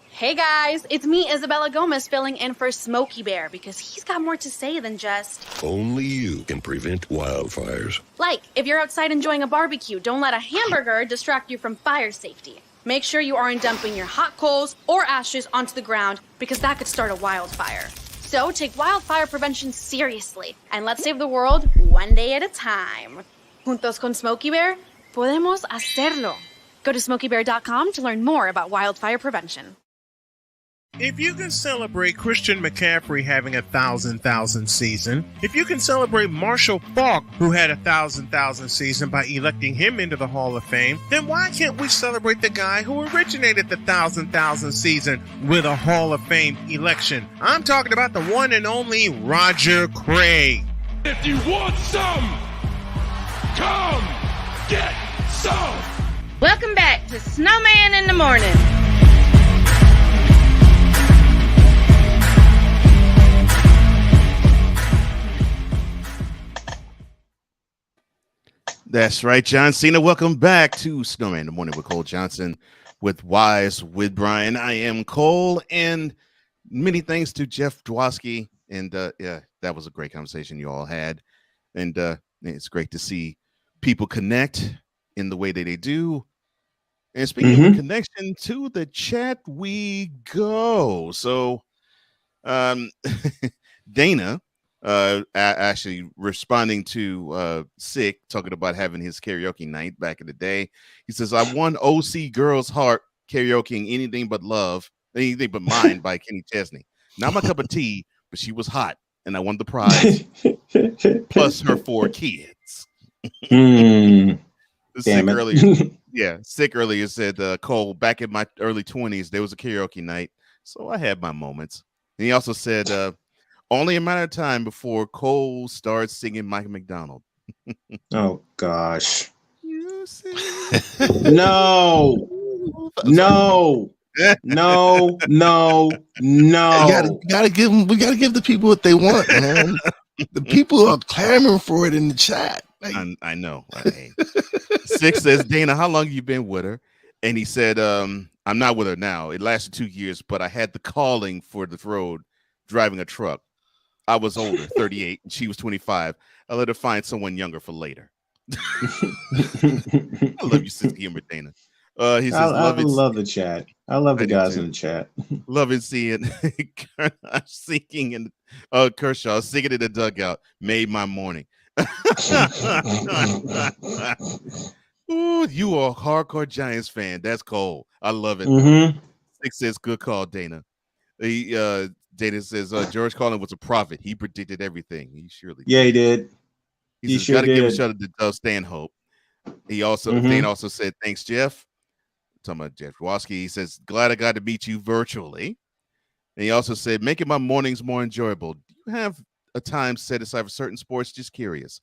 Hey guys, it's me, Isabella Gomez, filling in for Smokey Bear because he's got more to say than just... Only you can prevent wildfires. Like, if you're outside enjoying a barbecue, don't let a hamburger distract you from fire safety. Make sure you aren't dumping your hot coals or ashes onto the ground because that could start a wildfire. So take wildfire prevention seriously and let's save the world one day at a time. Juntos con Smokey Bear, podemos hacerlo. Go to smokeybear.com to learn more about wildfire prevention. If you can celebrate Christian McCaffrey having a 1,000 season, if you can celebrate Marshall Faulk, who had a 1,000 season by electing him into the Hall of Fame, then why can't we celebrate the guy who originated the 1,000 season with a Hall of Fame election? I'm talking about the one and only Roger Craig. If you want some, come get some. Welcome back to Snowman in the Morning. That's right, John Cena. Welcome back to Snowman in the Morning with Cole Johnson, with Wise, with Brian. I am Cole, and many thanks to Jeff Dwoskin. And yeah, that was a great conversation you all had. And it's great to see people connect in the way that they do. And speaking of a connection to the chat, we go. So Dana actually responding to Sick, talking about having his karaoke night back in the day. He says, I won OC Girls Heart karaokeing Anything But Love, Anything But Mine by Kenny Chesney. Not my cup of tea, but she was hot, and I won the prize, plus her 4 kids. Sick earlier, Sick earlier said, Cole, back in my early 20s, there was a karaoke night, so I had my moments. And he also said, only a matter of time before Cole starts singing Michael McDonald. Oh, gosh. No. No. No. No. No. We gotta give the people what they want, man. The people are clamoring for it in the chat. I know. Six says, Dana, how long have you been with her? And he said, I'm not with her now. It lasted 2 years, but I had the calling for the road driving a truck. I was older, 38, and she was 25. I let her find someone younger for later. I love you, sense of humor, Dana. He says, I love the chat. I love the guys in the chat. Loving seeing sinking in Kershaw singing in the dugout made my morning. Ooh, you are a hardcore Giants fan. That's cool. I love it. Six says, good call, Dana. Dana says George Carlin was a prophet. He predicted everything. He surely did. Yeah, he did. He says, sure gotta did. give a shout out to Dove Stanhope. He also Dana also said, thanks, Jeff. Talking about Jeff Dwoskin. He says, glad I got to meet you virtually. And he also said, making my mornings more enjoyable. Do you have a time set aside for certain sports? Just curious.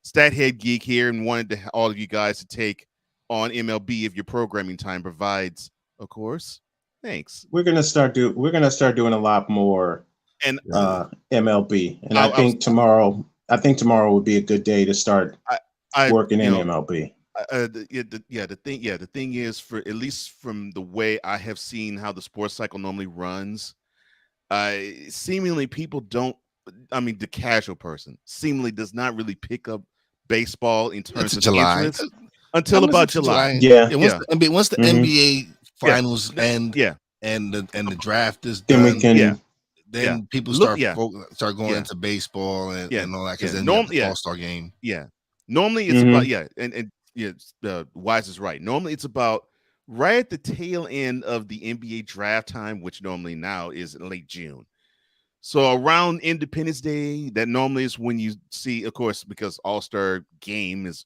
Stathead Geek here, and wanted all of you guys to take on MLB if your programming time provides, of course. Thanks. We're gonna start doing a lot more and MLB, and I think tomorrow would be a good day to start working in MLB. The thing is, for at least from the way I have seen how the sports cycle normally runs, seemingly people don't. I mean, the casual person seemingly does not really pick up baseball in terms of July interest until about July. Once the NBA finals end, and the draft is done, then we can. Then people start going into baseball and all that, because then the All-Star game. Normally it's about Wise is right. Normally it's about right at the tail end of the NBA draft time, which normally now is late June. So around Independence Day, that normally is when you see, of course, because All-Star game is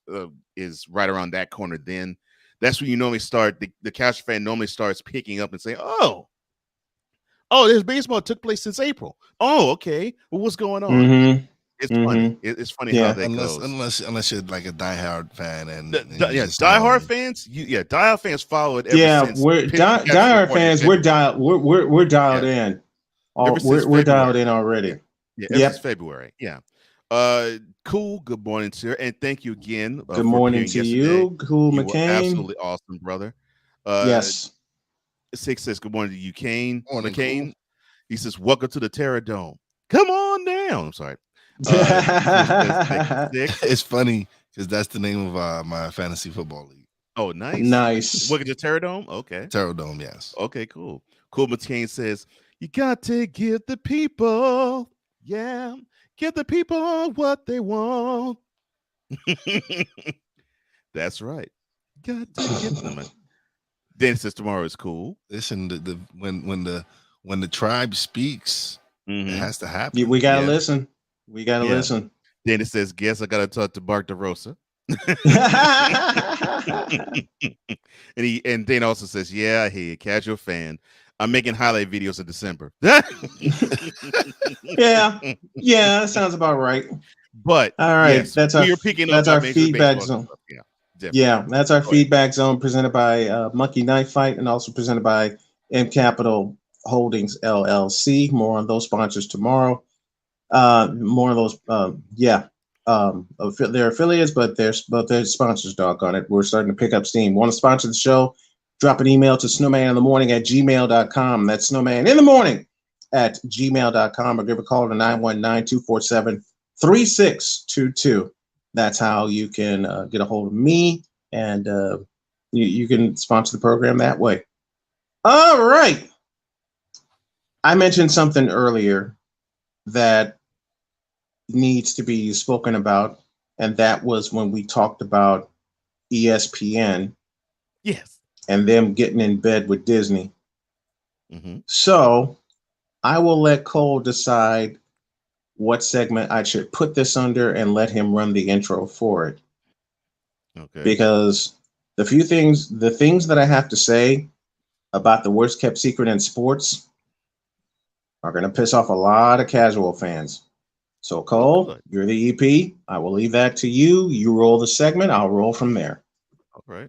right around that corner. Then that's when you normally start. The casual fan normally starts picking up and saying, "Oh, there's baseball took place since April. Oh, okay. Well, what's going on?" It's funny. It's funny how that goes. Unless you're like a diehard fan, and diehard fans. Diehard fans follow it. We're diehard fans. We're dialed in. We're dialed in already. Since February. Cool. Good morning, sir, and thank you again. Good morning to you, Cool McCain. Absolutely awesome, brother. Yes. Six says, good morning to you, Kane. McCain. Cool. He says, welcome to the Terror Dome. Come on down. I'm sorry. It's funny because that's the name of my fantasy football league. Oh, nice. Nice. Welcome to Terror Dome? Okay. Terror Dome, yes. Okay, cool. Cool McCain says, you got to give the people, give the people what they want. That's right. Got to give them it. Then says tomorrow is cool. Listen, when when the tribe speaks, it has to happen. We gotta listen. We gotta listen. Then it says, "Guess I gotta talk to Bart DeRosa." and then also says, "Yeah, I hear you, casual fan. I'm making highlight videos in December." Yeah, that sounds about right. But all right, yes, that's our feedback zone. Yeah, that's our feedback zone presented by Monkey Knife Fight and also presented by M Capital Holdings LLC. More on those sponsors tomorrow. More of those, they're affiliates, but they're sponsors. Doggone it, we're starting to pick up steam. Want to sponsor the show? Drop an email to snowmaninthemorning@gmail.com. That's snowmaninthemorning@gmail.com, or give a call to 919-247-3622. That's how you can get a hold of me, and you can sponsor the program that way. All right. I mentioned something earlier that needs to be spoken about, and that was when we talked about ESPN. Yes. And them getting in bed with Disney. So I will let Cole decide what segment I should put this under and let him run the intro for it. Okay. Because the things that I have to say about the worst kept secret in sports are going to piss off a lot of casual fans. So Cole, you're the EP. I will leave that to you. You roll the segment. I'll roll from there. All right.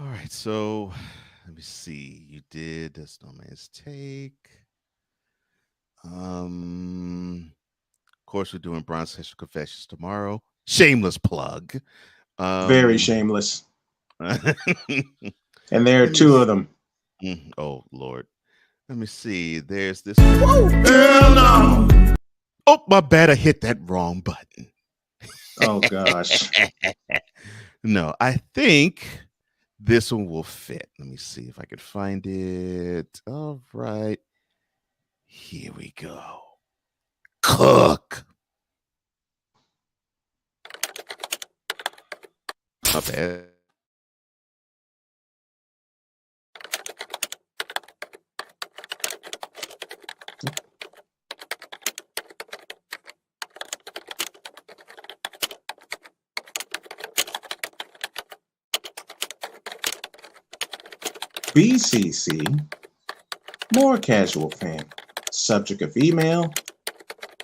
All right, so let me see. You did the Snowman's take. Of course, we're doing Bronze Session Confessions tomorrow. Shameless plug. Very shameless. And there are two of them. Oh Lord. Let me see. There's this. Whoa! Hell no! Oh, my bad. I hit that wrong button. Oh gosh. No, I think this one will fit. Let me see if I can find it. All right. Here we go. Cook. My bad. BCC, more casual fan, subject of email.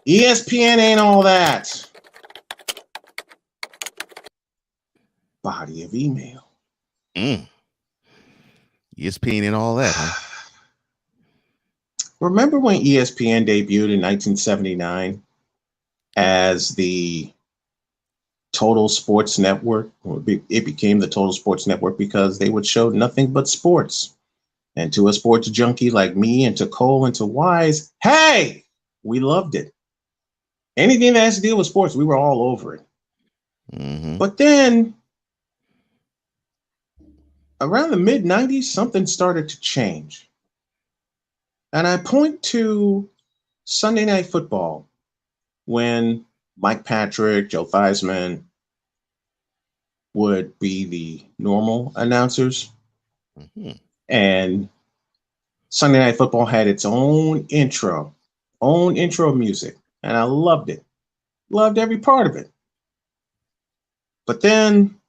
ESPN ain't all that. Body of email. ESPN and all that, huh? Remember when ESPN debuted in 1979 as the Total Sports Network? It became the Total Sports Network because they would show nothing but sports. And to a sports junkie like me, and to Cole, and to Wise, hey, we loved it. Anything that has to deal with sports, we were all over it. But then, around the mid-90s, something started to change. And I point to Sunday Night Football, when Mike Patrick, Joe Theismann would be the normal announcers. And Sunday Night Football had its own intro music. And I loved it. Loved every part of it. But then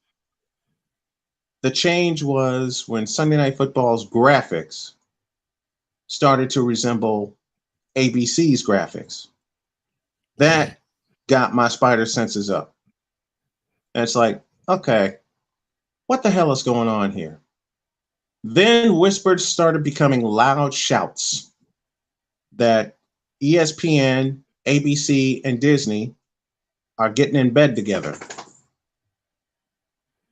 the change was when Sunday Night Football's graphics started to resemble ABC's graphics. That got my spider senses up. And it's like, okay, what the hell is going on here? Then whispers started becoming loud shouts that ESPN, ABC, and Disney are getting in bed together.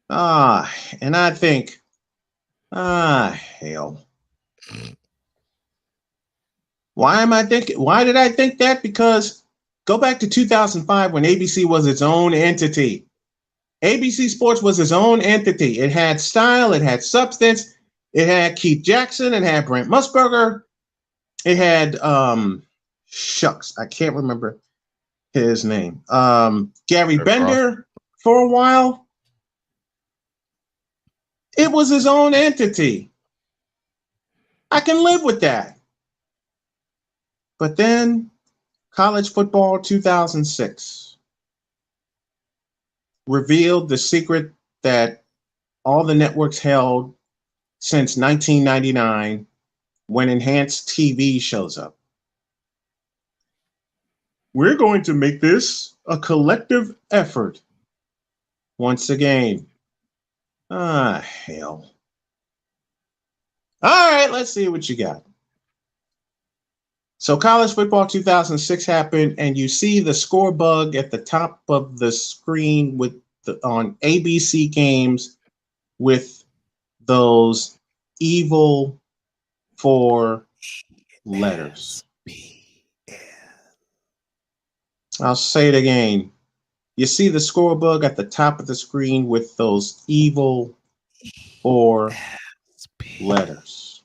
And I think, hell. Why did I think that? Because go back to 2005 when ABC was its own entity. ABC Sports was its own entity. It had style, it had substance, it had Keith Jackson, it had Brent Musburger, it had shucks, I can't remember his name. Gary Bender for a while. It was his own entity. I can live with that. But then College Football 2006 revealed the secret that all the networks held since 1999 when enhanced TV shows up. We're going to make this a collective effort. Once again. Ah, hell. All right, let's see what you got. So College Football 2006 happened, and you see the score bug at the top of the screen with on ABC games with those evil 4 letters. I'll say it again. You see the score bug at the top of the screen with those evil 4 letters.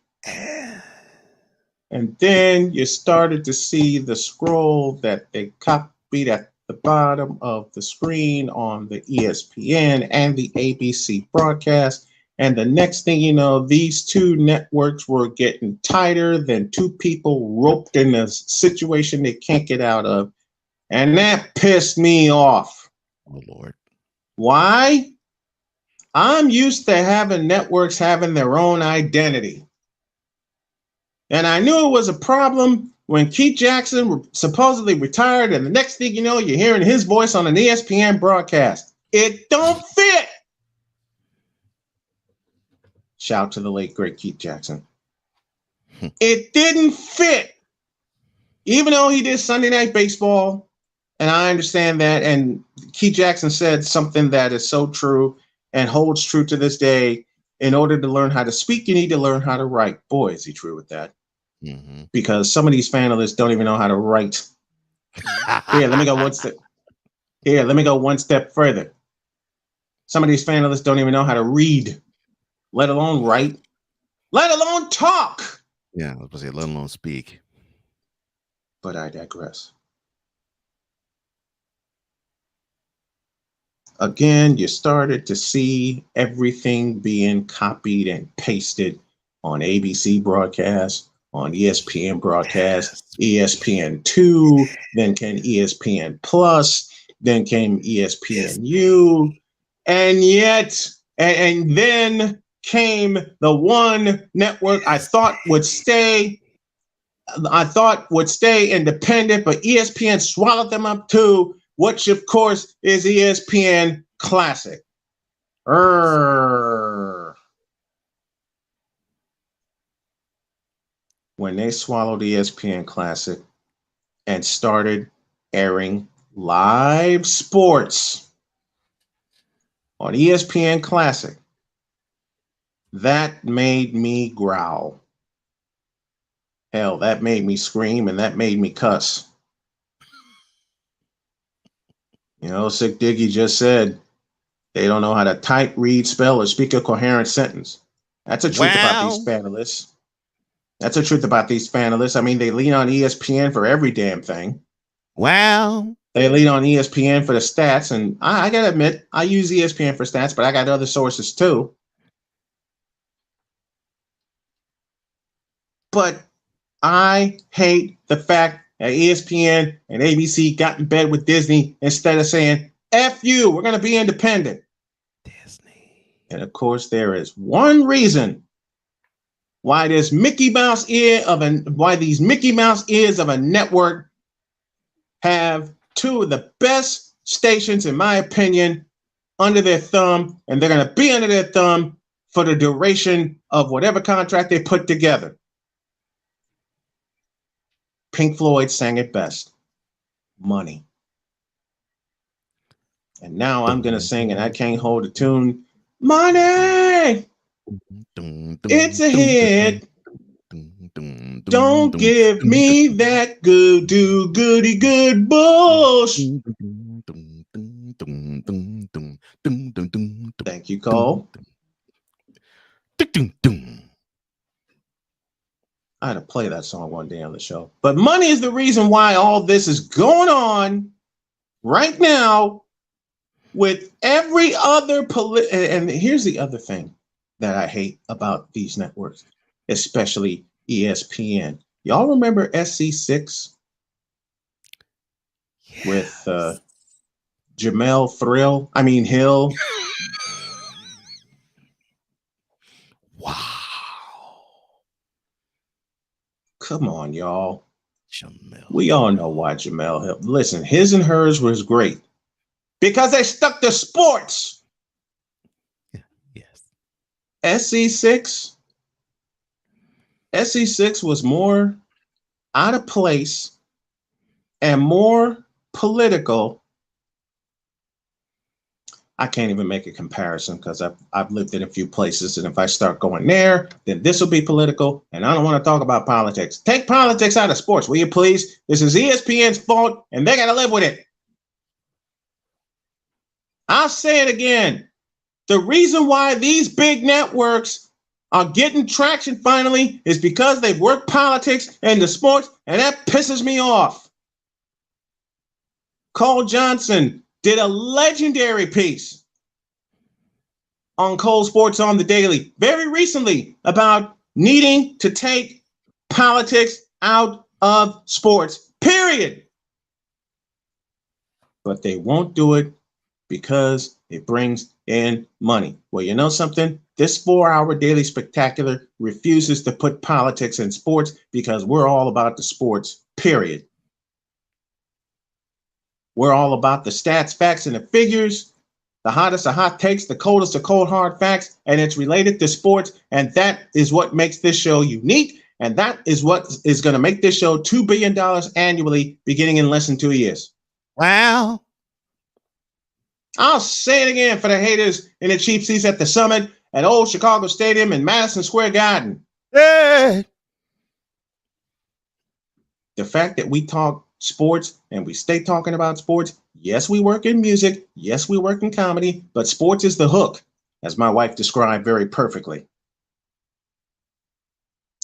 And then you started to see the scroll that they copied at the bottom of the screen on the ESPN and the ABC broadcast. And the next thing you know, these two networks were getting tighter than two people roped in a situation they can't get out of. And that pissed me off. Oh, Lord. Why? I'm used to having networks having their own identity. And I knew it was a problem when Keith Jackson supposedly retired, and the next thing you know, you're hearing his voice on an ESPN broadcast. It don't fit. Shout to the late, great Keith Jackson. It didn't fit. Even though he did Sunday Night Baseball, and I understand that, and Keith Jackson said something that is so true and holds true to this day. In order to learn how to speak, you need to learn how to write. Boy, is he true with that. Mm-hmm. Because some of these finalists don't even know how to write. Here, let me go one step further. Some of these finalists don't even know how to read, let alone write, let alone talk. Yeah, I was going to say, let alone speak. But I digress. Again, you started to see everything being copied and pasted on ABC broadcasts, on ESPN broadcasts, ESPN2, then came ESPN Plus, then came ESPNU, and then came the one network I thought would stay independent, but ESPN swallowed them up too, which of course is ESPN Classic. When they swallowed ESPN Classic and started airing live sports on ESPN Classic, that made me growl. Hell, that made me scream and that made me cuss. You know, Sick Diggy just said they don't know how to type, read, spell, or speak a coherent sentence. That's a truth about these panelists. That's the truth about these panelists. I mean, they lean on ESPN for every damn thing. Wow. They lean on ESPN for the stats. And I got to admit, I use ESPN for stats, but I got other sources too. But I hate the fact that ESPN and ABC got in bed with Disney instead of saying, F you, we're going to be independent. Disney. And of course, there is one reason why these Mickey Mouse ears of a network have two of the best stations, in my opinion, under their thumb, and they're going to be under their thumb for the duration of whatever contract they put together. Pink Floyd sang it best. Money. And now I'm going to sing, and I can't hold a tune. Money! It's a hit. Don't give me that goody good bullshit. Thank you, Cole. I had to play that song one day on the show. But money is the reason why all this is going on right now with every other and here's the other thing that I hate about these networks, especially ESPN. Y'all remember SC6 with Hill? Wow. Come on, y'all. We all know why Jamel Hill. Listen, his and hers was great because they stuck to sports. Yes. SC6 was more out of place and more political. I can't even make a comparison because I've lived in a few places, and if I start going there, then this will be political, and I don't want to talk about politics. Take politics out of sports, will you please? This is ESPN's fault, and they got to live with it. I'll say it again. The reason why these big networks are getting traction finally is because they've worked politics into sports, and that pisses me off. Cole Johnson did a legendary piece on Cole Sports on the Daily very recently about needing to take politics out of sports, period. But they won't do it because it brings in money. Well, you know something? This 4-hour daily spectacular refuses to put politics in sports because we're all about the sports, period. We're all about the stats, facts, and the figures. The hottest of hot takes, the coldest of cold hard facts, and it's related to sports. And that is what makes this show unique. And that is what is going to make this show $2 billion annually beginning in less than 2 years. Wow. I'll say it again for the haters in the cheap seats at the Summit, at Old Chicago Stadium, and Madison Square Garden. Hey. The fact that we talk sports and we stay talking about sports. Yes, we work in music. Yes, we work in comedy, but sports is the hook, as my wife described very perfectly.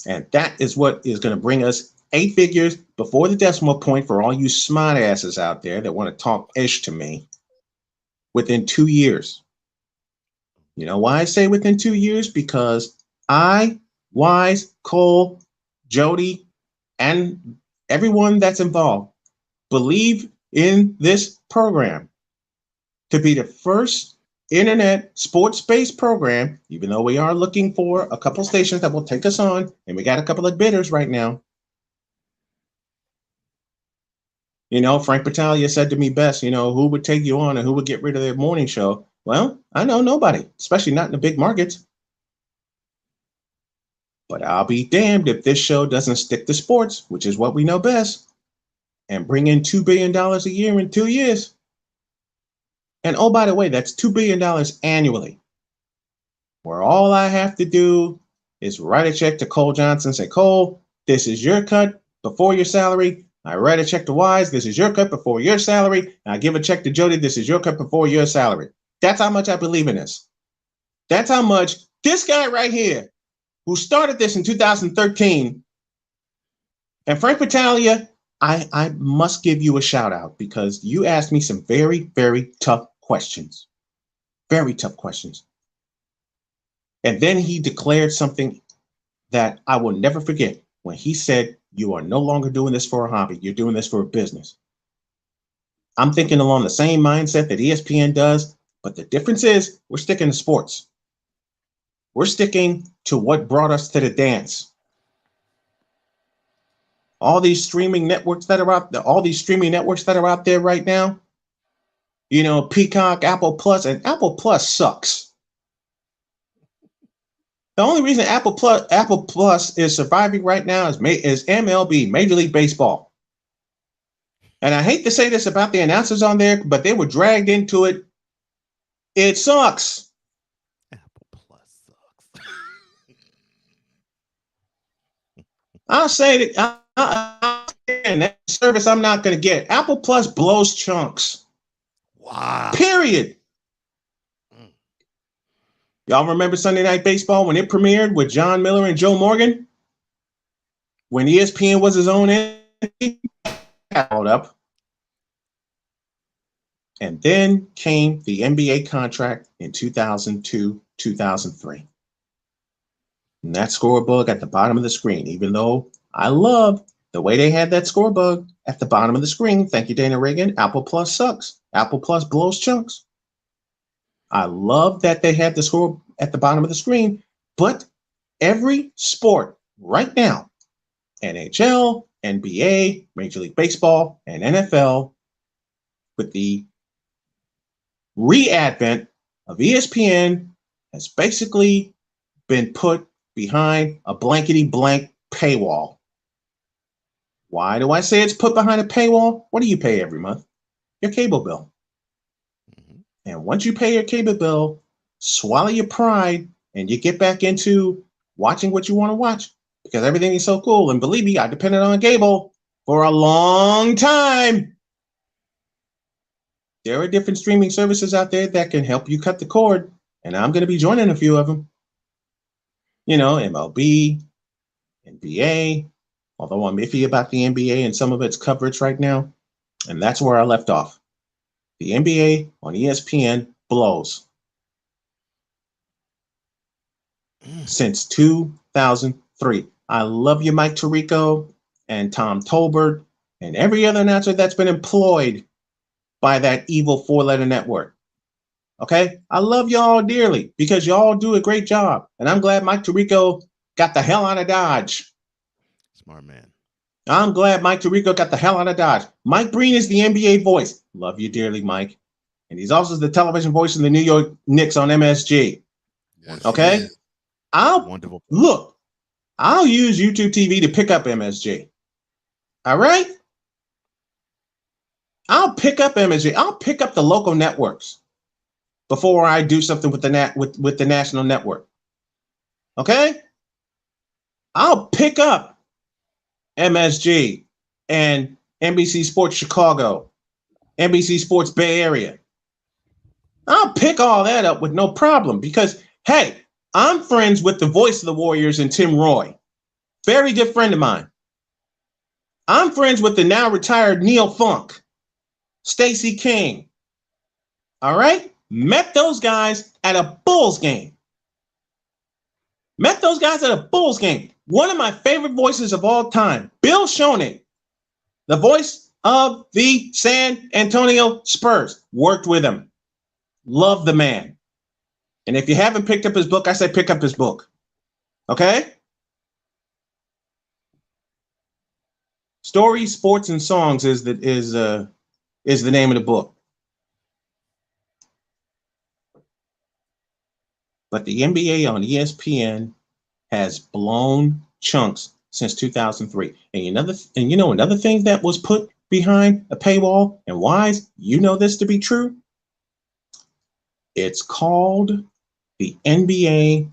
And that is what is going to bring us 8 figures before the decimal point for all you smart asses out there that want to talk ish to me within 2 years. You know why I say within 2 years? Because I, Wise, Cole, Jody, and everyone that's involved believe in this program to be the first internet sports-based program, even though we are looking for a couple stations that will take us on, and we got a couple of bidders right now. You know, Frank Battaglia said to me best, you know, who would take you on and who would get rid of their morning show? Well, I know nobody, especially not in the big markets. But I'll be damned if this show doesn't stick to sports, which is what we know best, and bring in $2 billion a year in 2 years. And oh, by the way, that's $2 billion annually, where all I have to do is write a check to Cole Johnson, say, Cole, this is your cut before your salary. I write a check to Wise, this is your cut before your salary. And I give a check to Jody, this is your cut before your salary. That's how much I believe in this. That's how much this guy right here, who started this in 2013, and Frank Battaglia, I must give you a shout out because you asked me some very, very tough questions. Very tough questions. And then he declared something that I will never forget when he said, you are no longer doing this for a hobby. You're doing this for a business. I'm thinking along the same mindset that ESPN does, but the difference is we're sticking to sports. We're sticking to what brought us to the dance. All these streaming networks that are out there, right now, you know, Peacock, Apple Plus, and Apple Plus sucks. The only reason Apple Plus is surviving right now is MLB, Major League Baseball. And I hate to say this about the announcers on there, but they were dragged into it. It sucks. Apple Plus sucks. I'll say that that service I'm not going to get. Apple Plus blows chunks. Wow. Period. Y'all remember Sunday Night Baseball when it premiered with John Miller and Joe Morgan? When ESPN was his own entity? Hold up. And then came the NBA contract in 2002, 2003. And that scoreboard at the bottom of the screen, even though I love the way they had that score bug at the bottom of the screen. Thank you, Dana Reagan. Apple Plus sucks. Apple Plus blows chunks. I love that they had the score at the bottom of the screen, but every sport right now, NHL, NBA, Major League Baseball, and NFL, with the re-advent of ESPN, has basically been put behind a blankety blank paywall. Why do I say it's put behind a paywall? What do you pay every month? Your cable bill. And once you pay your cable bill, swallow your pride and you get back into watching what you want to watch because everything is so cool. And believe me, I depended on cable for a long time. There are different streaming services out there that can help you cut the cord, and I'm going to be joining a few of them. You know, MLB, NBA, although I'm iffy about the NBA and some of its coverage right now. And that's where I left off. The NBA on ESPN blows. Since 2003. I love you, Mike Tirico and Tom Tolbert and every other announcer that's been employed by that evil four-letter network. Okay? I love y'all dearly because y'all do a great job. And I'm glad Mike Tirico got the hell out of Dodge. Smart man. I'm glad Mike Tirico got the hell out of Dodge. Mike Breen is the NBA voice. Love you dearly, Mike. And he's also the television voice of the New York Knicks on MSG. Yes, okay? I'll use YouTube TV to pick up MSG. All right? I'll pick up MSG. I'll pick up the local networks before I do something with the national network. Okay? I'll pick up MSG and NBC Sports Chicago, NBC Sports Bay Area. I'll pick all that up with no problem because, hey, I'm friends with the voice of the Warriors and Tim Roy. Very good friend of mine. I'm friends with the now retired Neil Funk, Stacey King. All right? Met those guys at a Bulls game. Met those guys at a Bulls game. One of my favorite voices of all time, Bill Schoening, the voice of the San Antonio Spurs, worked with him. Love the man. And if you haven't picked up his book, I say pick up his book. Okay? Stories, Sports, and Songs is the name of the book. But the NBA on ESPN has blown chunks since 2003. And you know another thing that was put behind a paywall, and why you know this to be true? It's called the NBA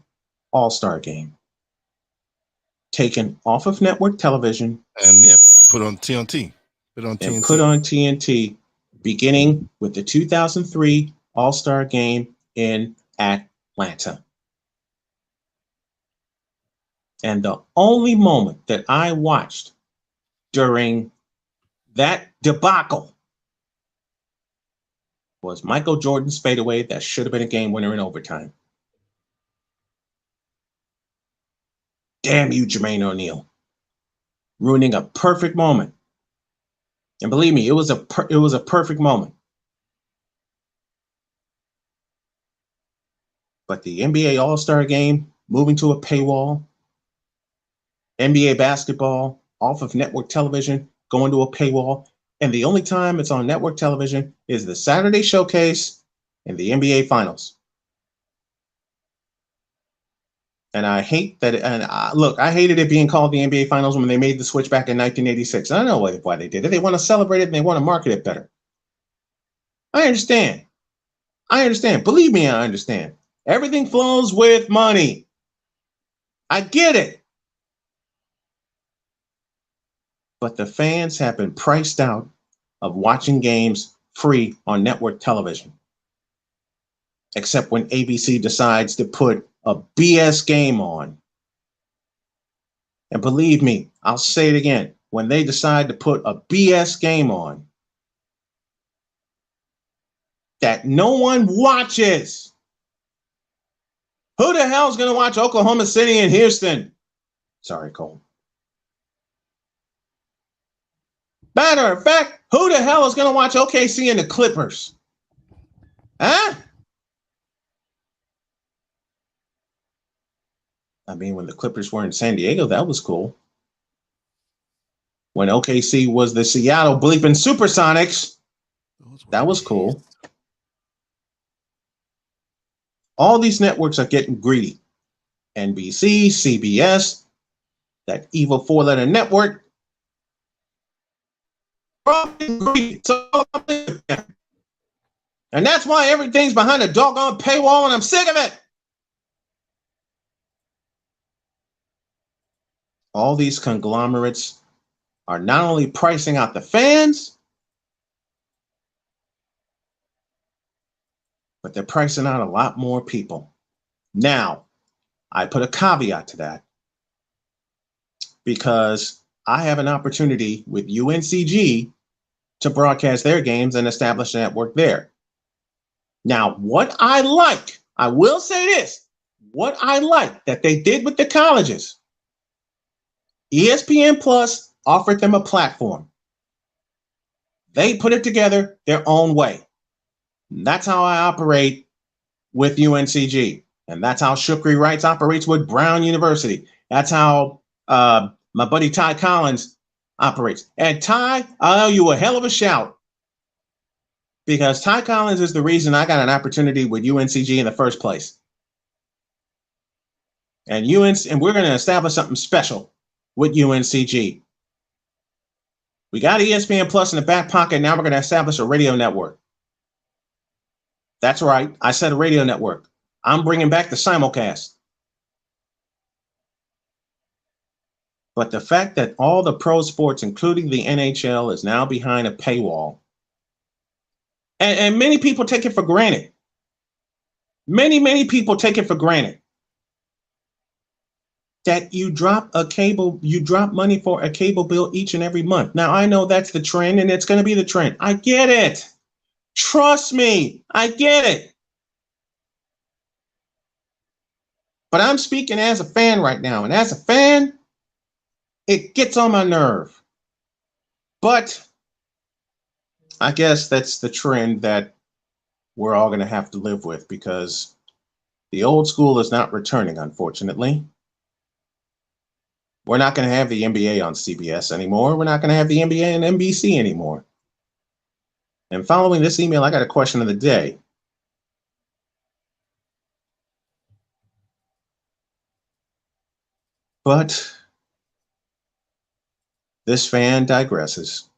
All-Star Game. Taken off of network television. And yeah, put on TNT. Put on TNT beginning with the 2003 All-Star Game in Atlanta. And the only moment that I watched during that debacle was Michael Jordan's fadeaway that should have been a game winner in overtime. Damn you, Jermaine O'Neal. Ruining a perfect moment. And believe me, it was a perfect moment. But the NBA All-Star Game moving to a paywall, NBA basketball off of network television going to a paywall, and the only time it's on network television is the Saturday Showcase and the NBA Finals. And I hate that. I hated it being called the NBA Finals when they made the switch back in 1986. I don't know why they did it. They want to celebrate it and they want to market it better. I understand. Believe me, I understand. Everything flows with money. I get it. But the fans have been priced out of watching games free on network television. Except when ABC decides to put a BS game on. And believe me, I'll say it again. When they decide to put a BS game on that no one watches, who the hell's going to watch Oklahoma City and Houston? Sorry, Cole. Matter of fact, who the hell is going to watch OKC and the Clippers? Huh? I mean, when the Clippers were in San Diego, that was cool. When OKC was the Seattle bleeping Supersonics, that was cool. All these networks are getting greedy. NBC, CBS, that evil four-letter network. And that's why everything's behind a doggone paywall, and I'm sick of it. All these conglomerates are not only pricing out the fans, but they're pricing out a lot more people. Now, I put a caveat to that because I have an opportunity with UNCG to broadcast their games and establish a network there. Now, what I like, I will say this, what I like that they did with the colleges, ESPN Plus offered them a platform. They put it together their own way. And that's how I operate with UNCG. And that's how Shukri Wrights operates with Brown University. That's how my buddy Ty Collins operates. And Ty, I owe you a hell of a shout. Because Ty Collins is the reason I got an opportunity with UNCG in the first place. And we're going to establish something special with UNCG. We got ESPN Plus in the back pocket. Now we're going to establish a radio network. That's right. I said a radio network. I'm bringing back the simulcast. But the fact that all the pro sports, including the NHL, is now behind a paywall, and many people take it for granted. Many people take it for granted that you drop money for a cable bill each and every month. Now, I know that's the trend, and it's going to be the trend. I get it. Trust me, I get it. But I'm speaking as a fan right now, and as a fan, it gets on my nerve. But I guess that's the trend that we're all going to have to live with, because the old school is not returning, unfortunately. We're not going to have the NBA on CBS anymore. We're not going to have the NBA on NBC anymore. And following this email, I got a question of the day. But this fan digresses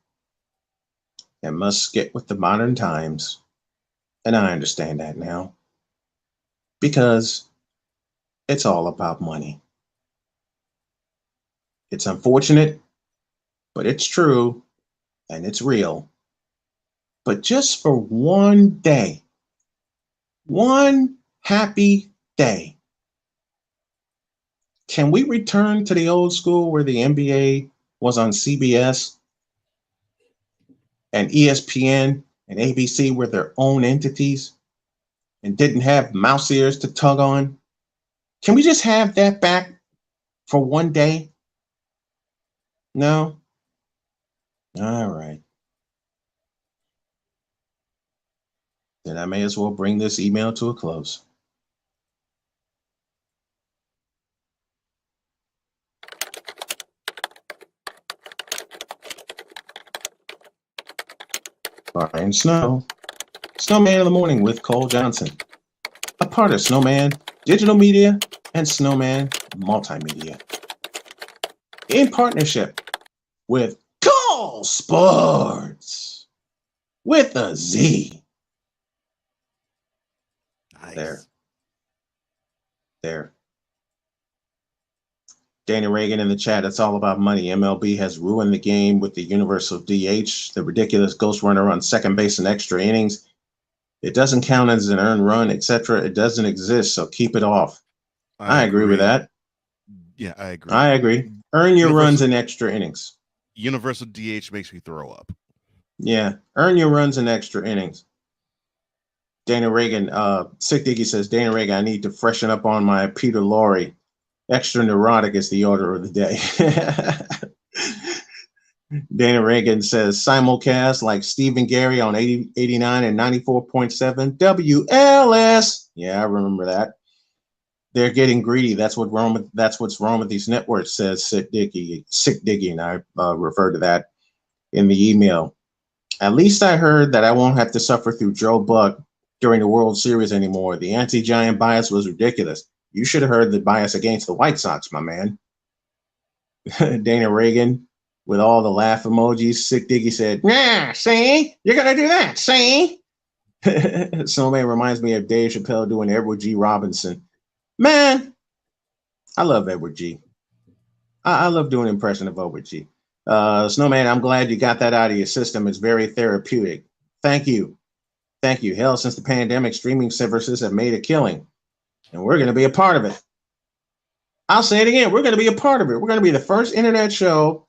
and must get with the modern times. And I understand that now, because it's all about money. It's unfortunate, but it's true, and it's real. But just for one day, one happy day, can we return to the old school where the NBA was on CBS and ESPN and ABC were their own entities and didn't have mouse ears to tug on? Can we just have that back for one day? No? All right. Then I may as well bring this email to a close. Brian Snow, Snowman in the Morning with Cole Johnson, a part of Snowman Digital Media and Snowman Multimedia, in partnership with Cole Sports with a Z. Nice. There. Danny Reagan in the chat, it's all about money. MLB has ruined the game with the universal DH, the ridiculous ghost runner on second base in extra innings. It doesn't count as an earned run, etc. It doesn't exist, so keep it off. I agree with that. Yeah, I agree. I agree. Earn your runs in extra innings. Universal DH makes me throw up. Yeah, earn your runs in extra innings. Dana Reagan, Sick Diggy says, Dana Reagan, I need to freshen up on my Peter Lorre. Extra neurotic is the order of the day. Dana Reagan says simulcast like Stephen Gary on 89 and 94.7 WLS. Yeah, I remember that. They're getting greedy. That's what's wrong with these networks, says Sick Diggy, and I refer to that in the email. At least I heard that I won't have to suffer through Joe Buck during the World Series anymore. The anti-Giant bias was ridiculous. You should have heard the bias against the White Sox, my man. Dana Reagan with all the laugh emojis. Sick Diggy said, "Yeah, see? You're going to do that, see?" Snowman reminds me of Dave Chappelle doing Edward G. Robinson. Man, I love Edward G. I love doing an impression of Edward G. Snowman, I'm glad you got that out of your system. It's very therapeutic. Thank you. Thank you. Hell, since the pandemic, streaming services have made a killing, and we're going to be a part of it. I'll say it again. We're going to be a part of it. We're going to be the first internet show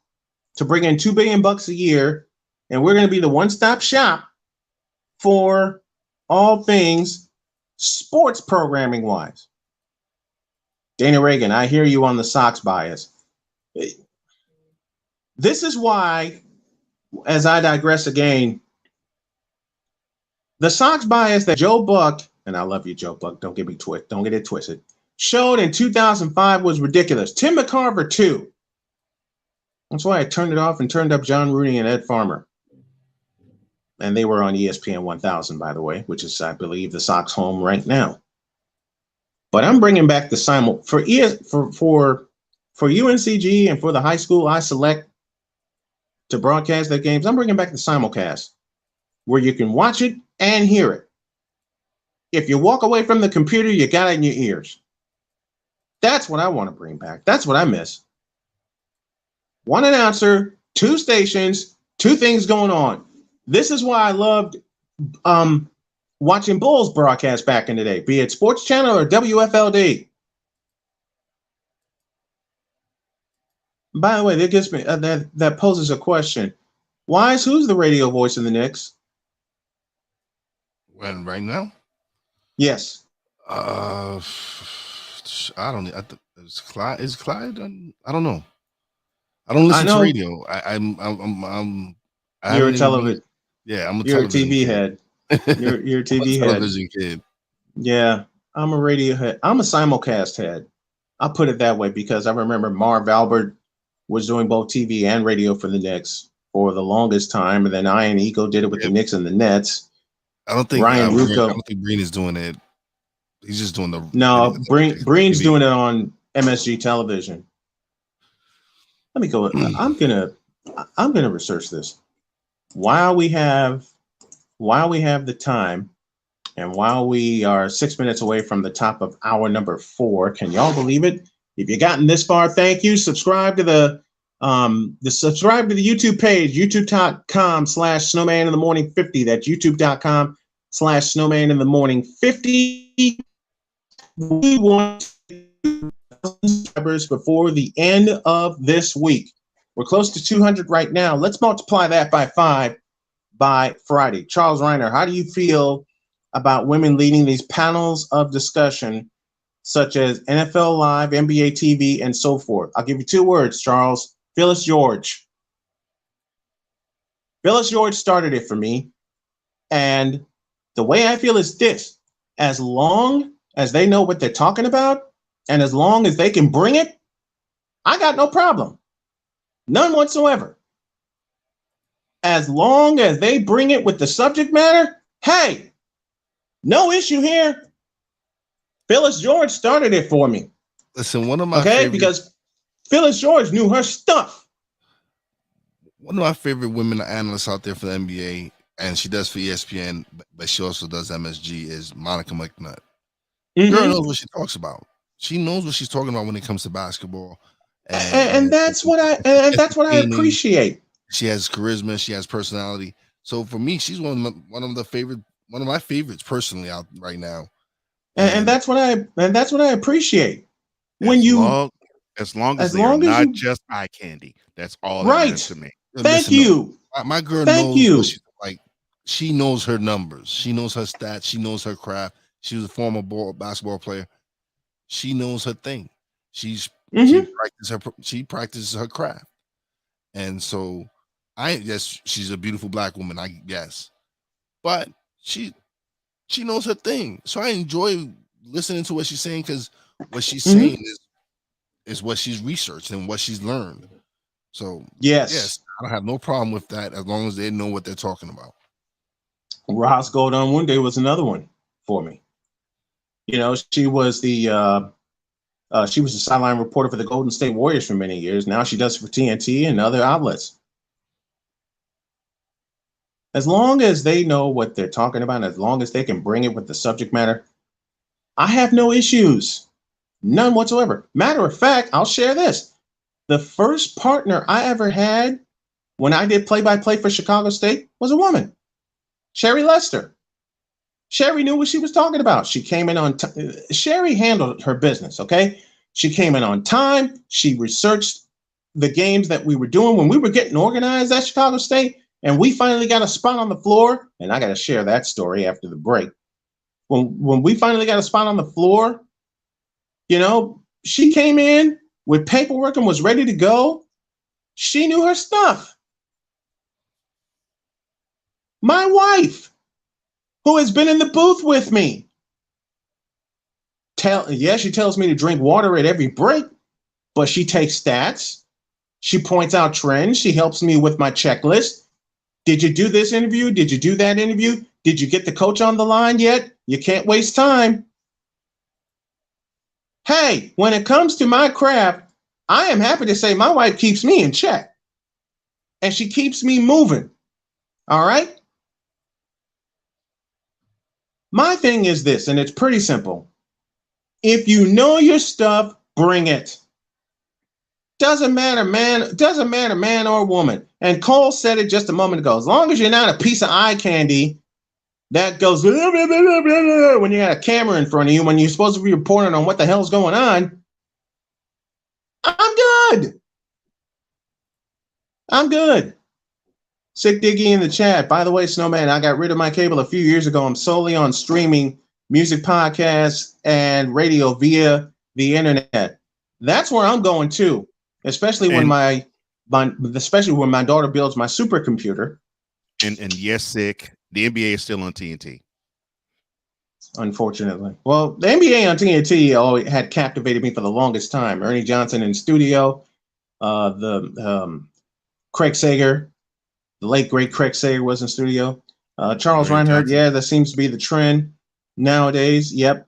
to bring in $2 billion a year, and we're going to be the one-stop shop for all things sports programming wise. Dana Reagan, I hear you on the Sox bias. This is why, as I digress again, the Sox bias that Joe Buck, and I love you, Joe Buck, don't get it twisted, showed in 2005 was ridiculous. Tim McCarver, too. That's why I turned it off and turned up John Rooney and Ed Farmer. And they were on ESPN 1000, by the way, which is, I believe, the Sox home right now. But I'm bringing back the for UNCG and for the high school I select to broadcast their games. I'm bringing back the simulcast where you can watch it and hear it. If you walk away from the computer, you got it in your ears. That's what I want to bring back. That's what I miss. One announcer, two stations, two things going on. This is why I loved watching Bulls broadcast back in the day, be it Sports Channel or WFLD. By the way, that gives me that poses a question. Who's the radio voice in the Knicks? When right now? Yes. I don't. Is Clyde? I don't know. I don't listen to radio. You're a television. Yeah, I'm a You're television a TV kid. head. You're a TV head. Television kid. Yeah, I'm a radio head. I'm a simulcast head. I'll put it that way because I remember Marv Albert was doing both TV and radio for the Knicks for the longest time, and then Ian Eagle did it with the Knicks and the Nets. I don't think Ryan I Ruocco. don't think Breen is doing it. He's just doing the Breen's doing it on MSG television. Let me go. I'm gonna research this while we have the time, and while we are 6 minutes away from the top of hour number 4. Can y'all believe it? If you've gotten this far, thank you. Subscribe to the YouTube page, youtube.com/snowman in the morning 50. That's youtube.com/snowman in the morning 50. We want subscribers before the end of this week. We're close to 200 right now. Let's multiply that by 5 by Friday. Charles Reiner, how do you feel about women leading these panels of discussion, such as NFL Live, NBA TV, and so forth? I'll give you 2 words, Charles. Phyllis George. Phyllis George started it for me. And the way I feel is this: as long as they know what they're talking about, and as long as they can bring it, I got no problem. None whatsoever. As long as they bring it with the subject matter, hey, no issue here. Phyllis George started it for me. Listen, one of my favorite, because Phyllis George knew her stuff. One of my favorite women analysts out there for the NBA, and she does for ESPN, but she also does MSG, is Monica McNutt. Girl knows what she talks about. She knows what she's talking about when it comes to basketball. And that's what I appreciate. She has charisma, she has personality. So for me, she's one of my favorites personally out right now. And that's what I appreciate. As long as they're not just eye candy. That's all that matters to me. Thank you. My girl knows what she's like. She knows her numbers. She knows her stats. She knows her craft. She was a former basketball player. She knows her thing. She practices her craft. And so Yes, she's a beautiful black woman. I guess, but she knows her thing. So I enjoy listening to what she's saying because what she's saying is what she's researched and what she's learned. So yes, I don't have no problem with that as long as they know what they're talking about. Ross Gold on one day was another one for me. You know, she was the sideline reporter for the Golden State Warriors for many years. Now she does it for TNT and other outlets. As long as they know what they're talking about, as long as they can bring it with the subject matter, I have no issues. None whatsoever. Matter of fact, I'll share this. The first partner I ever had when I did play-by-play for Chicago State was a woman, Sherry Lester. Sherry knew what she was talking about. She came in on time. Sherry handled her business, okay? She came in on time. She researched the games that we were doing when we were getting organized at Chicago State. And we finally got a spot on the floor, and I got to share that story after the break. When we finally got a spot on the floor, you know, she came in with paperwork and was ready to go. She knew her stuff. My wife, who has been in the booth with me, she tells me to drink water at every break, but she takes stats. She points out trends. She helps me with my checklist. Did you do this interview? Did you do that interview? Did you get the coach on the line yet? You can't waste time. Hey, when it comes to my craft, I am happy to say my wife keeps me in check. And she keeps me moving. All right? My thing is this, and it's pretty simple. If you know your stuff, bring it. Doesn't matter, man or woman. And Cole said it just a moment ago. As long as you're not a piece of eye candy that goes when you got a camera in front of you, when you're supposed to be reporting on what the hell's going on, I'm good. I'm good. Sick Diggy in the chat. By the way, Snowman, I got rid of my cable a few years ago. I'm solely on streaming music podcasts and radio via the internet. That's where I'm going to. Especially when my daughter builds my supercomputer. And yes, sick. The NBA is still on TNT. Unfortunately. Well, the NBA on TNT always had captivated me for the longest time. Ernie Johnson in studio, Craig Sager, the late great Craig Sager was in studio. Charles Reinhardt, yeah, that seems to be the trend nowadays. Yep.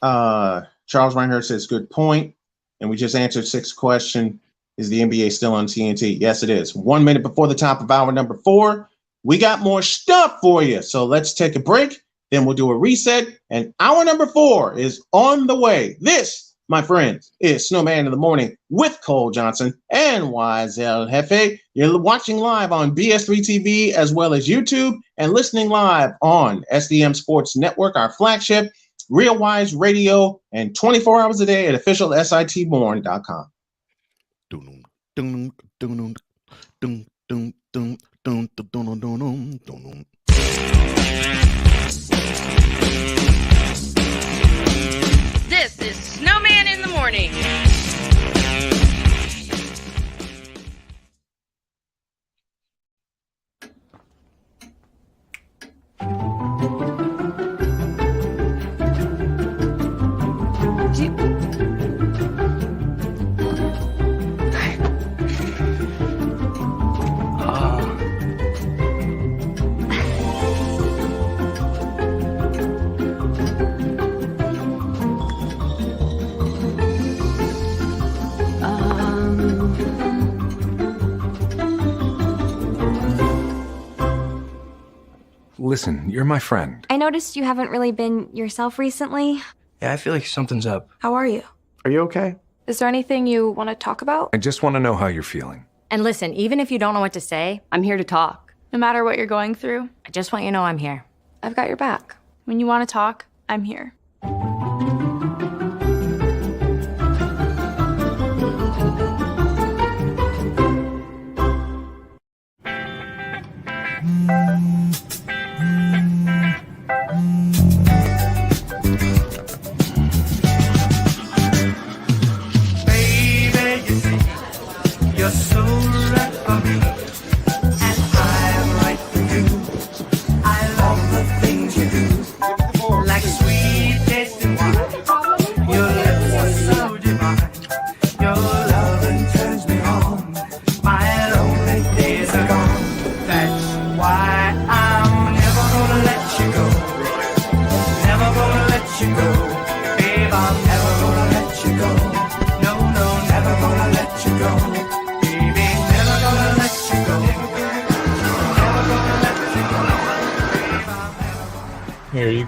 Charles Reinhardt says good point. And we just answered 6th question. Is the NBA still on TNT? Yes, it is. 1 minute before the top of hour number 4. We got more stuff for you. So let's take a break. Then we'll do a reset. And hour number 4 is on the way. This, my friends, is Snowman in the Morning with Cole Johnson and Wiesel Jefe. You're watching live on BS3 TV as well as YouTube and listening live on SDM Sports Network, our flagship. Real Wise Radio, and 24 hours a day at officialsitborn.com. This is Snowman in the Morning. Listen, you're my friend. I noticed you haven't really been yourself recently. Yeah, I feel like something's up. How are you? Are you okay? Is there anything you want to talk about? I just want to know how you're feeling. And listen, even if you don't know what to say, I'm here to talk. No matter what you're going through, I just want you to know I'm here. I've got your back. when you want to talk, I'm here. Baby, you see, you're so right for me.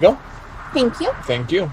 go. Thank you. Thank you.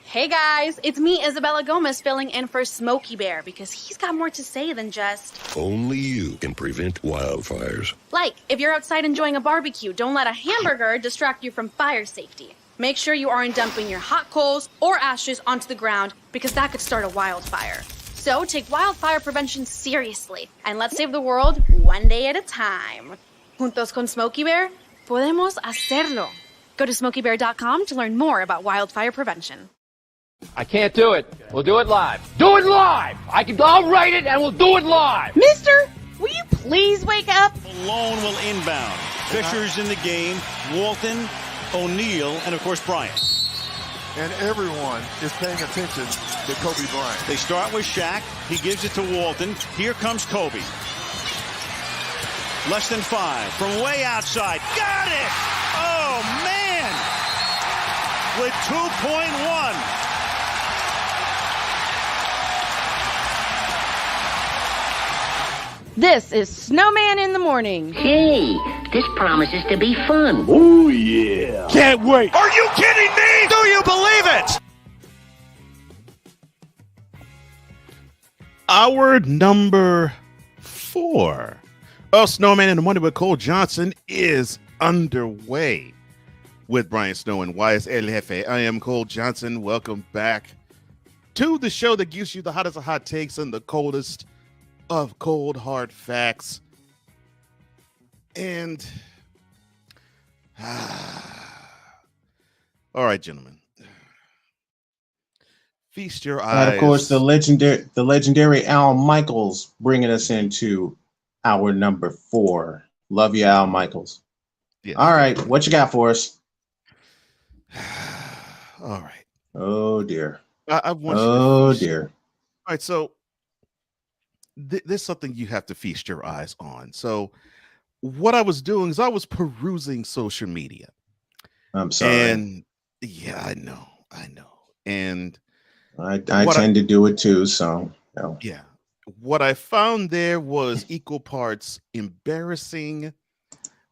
Hey guys, it's me, Isabella Gomez, filling in for Smokey Bear because he's got more to say than just, Only you can prevent wildfires. like, if you're outside enjoying a barbecue, don't let a hamburger distract you from fire safety. Make sure you aren't dumping your hot coals or ashes onto the ground because that could start a wildfire. So take wildfire prevention seriously and let's save the world one day at a time. Juntos con Smokey Bear, podemos hacerlo. Go to smokeybear.com to learn more about wildfire prevention. I can't do it. We'll do it live. Do it live! I'll write it and we'll do it live! Mister, will you please wake up? Malone will inbound. Fisher's in the game. Walton, O'Neal, and of course Bryant. And everyone is paying attention to Kobe Bryant. They start with Shaq. He gives it to Walton. Here comes Kobe. Less than 5 from way outside. Got it! Oh, man! With 2.1. This is Snowman in the morning. Hey, this promises to be fun. Oh, yeah. Can't wait. Are you kidding me? Do you believe it? Our number 4 of Snowman in the Morning with Cole Johnson is underway with Brian Snow and YS El Jefe. I am Cole Johnson. Welcome back to the show that gives you the hottest of hot takes and the coldest of cold hard facts. And all right, gentlemen, feast your eyes. And of course, the legendary Al Michaels bringing us into our number 4. Love you, Al Michaels. Yes. All right, what you got for us? All right. Oh dear. I want oh you to dear. All right, so there's something you have to feast your eyes on. So what I was doing is I was perusing social media. I'm sorry. And yeah, I know. And I tend to do it too, so no. Yeah. What I found there was equal parts embarrassing,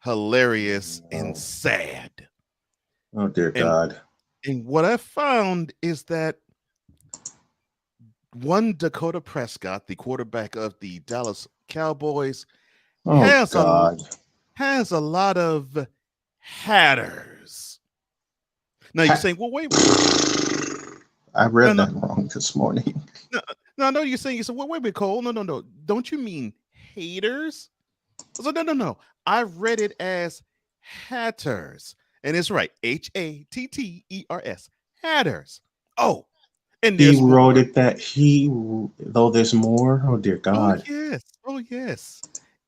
hilarious, and sad. Oh dear God. And what I found is that one Dakota Prescott, the quarterback of the Dallas Cowboys, has a lot of hatters. Now you're saying, well, wait. I read that wrong this morning. No, you're saying, you said, well, wait, Cole. No. Don't you mean haters? So no. I read it as hatters. And it's right. Hatters. Hatters. Oh. And he wrote it that though there's more. Oh dear God. Oh yes.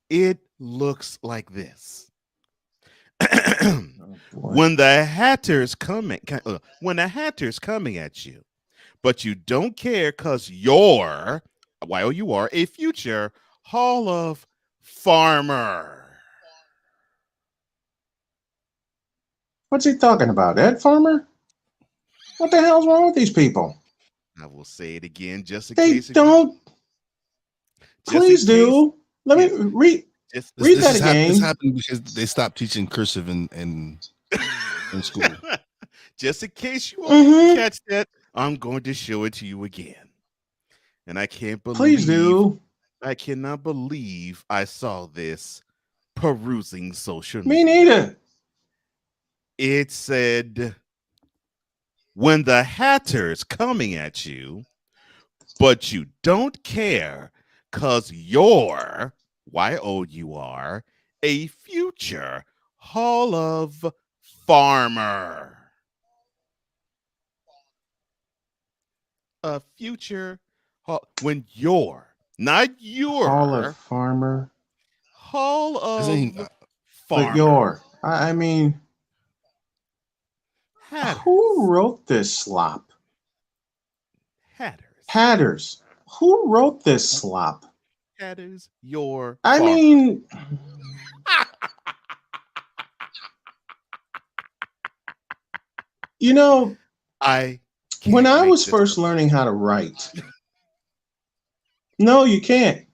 It looks like this. When the hatter's coming at you, but you don't care because you're a future Hall of Farmer. What's he talking about? Ed Farmer? What the hell's wrong with these people? I will say it again just in they case. Don't. Please do. Let me read that again. This happened because they stopped teaching cursive in school. Just in case you won't catch that, I'm going to show it to you again. and I can't believe. Please do. I cannot believe I saw this perusing social Me media. neither. It said, when the hatter's coming at you, but you don't care because you're, Y-O-U-R, a future Hall of Farmer. A future when you're, not your, Hall of Farmer. Hall of Farmer. But your, I mean, Hatters. Who wrote this slop? Hatters. Hatters. Who wrote this slop? Hatters, your I farmer. mean, you know, when I was first learning how to write, no, you can't.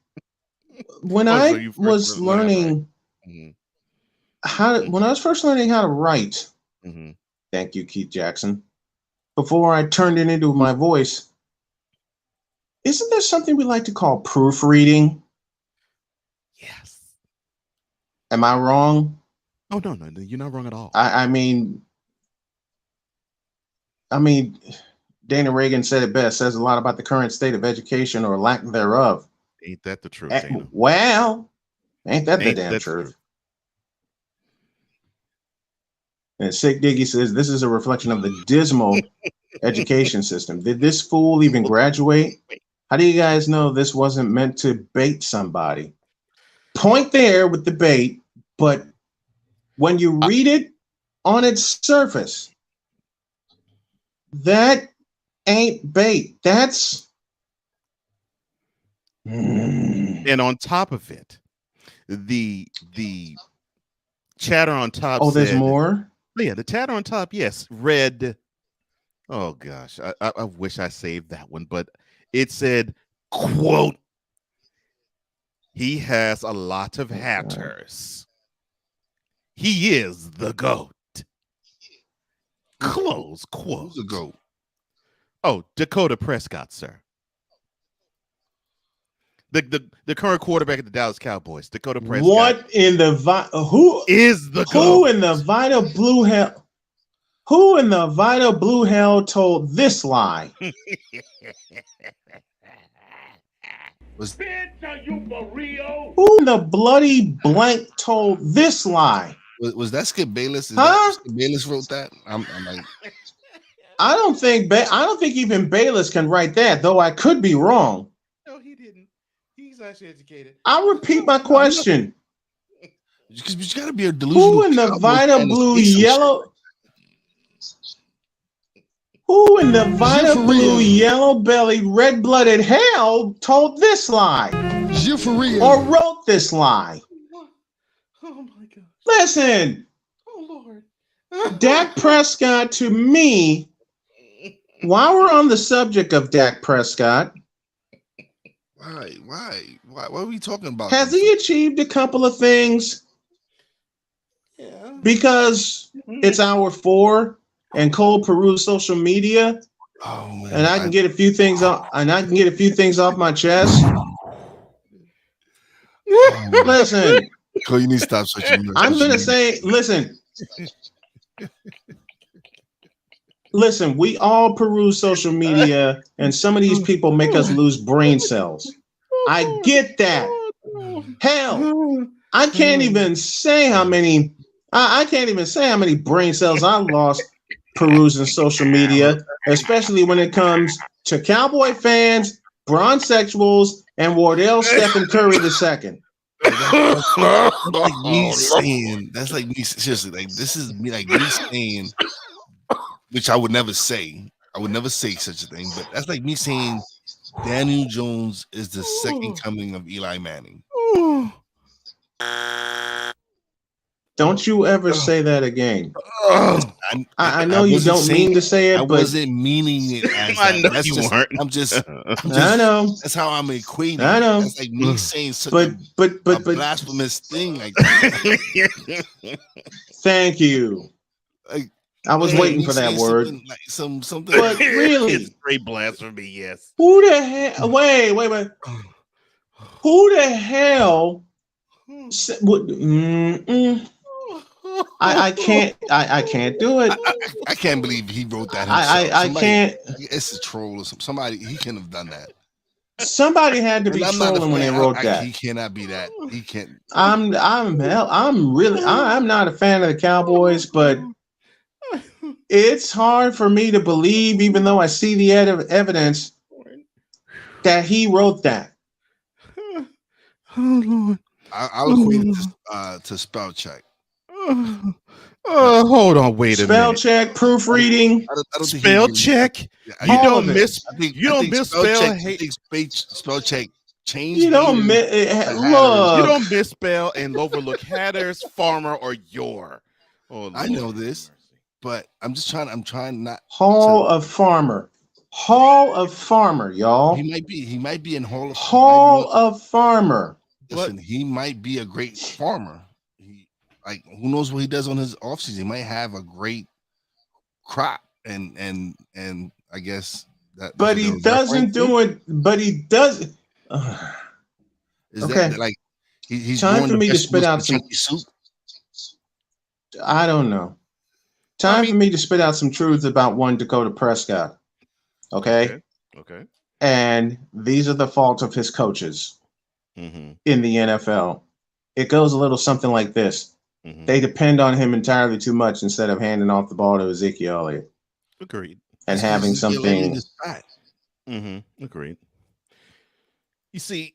When I was learning when I was first learning how to write, thank you, Keith Jackson, before I turned it into my voice, isn't there something we like to call proofreading? Yes. Am I wrong? Oh, no, you're not wrong at all. I mean, Dana Reagan said it best, says a lot about the current state of education or lack thereof. Ain't that the truth, Dana? Well, ain't that the Ain't damn that truth? And Sick Diggy says, this is a reflection of the dismal education system. Did this fool even graduate? How do you guys know this wasn't meant to bait somebody? Point there with the bait, but when you read it on its surface, that ain't bait. That's... And on top of it, the chatter on top. Oh, there's said, more? Yeah, the chatter on top, yes, read. Oh gosh, I wish I saved that one, but it said, quote, he has a lot of hatters. He is the GOAT. Close quote. Who's the GOAT? Oh, Dakota Prescott, sir. The current quarterback of the Dallas Cowboys, Dakota Prescott. What in the who is the GOAT? Who in the Vita Blue Hell? Who in the Vita Blue Hell told this lie? Bitch, are you for real? Who in the bloody blank told this lie? Was that Skip Bayless? Skip Bayless wrote that? I'm like, I don't think even Bayless can write that, though I could be wrong. No, he didn't. He's actually educated. I'll repeat my question. Because you got to be a delusional. Who in the Vita Blue Yellow? Who in the Vita Blue Yellow Belly Red Blooded Hell told this lie? Or wrote this lie? Oh my God. Listen. Oh Lord. Dak Prescott, to me, while we're on the subject of Dak Prescott, Why are we talking about? Has he achieved a couple of things? Yeah. Because it's hour 4 and Cole peruse social media, and I can get a few things off. And I can get a few things off my chest. Listen, Cole, you need to stop searching. I'm gonna say, listen. We all peruse social media, and some of these people make us lose brain cells. I get that. Hell, I can't even say how many. I can't even say how many brain cells I lost perusing social media, especially when it comes to Cowboy fans, bronzexuals, and Wardell Stephen Curry II. That's like me saying. That's like me. Seriously, like this is me. Like me saying, which I would never say. I would never say such a thing. But that's like me saying Daniel Jones is the second coming of Eli Manning. Don't you ever say that again. I know you don't mean to say it, I but wasn't meaning it as I know that's you just, weren't. I'm just. I know. That's how I'm equating. I know. That's like me saying such but a blasphemous thing like that. Thank you. Like, I was waiting for that word. Like something. But really, It's straight blasphemy. Yes. who the hell? Wait. Who the hell? I can't. I can't do it. I can't believe he wrote that himself. I can't. It's a troll or somebody. He couldn't have done that. Somebody had to be trolling when they wrote that. He cannot be that. He can't. I'm not a fan of the Cowboys, but it's hard for me to believe, even though I see the evidence, that he wrote that. Oh Lord. I'll equate it to spell check. Hold on, wait a minute. Spell check, proofreading. I don't spell check. You don't misspell. Spell check. Change. You don't look. You don't misspell and overlook Hatters, Farmer, or Your. Oh, I know this, but I'm trying not. Hall of Farmer, y'all. He might be in Hall of Farmer. Listen, he might be a great farmer. Like, who knows what he does on his offseason? He might have a great crop, and I guess that. But he doesn't do it. But he does. Is okay. That like he's time for me to spit out some soup? I don't know. Time for me to spit out some truths about one Dakota Prescott. Okay. And these are the faults of his coaches in the NFL. It goes a little something like this. They depend on him entirely too much instead of handing off the ball to Ezekiel Elliott. Agreed. And having something. Agreed. You see,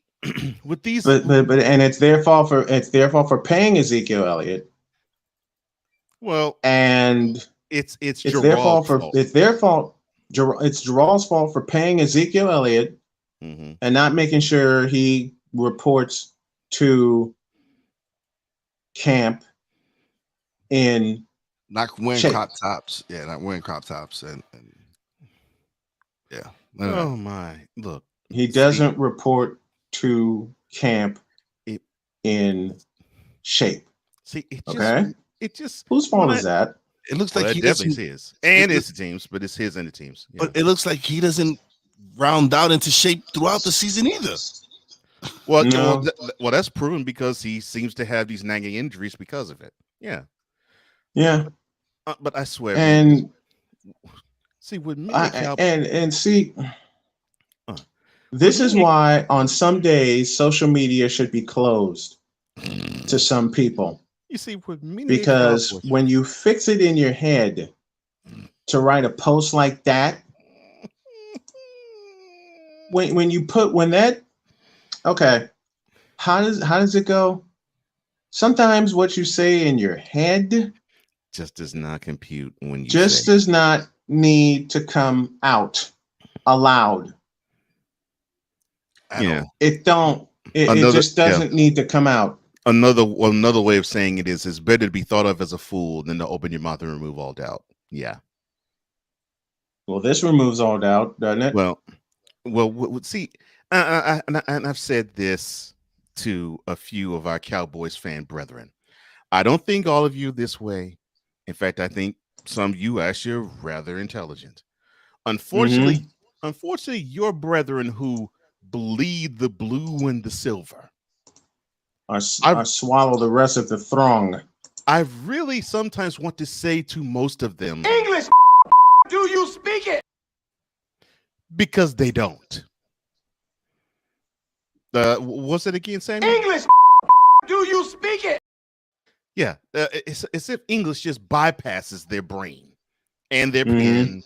with these, but and it's their fault for paying Ezekiel Elliott. Well, and it's their fault for it's their fault. It's Gerald's fault for paying Ezekiel Elliott and not making sure he reports to camp in not wearing crop tops. Yeah, not wearing crop tops and yeah. Oh my! Look, he doesn't report to camp in shape. See, it just whose fault is that? It looks like he definitely his, and it's the team's, but it's his and the team's. Yeah. But it looks like he doesn't round out into shape throughout the season either. Well, well, that's proven because he seems to have these nagging injuries because of it. Yeah. But I swear, and see with me, this is why on some days social media should be closed to some people. You see, with me, because when you fix it in your head to write a post like that, how does it go? Sometimes what you say in your head just does not compute when you does not need to come out aloud. It just doesn't need to come out. Another way of saying it is it's better to be thought of as a fool than to open your mouth and remove all doubt. Yeah. Well, this removes all doubt, doesn't it? Well, see, and I've said this to a few of our Cowboys fan brethren. I don't think all of you this way. In fact, I think some of you actually are rather intelligent. Unfortunately, your brethren who bleed the blue and the silver I swallow the rest of the throng. I really sometimes want to say to most of them, English, do you speak it? Because they don't. What's it again, Sammy? English, do you speak it? Yeah, it's as if English just bypasses their brain and their pen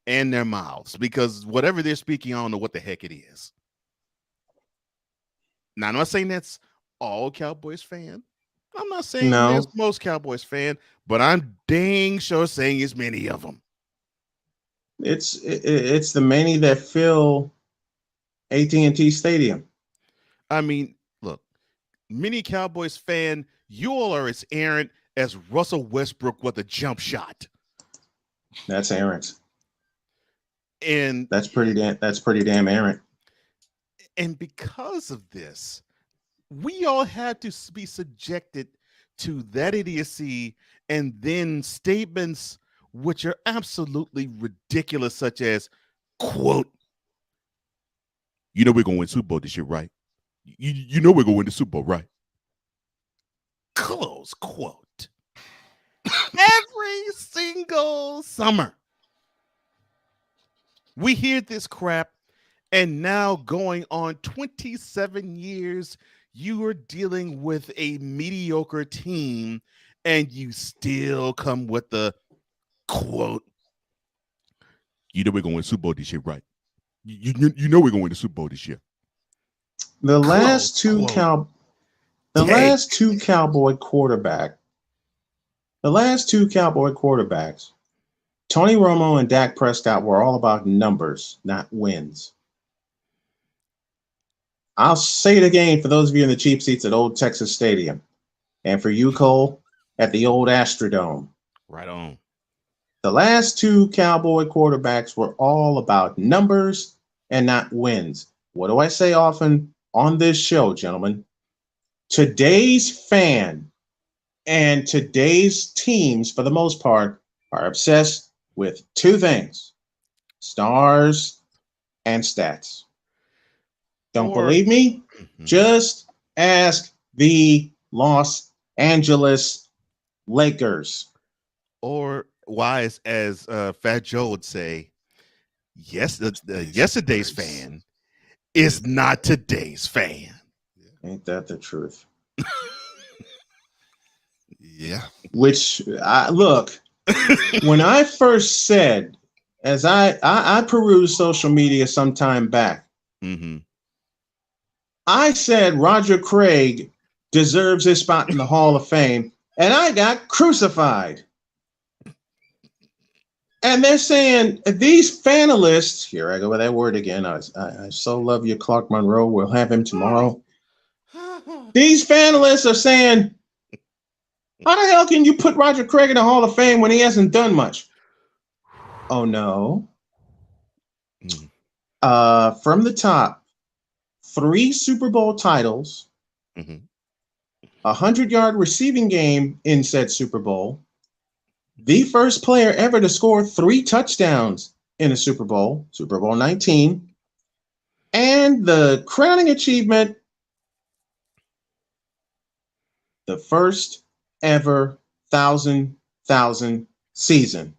and their mouths, because whatever they're speaking, I don't know what the heck it is. Now, I'm not saying that's all Cowboys fan. I'm not saying that's most Cowboys fan, but I'm dang sure saying it's many of them. It's the many that fill AT&T Stadium. I mean, look, many Cowboys fan, you all are as errant as Russell Westbrook with a jump shot. That's errant. And that's pretty damn errant. And because of this, we all had to be subjected to that idiocy and then statements which are absolutely ridiculous, such as, quote, you know we're going to win Super Bowl this year, right? You know we're going to win the Super Bowl, right? Close quote. Every single summer, we hear this crap, and now going on 27 years, you are dealing with a mediocre team, and you still come with the quote, you know we're going to win Super Bowl this year, right? You know we're going to win the Super Bowl this year. The last two Cowboy quarterbacks, Tony Romo and Dak Prescott, were all about numbers, not wins. I'll say it again for those of you in the cheap seats at Old Texas Stadium, and for you, Cole, at the old Astrodome. Right on. The last two Cowboy quarterbacks were all about numbers and not wins. What do I say often on this show, gentlemen? Today's fan and today's teams, for the most part, are obsessed with two things: stars and stats. Don't believe me? Just ask the Los Angeles Lakers. Or wise, as Fat Joe would say, yes, yesterday's fan is not today's fan. Ain't that the truth? Yeah. Which, look, when I first said, as I perused social media some time back, I said Roger Craig deserves his spot in the Hall of Fame, and I got crucified. And they're saying these fanalists, here I go with that word again. I so love you, Clark Monroe. We'll have him tomorrow. These fanalists are saying, how the hell can you put Roger Craig in the Hall of Fame when he hasn't done much? Oh, no. From the top, 3 Super Bowl titles, 100-yard receiving game in said Super Bowl, the first player ever to score 3 touchdowns in a Super Bowl, Super Bowl 19, and the crowning achievement, the first ever 1,000 season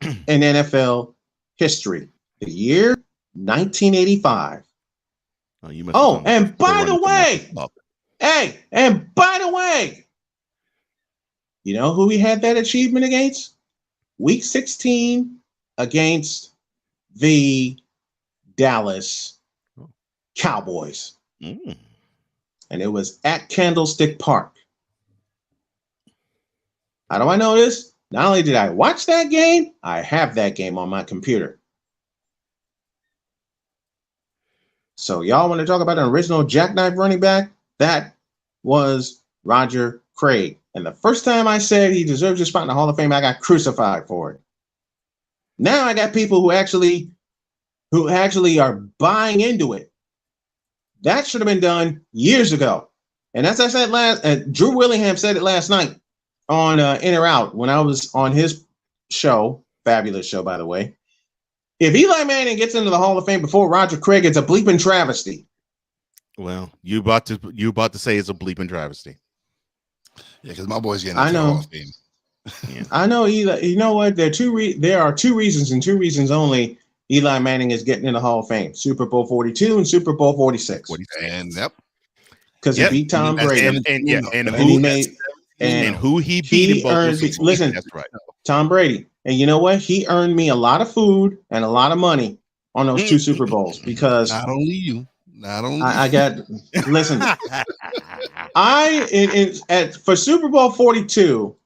in NFL history, the year 1985. Oh, and by the way, you know who he had that achievement against? Week 16 against the Dallas Cowboys. And it was at Candlestick Park. How do I know this? Not only did I watch that game, I have that game on my computer. So y'all want to talk about an original jackknife running back? That was Roger Craig. And the first time I said he deserves a spot in the Hall of Fame, I got crucified for it. Now I got people who actually are buying into it. That should have been done years ago. And as I said Drew Willingham said it last night on In or Out when I was on his show, fabulous show, by the way. If Eli Manning gets into the Hall of Fame before Roger Craig, it's a bleeping travesty. Well, you about to say it's a bleeping travesty. Yeah, because my boy's getting into the Hall of Fame. Yeah. I know Eli. You know what? There are two reasons and two reasons only Eli Manning is getting in the Hall of Fame: Super Bowl 42 and Super Bowl 46. And yep, because he beat Tom Brady, and who he beat in both those seasons. Listen, that's right, Tom Brady, and you know what? He earned me a lot of food and a lot of money on those 2 Super Bowls because not only you. I got listen. For Super Bowl 42,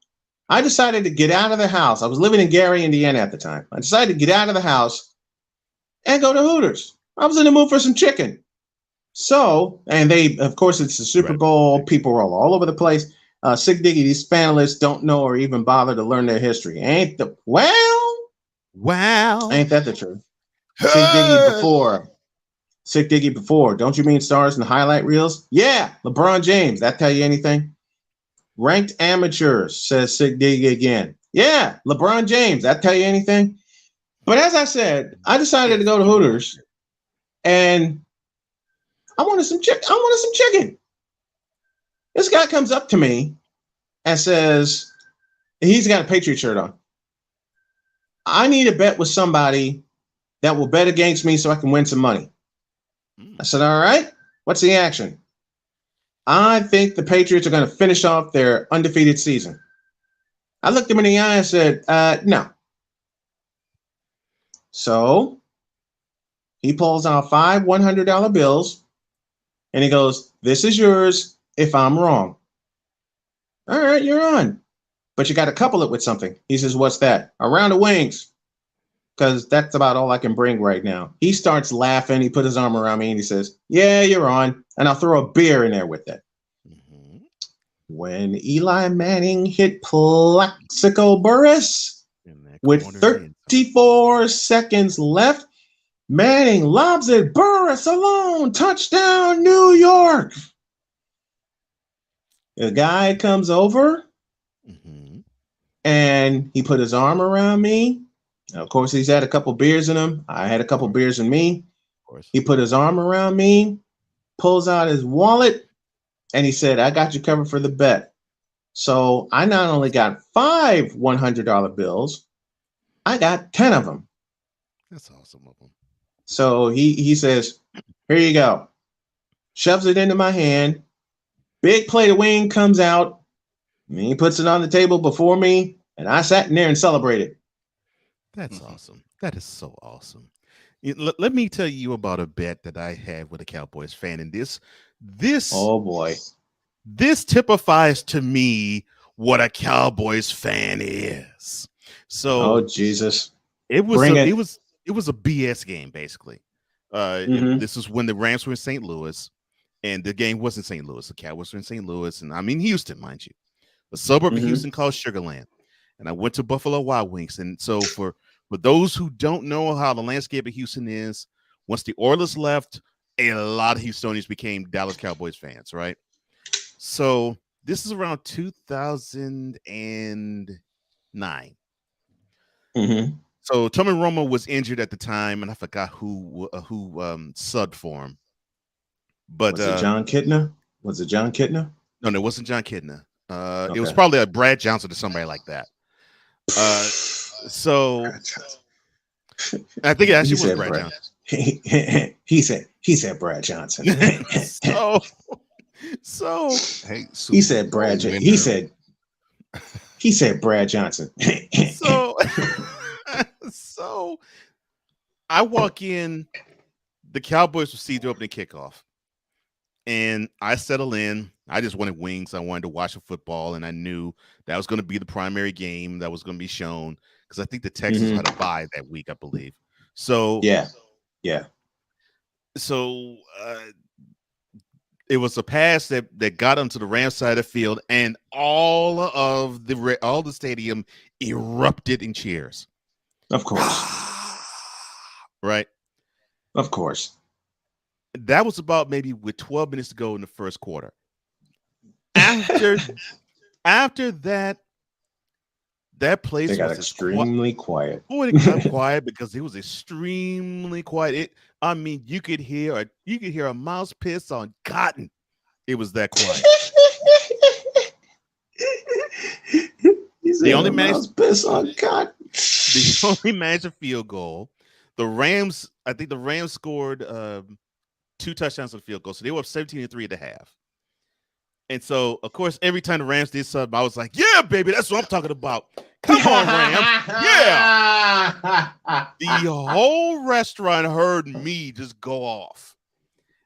I decided to get out of the house. I was living in Gary, Indiana at the time. I decided to get out of the house and go to Hooters. I was in the mood for some chicken. So, and of course, it's the Super Bowl. People were all over the place. Sig Diggy, these panelists don't know or even bother to learn their history. Ain't that the truth? Sig Diggy before. Don't you mean stars and highlight reels? Yeah, LeBron James. That tell you anything? Ranked amateurs, says Sig Diggy again. Yeah, LeBron James. That tell you anything? But as I said, I decided to go to Hooters, and I wanted some chicken. This guy comes up to me and says, he's got a Patriot shirt on. I need a bet with somebody that will bet against me so I can win some money. I said, all right, what's the action? I think the Patriots are going to finish off their undefeated season. I looked him in the eye and said, no. So he pulls out 5 $100 bills and he goes, this is yours if I'm wrong. All right, you're on. But you got to couple it with something. He says, what's that? A round of wings. Because that's about all I can bring right now. He starts laughing. He put his arm around me and he says, yeah, you're on. And I'll throw a beer in there with it. Mm-hmm. When Eli Manning hit Plaxico Burress with 34 seconds left, Manning lobs it. Burress alone. Touchdown, New York. The guy comes over and he put his arm around me. Of course, he's had a couple beers in him. I had a couple beers in me. He put his arm around me, pulls out his wallet, and he said, I got you covered for the bet. So I not only got 5 $100 bills, I got 10 of them. That's awesome of him. So he says, here you go. Shoves it into my hand. Big plate of wing comes out. And he puts it on the table before me, and I sat in there and celebrated. That's awesome. That is so awesome. Let me tell you about a bet that I had with a Cowboys fan, and this oh boy, this typifies to me what a Cowboys fan is. So, oh Jesus, it was a BS game basically. This is when the Rams were in St. Louis, and the game wasn't St. Louis. The Cowboys were in St. Louis, and I mean Houston, mind you, a suburb of Houston called Sugarland. And I went to Buffalo Wild Wings. And so for those who don't know how the landscape of Houston is, once the Oilers left, a lot of Houstonians became Dallas Cowboys fans, right? So this is around 2009. So Tommy Romo was injured at the time, and I forgot who subbed for him. But was it John Kitna? Was it John Kitna? No, it wasn't John Kitna. Okay. It was probably a Brad Johnson or somebody like that. So I think it actually was Brad Johnson. He said Brad Johnson. so hey, he said Brad. He said Brad Johnson. So I walk in. The Cowboys received the opening kickoff, and I settle in. I just wanted wings. I wanted to watch the football, and I knew that was going to be the primary game that was going to be shown because I think the Texans had a bye that week, I believe. So yeah. So it was a pass that got onto the Rams side of the field, and all the stadium erupted in cheers. Of course, right? Of course. That was about maybe with 12 minutes to go in the first quarter. After that place got was extremely quiet. Oh, it got quiet because it was extremely quiet. I mean, you could hear a mouse piss on cotton. It was that quiet. They only managed piss on cotton. They only managed a field goal. I think the Rams scored 2 touchdowns on the field goal, so they were up 17-3 at the half. And so, of course, every time the Rams did something, I was like, yeah, baby, that's what I'm talking about. Come on, Rams. Yeah. The whole restaurant heard me just go off.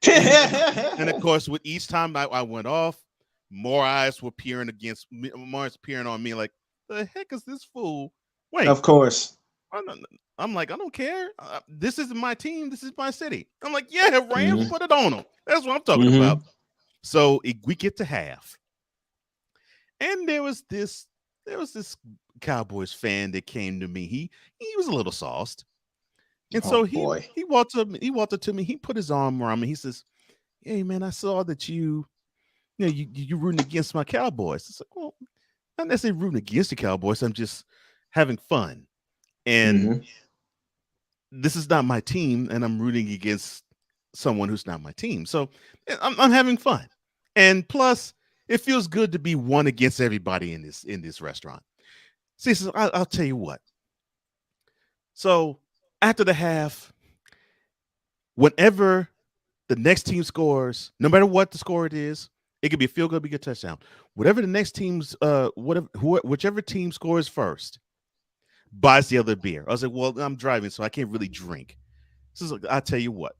And of course, with each time I went off, more eyes were peering on me like, the heck is this fool? Wait. Of course. I'm like, I don't care. This isn't my team. This is my city. I'm like, yeah, Rams, put it on them. That's what I'm talking about. So we get to half, and there was this Cowboys fan that came to me. He was a little sauced, and so he walked up to me. He put his arm around me. He says, "Hey man, I saw that you're rooting against my Cowboys." It's like, well, not necessarily rooting against the Cowboys. I'm just having fun. And this is not my team, and I'm rooting against someone who's not my team. So I'm having fun. And plus, it feels good to be one against everybody in this restaurant. See, so I'll tell you what. So after the half, whenever the next team scores, no matter what the score it is, it could be a field goal, be a touchdown. Whatever the next team's, whichever team scores first, buys the other beer. I was like, well, I'm driving, so I can't really drink. So I'll tell you what.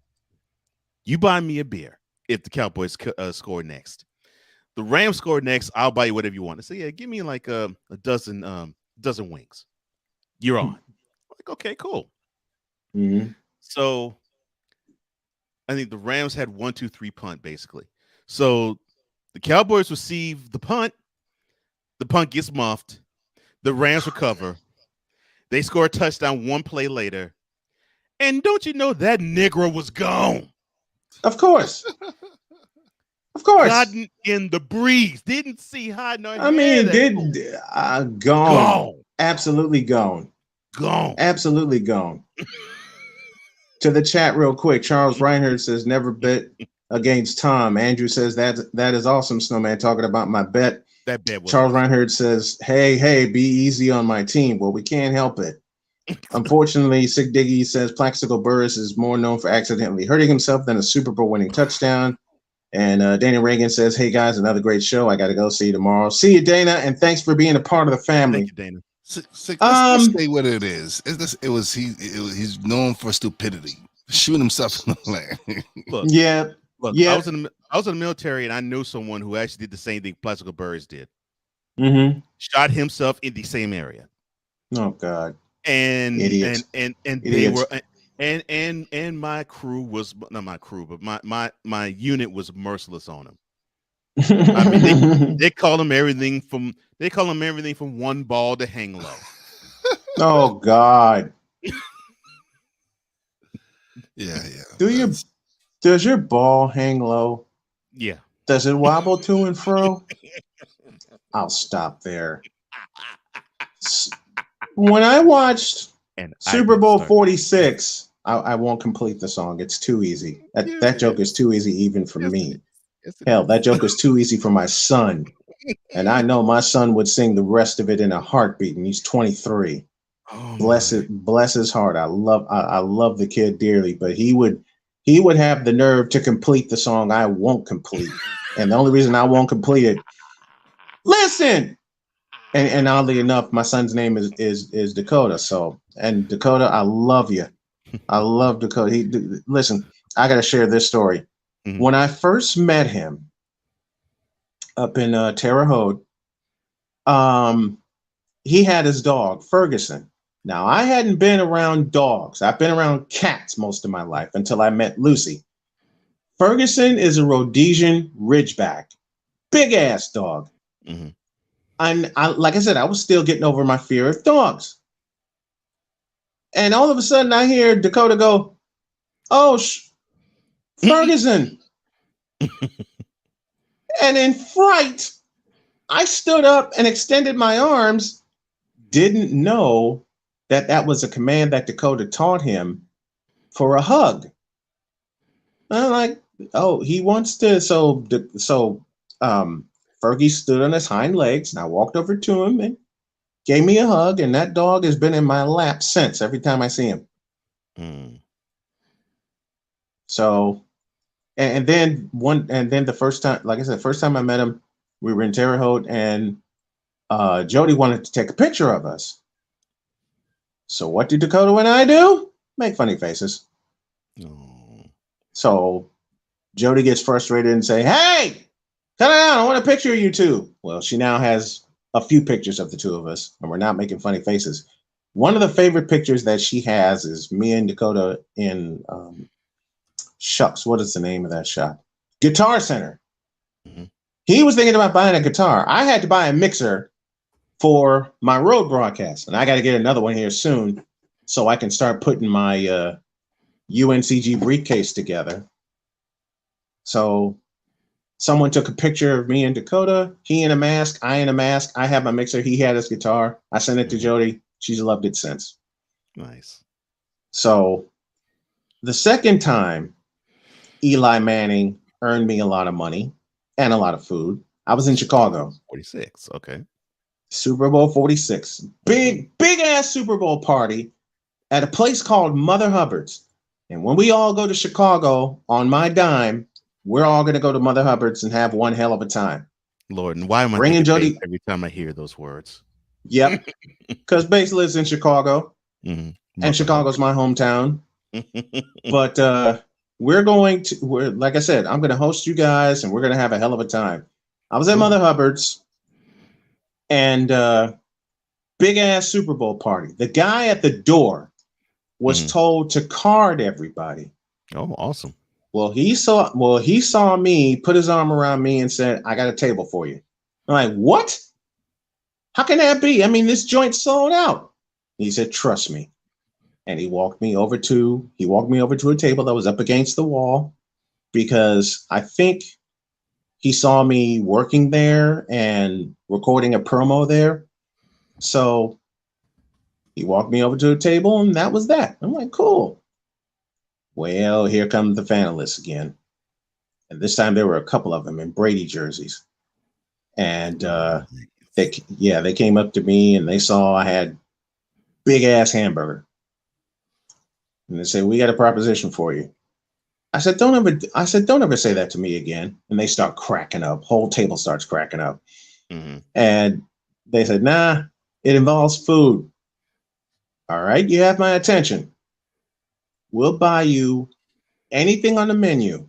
You buy me a beer if the Cowboys score next. The Rams score next, I'll buy you whatever you want. So yeah, give me like a dozen wings. You're on. Like, okay, cool. So I think the Rams had 1-2-3 punt, basically. So the Cowboys receive the punt. The punt gets muffed. The Rams recover. They score a touchdown one play later. And don't you know that Negro was gone? Of course. Of course. Hiding in the breeze. Didn't see Hygh. I mean, gone. Absolutely gone. Gone. Absolutely gone. To the chat real quick. Charles Reinhardt says, never bet against Tom. Andrew says, that is awesome, Snowman, talking about my bet. That bet was Charles Reinhardt says, hey, be easy on my team. Well, we can't help it. Unfortunately, Sig Diggy says Plaxico Burress is more known for accidentally hurting himself than a Super Bowl winning touchdown. And Dana Reagan says, hey, guys, another great show. I got to go. See you tomorrow. See you, Dana, and thanks for being a part of the family. Thank you, Dana. Let's say what it is. He's known for stupidity, shooting himself in the leg. Look, I was in the military, and I knew someone who actually did the same thing Plaxico Burress did. Shot himself in the same area. Oh God! And idiots. And Idiots. they were and my crew was not my crew, but my unit was merciless on him. I mean, they call him everything from one ball to hang low. Oh God! Yeah. Does your ball hang low? Yeah. Does it wobble to and fro? I'll stop there. When I watched Super Bowl 46, I won't complete the song. It's too easy. That joke is too easy even for me. Hell, that joke is too easy for my son. And I know my son would sing the rest of it in a heartbeat, and he's 23. Bless his heart. I love the kid dearly, but he would have the nerve to complete the song I won't complete. And the only reason I won't complete it, listen. And oddly enough, my son's name is Dakota. So, and Dakota, I love you. I love Dakota. Listen, I got to share this story. When I first met him up in Terre Haute, he had his dog, Ferguson. Now, I hadn't been around dogs. I've been around cats most of my life until I met Lucy. Ferguson is a Rhodesian Ridgeback. Big-ass dog. And like I said, I was still getting over my fear of dogs. And all of a sudden, I hear Dakota go, oh, Ferguson. And in fright, I stood up and extended my arms, didn't know that was a command that Dakota taught him for a hug. And I'm like, oh, he wants to. So Fergie stood on his hind legs, and I walked over to him and gave me a hug, and that dog has been in my lap since every time I see him. So, and then the first time, like I said, first time I met him, we were in Terre Haute, and Jody wanted to take a picture of us. So what did Dakota and I do? Make funny faces. So Jody gets frustrated and say, hey, cut it out. I want a picture of you two. Well, she now has a few pictures of the two of us, and we're not making funny faces. One of the favorite pictures that she has is me and Dakota in shucks, what is the name of that shop? Guitar Center. He was thinking about buying a guitar. I had to buy a mixer for my road broadcast, and I got to get another one here soon so I can start putting my UNCG briefcase together. So Someone took a picture of me and Dakota. He in a mask, I in a mask. I had my mixer. He had his guitar. I sent it to Jody. She's loved it since. Nice. So the second time Eli Manning earned me a lot of money and a lot of food, I was in Chicago. 46. Okay. Super Bowl 46. Big ass Super Bowl party at a place called Mother Hubbard's. And when we all go to Chicago on my dime, we're all going to go to Mother Hubbard's and have one hell of a time. Lord, and why am I Bringing thinking Jody bass every time I hear those words? Yep. Because Bass lives in Chicago. Mm-hmm. And Chicago's my hometown. But we're like I said, I'm going to host you guys and we're going to have a hell of a time. I was at Mother Hubbard's and big ass Super Bowl party. The guy at the door was told to card everybody. Oh, awesome. Well, he saw me, put his arm around me and said, "I got a table for you." I'm like, "What? How can that be? I mean, this joint's sold out." He said, "Trust me." And he walked me over to a table that was up against the wall because I think he saw me working there and recording a promo there. So he walked me over to a table and that was that. I'm like, cool. Well, here come the finalists again. And this time there were a couple of them in Brady jerseys. And they came up to me and they saw I had big ass hamburger. And they said, "We got a proposition for you." I said, don't ever say that to me again. And they start cracking up. Whole table starts cracking up. And they said, "Nah, it involves food. All right, you have my attention. We'll buy you anything on the menu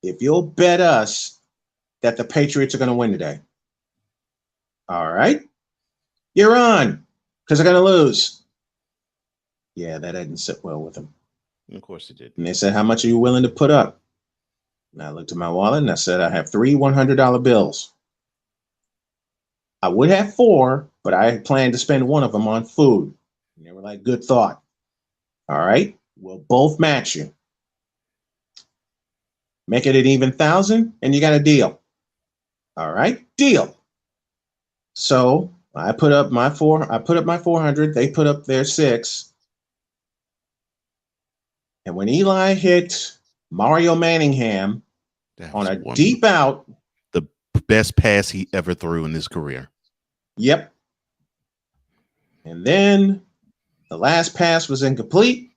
if you'll bet us that the Patriots are going to win today." All right, you're on, because they're going to lose. Yeah, that didn't sit well with them. Of course it did. And they said, "How much are you willing to put up?" And I looked at my wallet and I said, "I have 3 $100 bills. I would have 4, but I planned to spend one of them on food." And they were like, "Good thought. All right, we'll both match you. Make it an even 1,000 and you got a deal." All right, deal. So I put up my 400, they put up their 6. And when Eli hit Mario Manningham on a deep out, the best pass he ever threw in his career. Yep. And then the last pass was incomplete.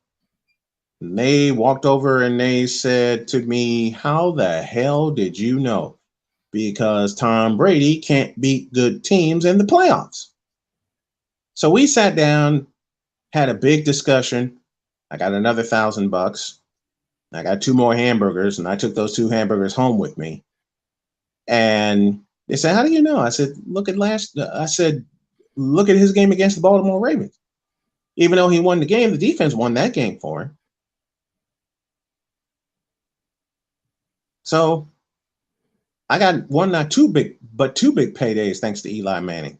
And they walked over and they said to me, "How the hell did you know?" Because Tom Brady can't beat good teams in the playoffs. So we sat down, had a big discussion. I got another $1,000. I got 2 more hamburgers, and I took those 2 hamburgers home with me. And they said, "How do you know?" I said, look at his game against the Baltimore Ravens. Even though he won the game, the defense won that game for him. So I got not 2 big, but 2 big paydays thanks to Eli Manning.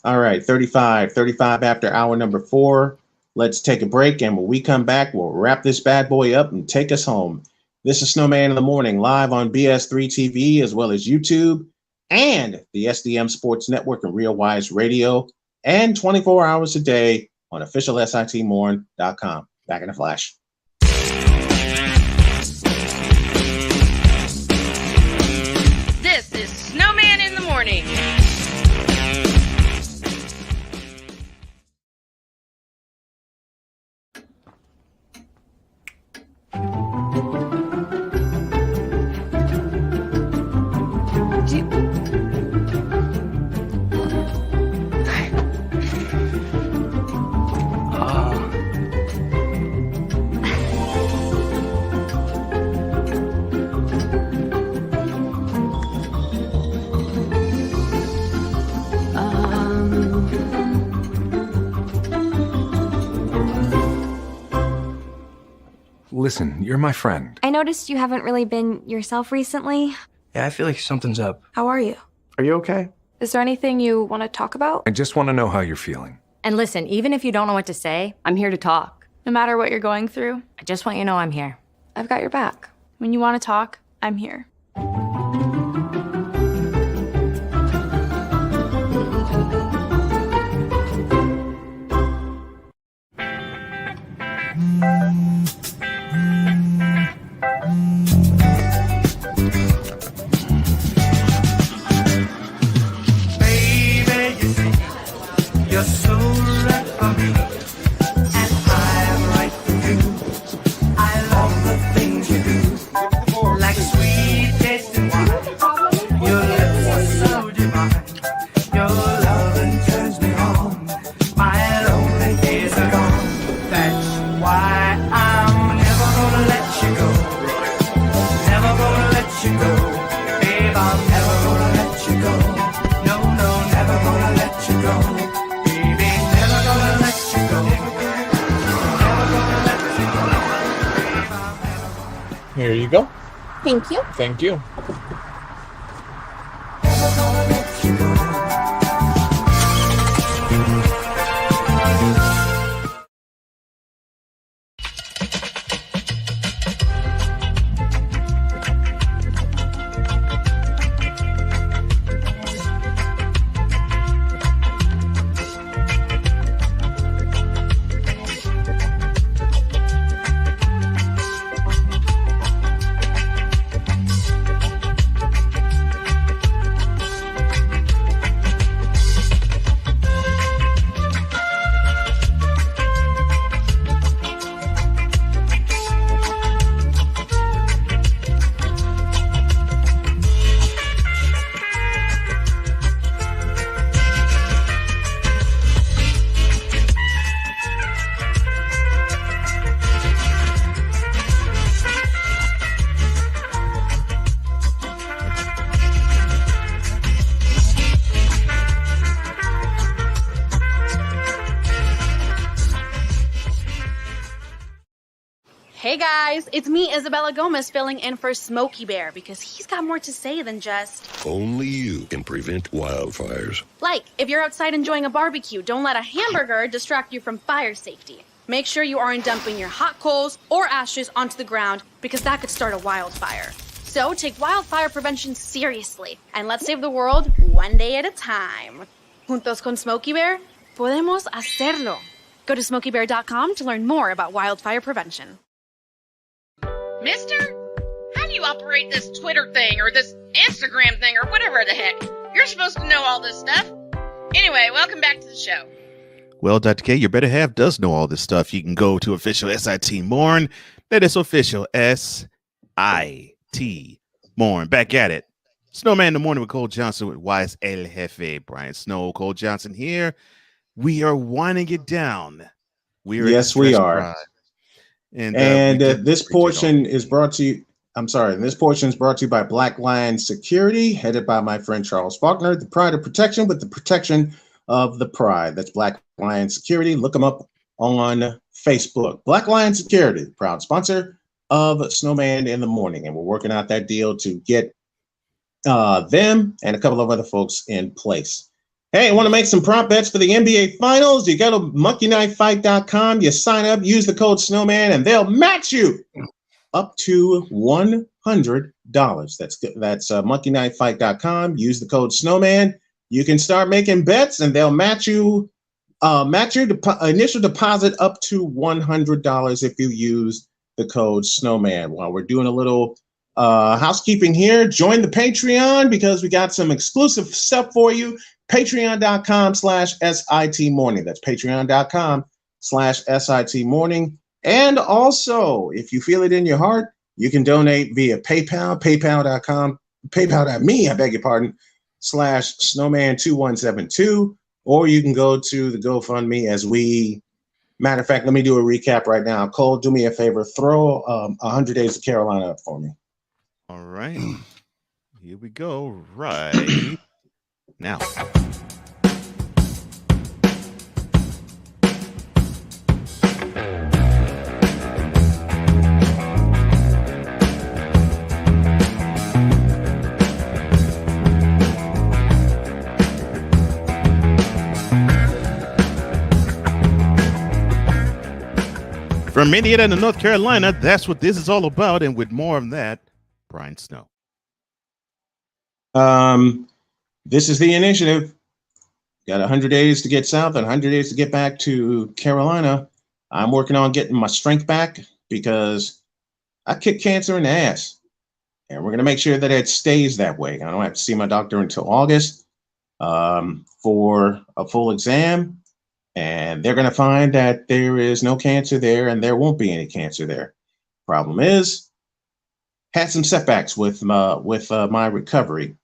All right, 35 after hour number 4. Let's take a break, and when we come back, we'll wrap this bad boy up and take us home. This is Snowman in the Morning, live on BS3 TV, as well as YouTube, and the SDM Sports Network and Real Wise Radio, and 24 hours a day on officialsitmorn.com. Back in a flash. This is Snowman in the Morning. Listen, you're my friend. I noticed you haven't really been yourself recently. Yeah, I feel like something's up. How are you? Are you okay? Is there anything you want to talk about? I just want to know how you're feeling. And listen, even if you don't know what to say, I'm here to talk. No matter what you're going through, I just want you to know I'm here. I've got your back. when you want to talk, I'm here. Baby, you see, you're so right for me, and I'm right for you. I love the things you do, like sweet tasting wine. Your lips are so divine. Your loving turns me on. My lonely days are gone. That's why I'm never gonna let you go. Never gonna let you go. Babe, I'm never gonna let you go. No, no, never gonna let you go. Baby, never gonna let you go. Never gonna let you go. Here you go. Thank you. Thank you. Hey guys, it's me, Isabella Gomez, filling in for Smokey Bear because he's got more to say than just, Only you can prevent wildfires. like, if you're outside enjoying a barbecue, don't let a hamburger distract you from fire safety. Make sure you aren't dumping your hot coals or ashes onto the ground because that could start a wildfire. So take wildfire prevention seriously and let's save the world one day at a time. Juntos con Smokey Bear, podemos hacerlo. Go to smokeybear.com to learn more about wildfire prevention. Mister, how do you operate this Twitter thing or this Instagram thing or whatever the heck? You're supposed to know all this stuff. Anyway, welcome back to the show. Well, Dr. K, your better half does know all this stuff. You can go to official SIT Morn. That is official SIT Morn. Back at it. Snowman in the morning with Cole Johnson with Wise El Jefe. Brian Snow, Cole Johnson here. We are winding it down. Yes, we are. And this portion is brought to you. I'm sorry. This portion is brought to you by Black Lion Security, headed by my friend Charles Faulkner. The pride of protection with the protection of the pride. That's Black Lion Security. Look them up on Facebook. Black Lion Security, proud sponsor of Snowman in the Morning, and we're working out that deal to get them and a couple of other folks in place. Hey, want to make some prop bets for the NBA Finals? You go to monkeyknifefight.com, you sign up, use the code Snowman, and they'll match you up to $100. That's monkeyknifefight.com. Use the code Snowman. You can start making bets, and they'll match your initial deposit up to $100 if you use the code Snowman. While we're doing a little housekeeping here, join the Patreon because we got some exclusive stuff for you. Patreon.com/SIT Morning. That's patreon.com/SIT Morning. And also, if you feel it in your heart, you can donate via PayPal, paypal.me, I beg your pardon, /snowman2172. Or you can go to the GoFundMe matter of fact, let me do a recap right now. Cole, do me a favor, throw 100 Days of Carolina up for me. All right. Here we go. Right now. From Indiana to North Carolina, that's what this is all about. And with more of that, Brian Snow. This is the initiative. Got 100 days to get south and 100 days to get back to Carolina. I'm working on getting my strength back because I kicked cancer in the ass. And we're going to make sure that it stays that way. I don't have to see my doctor until August for a full exam. And they're going to find that there is no cancer there and there won't be any cancer there. Problem is, had some setbacks with my recovery.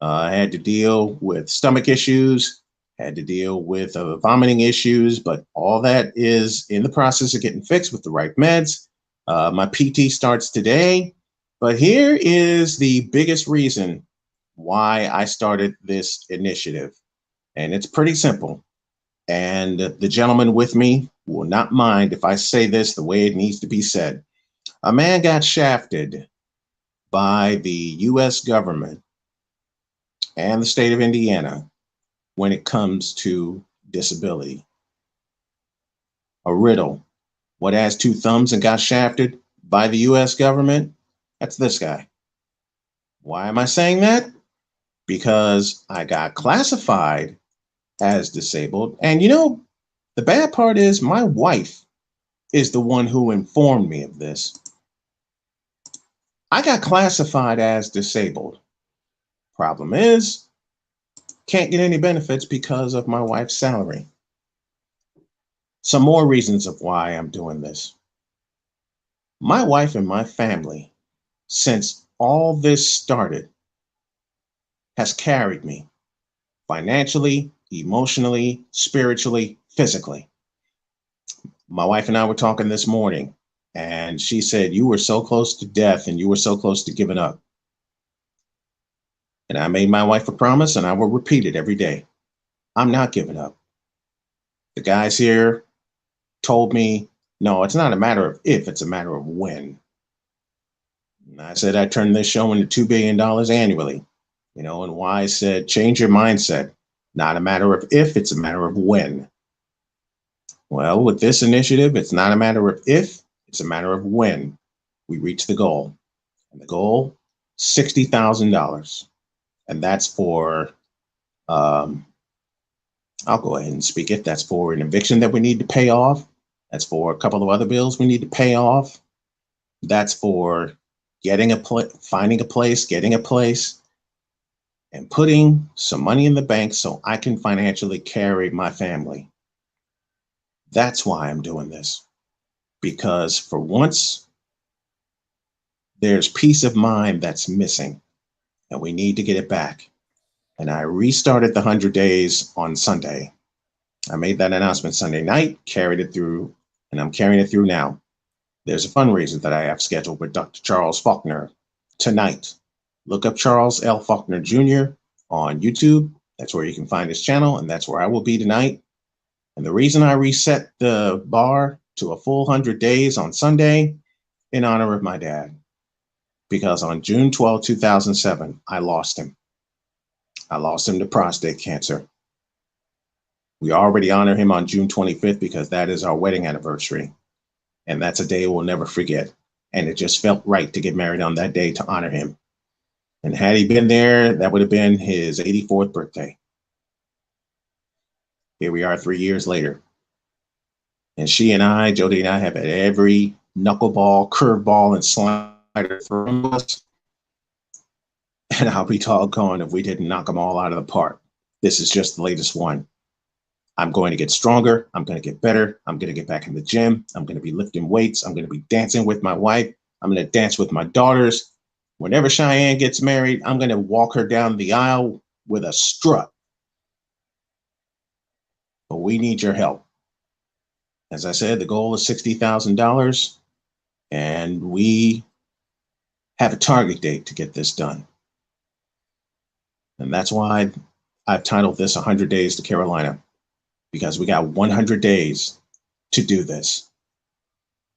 I had to deal with stomach issues, had to deal with vomiting issues, but all that is in the process of getting fixed with the right meds. My PT starts today, but here is the biggest reason why I started this initiative. And it's pretty simple. And the gentleman with me will not mind if I say this the way it needs to be said. A man got shafted by the U.S. government and the state of Indiana when it comes to disability. A riddle. What has two thumbs and got shafted by the U.S. government? That's this guy. Why am I saying that? Because I got classified as disabled. And you know, the bad part is my wife is the one who informed me of this. I got classified as disabled. Problem is, can't get any benefits because of my wife's salary. Some more reasons of why I'm doing this. My wife and my family, since all this started, has carried me financially, emotionally, spiritually, physically. My wife and I were talking this morning, and she said, "You were so close to death and you were so close to giving up." And I made my wife a promise, and I will repeat it every day. I'm not giving up. The guys here told me, no, it's not a matter of if, it's a matter of when. And I said I'd turn this show into $2 billion annually. You know, and Wise said, change your mindset. Not a matter of if, it's a matter of when. Well, with this initiative, it's not a matter of if, it's a matter of when we reach the goal. And the goal, $60,000. And that's for, I'll go ahead and speak it. That's for an eviction that we need to pay off. That's for a couple of other bills we need to pay off. That's for getting finding a place, getting a place, and putting some money in the bank so I can financially carry my family. That's why I'm doing this. Because for once, there's peace of mind that's missing. And we need to get it back. And I restarted the 100 days on Sunday. I made that announcement Sunday night, carried it through, and I'm carrying it through now. There's a fundraiser that I have scheduled with Dr. Charles Faulkner tonight. Look up Charles L. Faulkner Jr. on YouTube. That's where you can find his channel, and that's where I will be tonight. And the reason I reset the bar to a full 100 days on Sunday, in honor of my dad. Because on June 12, 2007, I lost him. I lost him to prostate cancer. We already honor him on June 25th because that is our wedding anniversary. And that's a day we'll never forget. And it just felt right to get married on that day to honor him. And had he been there, that would have been his 84th birthday. Here we are 3 years later. And she and I, Jody and I, have had every knuckleball, curveball, and slider thrown at us. And I'll be doggone if we didn't knock them all out of the park. This is just the latest one. I'm going to get stronger. I'm going to get better. I'm going to get back in the gym. I'm going to be lifting weights. I'm going to be dancing with my wife. I'm going to dance with my daughters. Whenever Cheyenne gets married, I'm going to walk her down the aisle with a strut. But we need your help. As I said, the goal is $60,000. And we have a target date to get this done. And that's why I've titled this 100 Days to Carolina, because we got 100 days to do this.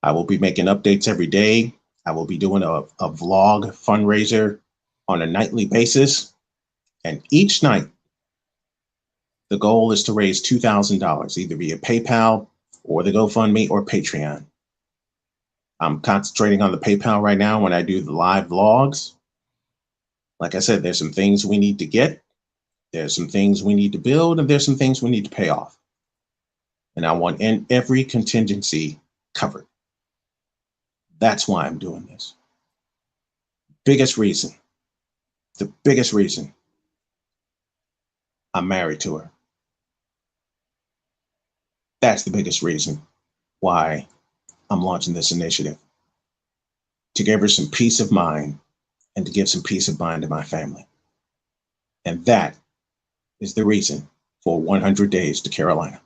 I will be making updates every day. I will be doing a vlog fundraiser on a nightly basis. And each night, the goal is to raise $2,000, either via PayPal or the GoFundMe or Patreon. I'm concentrating on the PayPal right now when I do the live vlogs. Like I said, there's some things we need to get. There's some things we need to build, and there's some things we need to pay off. And I want every contingency covered. That's why I'm doing this. Biggest reason, the biggest reason, I'm married to her. That's the biggest reason why I'm launching this initiative. To give her some peace of mind and to give some peace of mind to my family. And that is the reason for 100 Days to Carolina.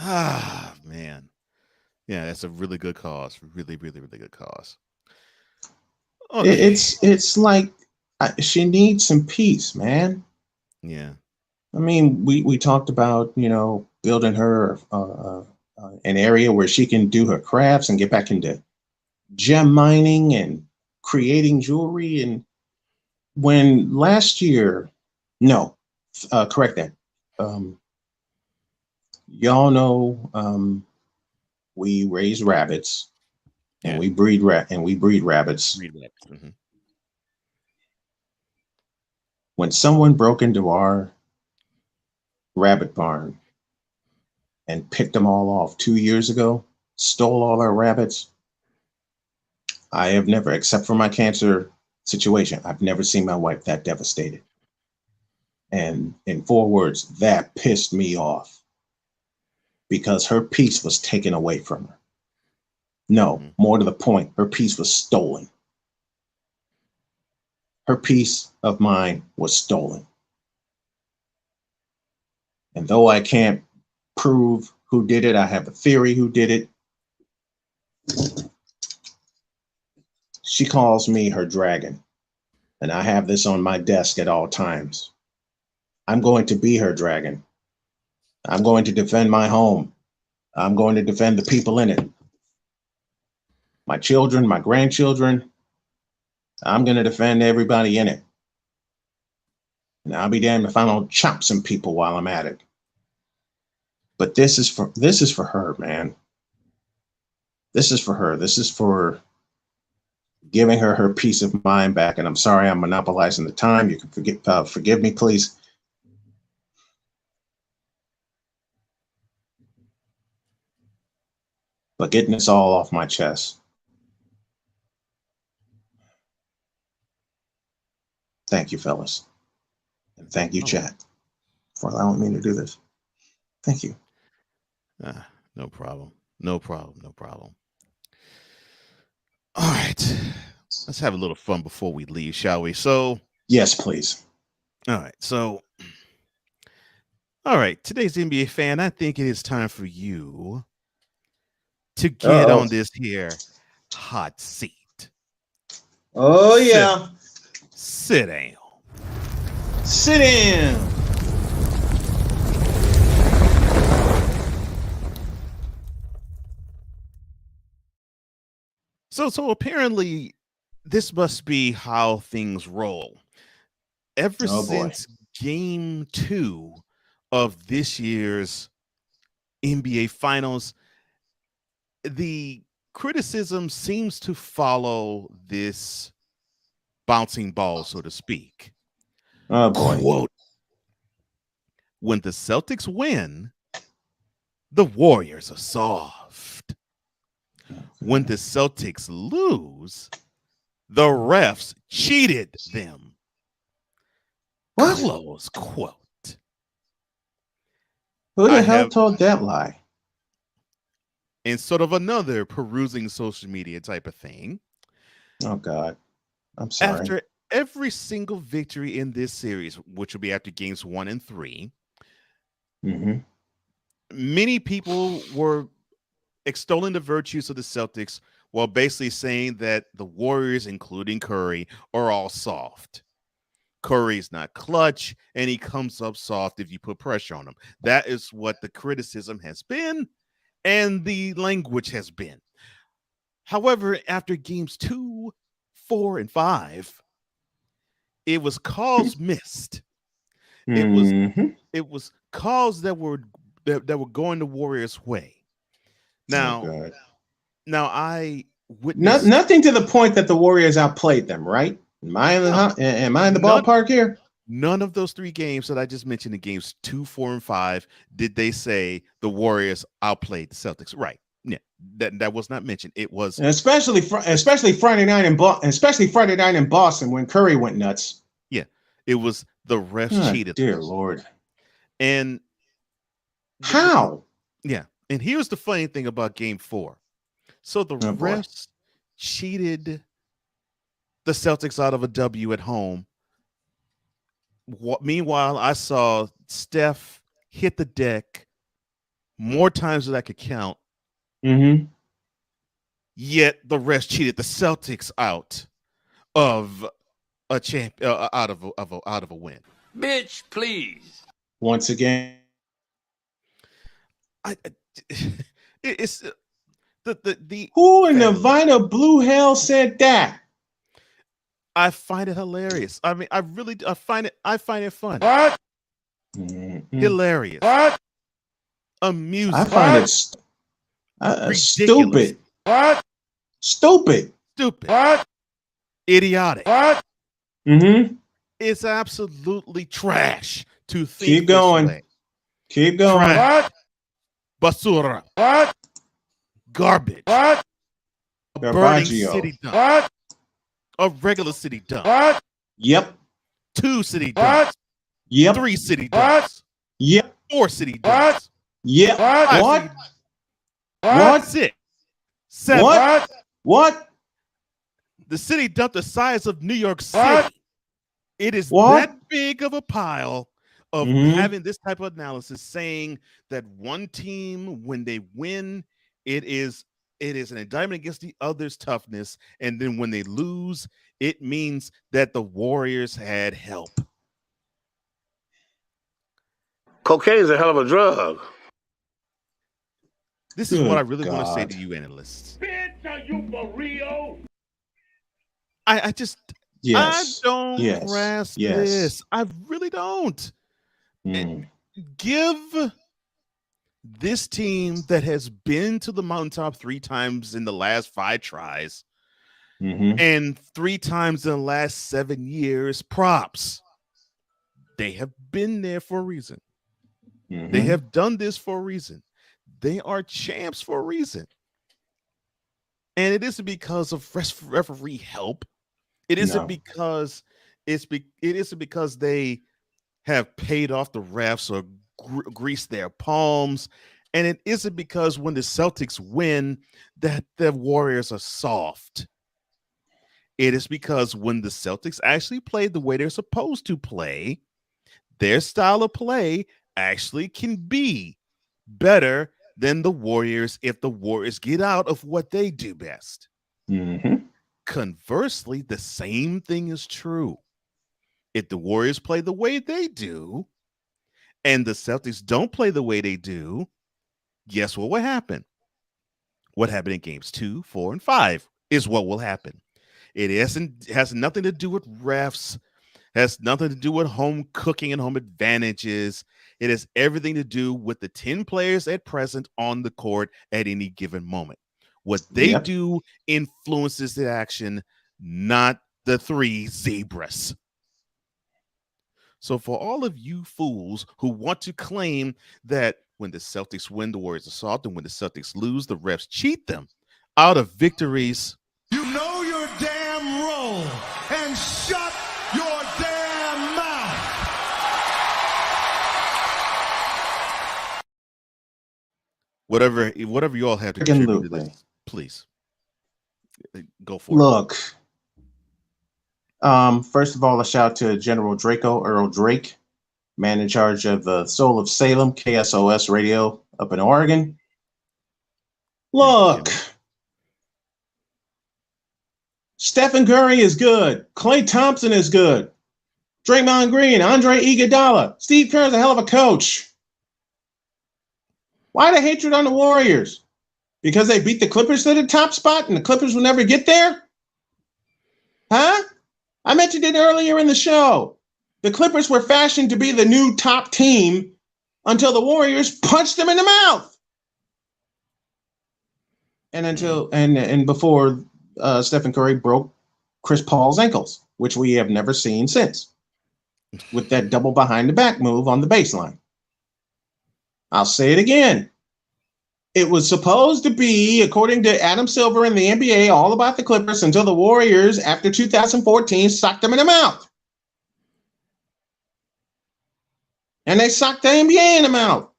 Ah, man. Yeah, that's a really good cause. Really, really, really good cause. Okay. It's like she needs some peace, man. Yeah. I mean, we talked about, building her an area where she can do her crafts and get back into gem mining and creating jewelry. And when last year, no, correct that. Y'all know we raise rabbits and we breed rabbits. Mm-hmm. When someone broke into our rabbit barn and picked them all off 2 years ago, stole all our rabbits, I have never, except for my cancer situation, I've never seen my wife that devastated. And in 4 words, that pissed me off because her peace was taken away from her. No, more to the point, her peace was stolen. Her peace of mind was stolen. And though I can't prove who did it, I have a theory who did it. She calls me her dragon, and I have this on my desk at all times. I'm going to be her dragon. I'm going to defend my home. I'm going to defend the people in it. My children, my grandchildren, I'm going to defend everybody in it. And I'll be damned if I don't chop some people while I'm at it. But this is for her, man. This is for her. This is for giving her peace of mind back. And I'm sorry I'm monopolizing the time. You can forgive me, please. But getting this all off my chest. Thank you, fellas. And thank you, chat, for allowing me to do this. Thank you. No problem. No problem. No problem. All right. Let's have a little fun before we leave, shall we? So, yes, please. All right. So, all right. Today's NBA fan, I think it is time for you to get on this here hot seat. Oh, yeah. Sit down. Sit down. So apparently this must be how things roll. Ever since game 2 of this year's NBA Finals, the criticism seems to follow this bouncing ball, so to speak. Oh boy. Quote, when the Celtics win, the Warriors are soft. When the Celtics lose, the refs cheated them. What? Close quote. Who the hell told that lie? In sort of another perusing social media type of thing. Oh, God. I'm sorry. After every single victory in this series, which will be after games 1 and 3, many people were extolling the virtues of the Celtics while basically saying that the Warriors, including Curry, are all soft. Curry's not clutch, and he comes up soft if you put pressure on him. That is what the criticism has been. and the language has been. However, after games 2, 4, and 5, it was calls missed. It was calls that were going the Warriors' way. Now, I witnessed nothing to the point that the Warriors outplayed them, right? Am I in the ballpark here? None of those 3 games that I just mentioned, in games 2, 4, and 5, did they say the Warriors outplayed the Celtics? Right? Yeah, that was not mentioned. It was especially Friday night in Boston when Curry went nuts. Yeah, it was the refs cheated. Dear Lord! And how? Yeah, and here's the funny thing about Game 4. So the refs cheated the Celtics out of a W at home. Meanwhile, I saw Steph hit the deck more times than I could count. Yet the refs cheated the Celtics out of a out of a win. Bitch, please. Once again, it's the who in the Vita Blue Hell said that? I find it hilarious. I mean, I find it fun. What? Hilarious. What? Amusing. I find it stupid. What? Stupid. What? Idiotic. What? It's absolutely trash to think. Keep going. This way. Keep going. Trash. What? Basura. What? Garbage. What? A burning city dump. What? A regular city dump. What? Yep. 2 city dumps. Yep. 3 city dumps. Yep. 4 city dumps. Yep. What? What? 6. 7. What? The city dump the size of New York City. It is that big of a pile of having this type of analysis, saying that one team, when they win, it is an indictment against the other's toughness, and then when they lose, it means that the Warriors had help. Cocaine is a hell of a drug. This is what I really want to say to you analysts. Bitch, are you for real? I don't grasp this. I really don't. Give this team that has been to the mountaintop 3 times in the last 5 tries and 3 times in the last 7 years props. They have been there for a reason. They have done this for a reason. They are champs for a reason. And it isn't because of referee help. It isn't because it isn't because they have paid off the refs or greased their palms, and it isn't because when the Celtics win that the Warriors are soft. It is because when the Celtics actually play the way they're supposed to play, their style of play actually can be better than the Warriors if the Warriors get out of what they do best. Conversely, the same thing is true. If the Warriors play the way they do and the Celtics don't play the way they do, guess what will happen? What happened in games 2, 4, and 5 is what will happen. It has nothing to do with refs, has nothing to do with home cooking and home advantages. It has everything to do with the 10 players at present on the court at any given moment. What they do influences the action, not the 3 zebras. So for all of you fools who want to claim that when the Celtics win, the Warriors are soft, and when the Celtics lose, the refs cheat them out of victories. You know your damn role and shut your damn mouth. Whatever you all have to contribute to this, please go for it. Look, first of all, a shout out to General Earl Drake, man in charge of the Soul of Salem, KSOS radio up in Oregon. Look, Stephen Curry is good. Klay Thompson is good. Draymond Green, Andre Iguodala. Steve Kerr is a hell of a coach. Why the hatred on the Warriors? Because they beat the Clippers to the top spot and the Clippers will never get there? Huh? I mentioned it earlier in the show. The Clippers were fashioned to be the new top team until the Warriors punched them in the mouth. And before Stephen Curry broke Chris Paul's ankles, which we have never seen since, with that double behind the back move on the baseline. I'll say it again. It was supposed to be, according to Adam Silver and the NBA, all about the Clippers until the Warriors, after 2014, socked them in the mouth. And they socked the NBA in the mouth.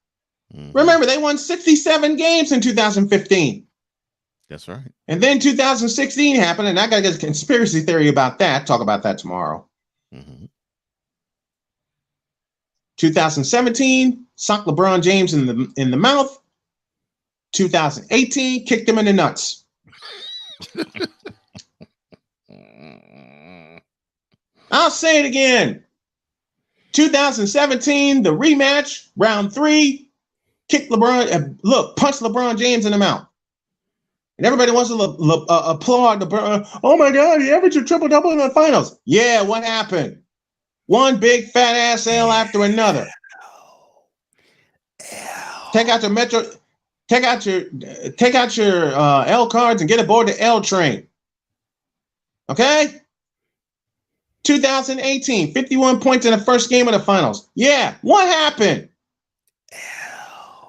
Remember, they won 67 games in 2015. That's right. And then 2016 happened, and I got to get a conspiracy theory about that. Talk about that tomorrow. 2017, socked LeBron James in the mouth. 2018, kicked him in the nuts. I'll say it again. 2017, the rematch, round 3, kicked LeBron, punched LeBron James in the mouth. And everybody wants to applaud LeBron. Oh my God, he averaged a triple-double in the finals. Yeah, what happened? One big fat ass L after another. Take out your L cards and get aboard the L train. Okay? 2018, 51 points in the first game of the finals. Yeah, what happened?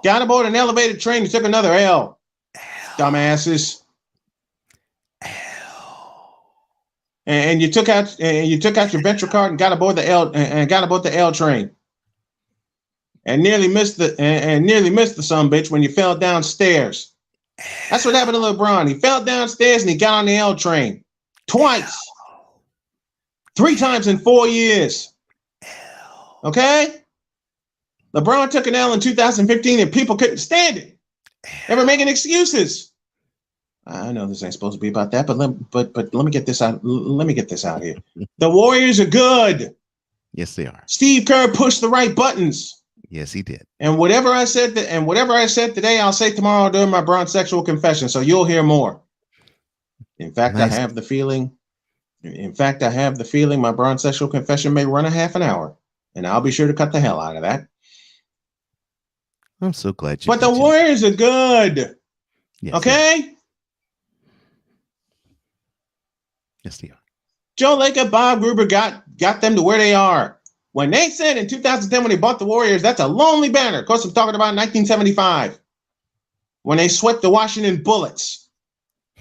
Got aboard an elevated train and took another L. Dumbasses. And you took out your venture card and got aboard the L train. And nearly missed the sumbitch when you fell downstairs. That's what happened to LeBron. He fell downstairs and he got on the L train. Twice. 3 times in 4 years. Okay? LeBron took an L in 2015 and people couldn't stand it. They were making excuses. I know this ain't supposed to be about that, but let me get this out. Let me get this out here. The Warriors are good. Yes, they are. Steve Kerr pushed the right buttons. Yes, he did. And whatever I said today, I'll say tomorrow during my bronzexual confession. So you'll hear more. In fact, I have the feeling my bronzexual confession may run a half an hour, and I'll be sure to cut the hell out of that. I'm so glad you. But the Warriors are good. Yes, okay. Yes, they are. Joe Lacob, Bob Gruber got them to where they are. When they said in 2010 when they bought the Warriors, that's a lonely banner. Of course, I'm talking about 1975 when they swept the Washington Bullets.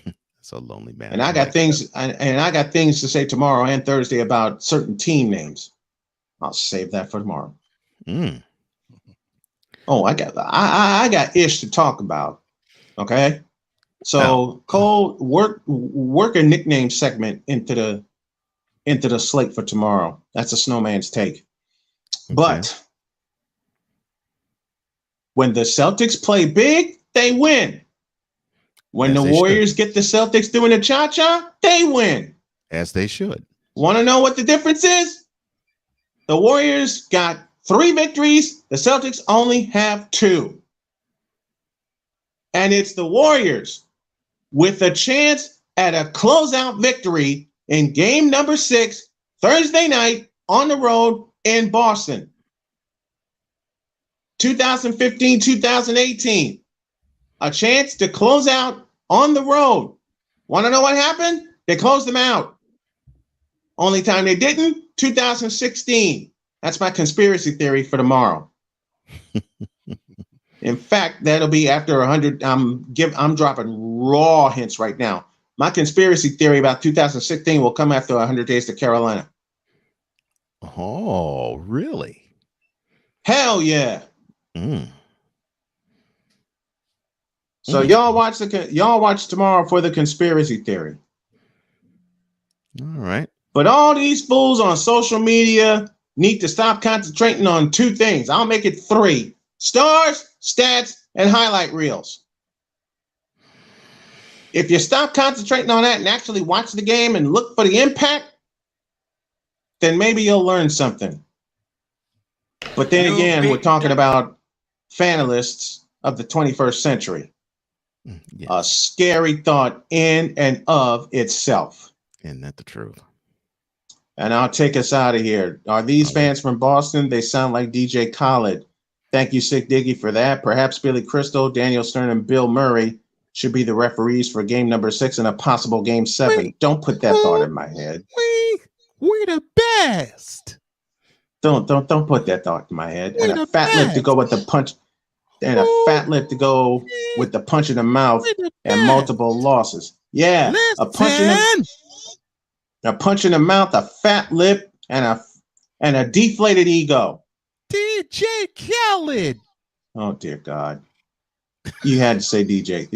It's a lonely banner. And I got things to say tomorrow and Thursday about certain team names. I'll save that for tomorrow. Oh, I got ish to talk about. Okay. So Cole, work a nickname segment into the slate for tomorrow. That's a Snowman's take. Okay. But when the Celtics play big, they win. When the Warriors get the Celtics doing a cha-cha, they win. As they should. Want to know what the difference is? The Warriors got 3 victories. The Celtics only have 2. And it's the Warriors with a chance at a closeout victory in game number 6, Thursday night on the road in Boston. 2015, 2018. A chance to close out on the road. Want to know what happened? They closed them out. Only time they didn't, 2016. That's my conspiracy theory for tomorrow. In fact, that'll be after 100. I'm dropping raw hints right now. My conspiracy theory about 2016 will come after 100 days to Carolina. Oh, really? Hell yeah. So y'all watch tomorrow for the conspiracy theory. All right. But all these fools on social media need to stop concentrating on 2 things. I'll make it 3. Stars, stats, and highlight reels. If you stop concentrating on that and actually watch the game and look for the impact, then maybe you'll learn something. But then again, we're talking about finalists of the 21st century. A scary thought in and of itself. Isn't that the truth? And I'll take us out of here. Are these fans from Boston? They sound like DJ Khaled. Thank you, Sick Diggy, for that. Perhaps Billy Crystal, Daniel Stern, and Bill Murray should be the referees for game number 6 and a possible game 7. Don't put that thought in my head. We're the best. Don't put that thought in my head. And a fat lip to go with the punch. And a fat lip to go with the punch in the mouth and multiple losses. Yeah, a punch in the mouth, a fat lip, and a deflated ego. DJ Khaled. Oh dear God. You had to say DJ.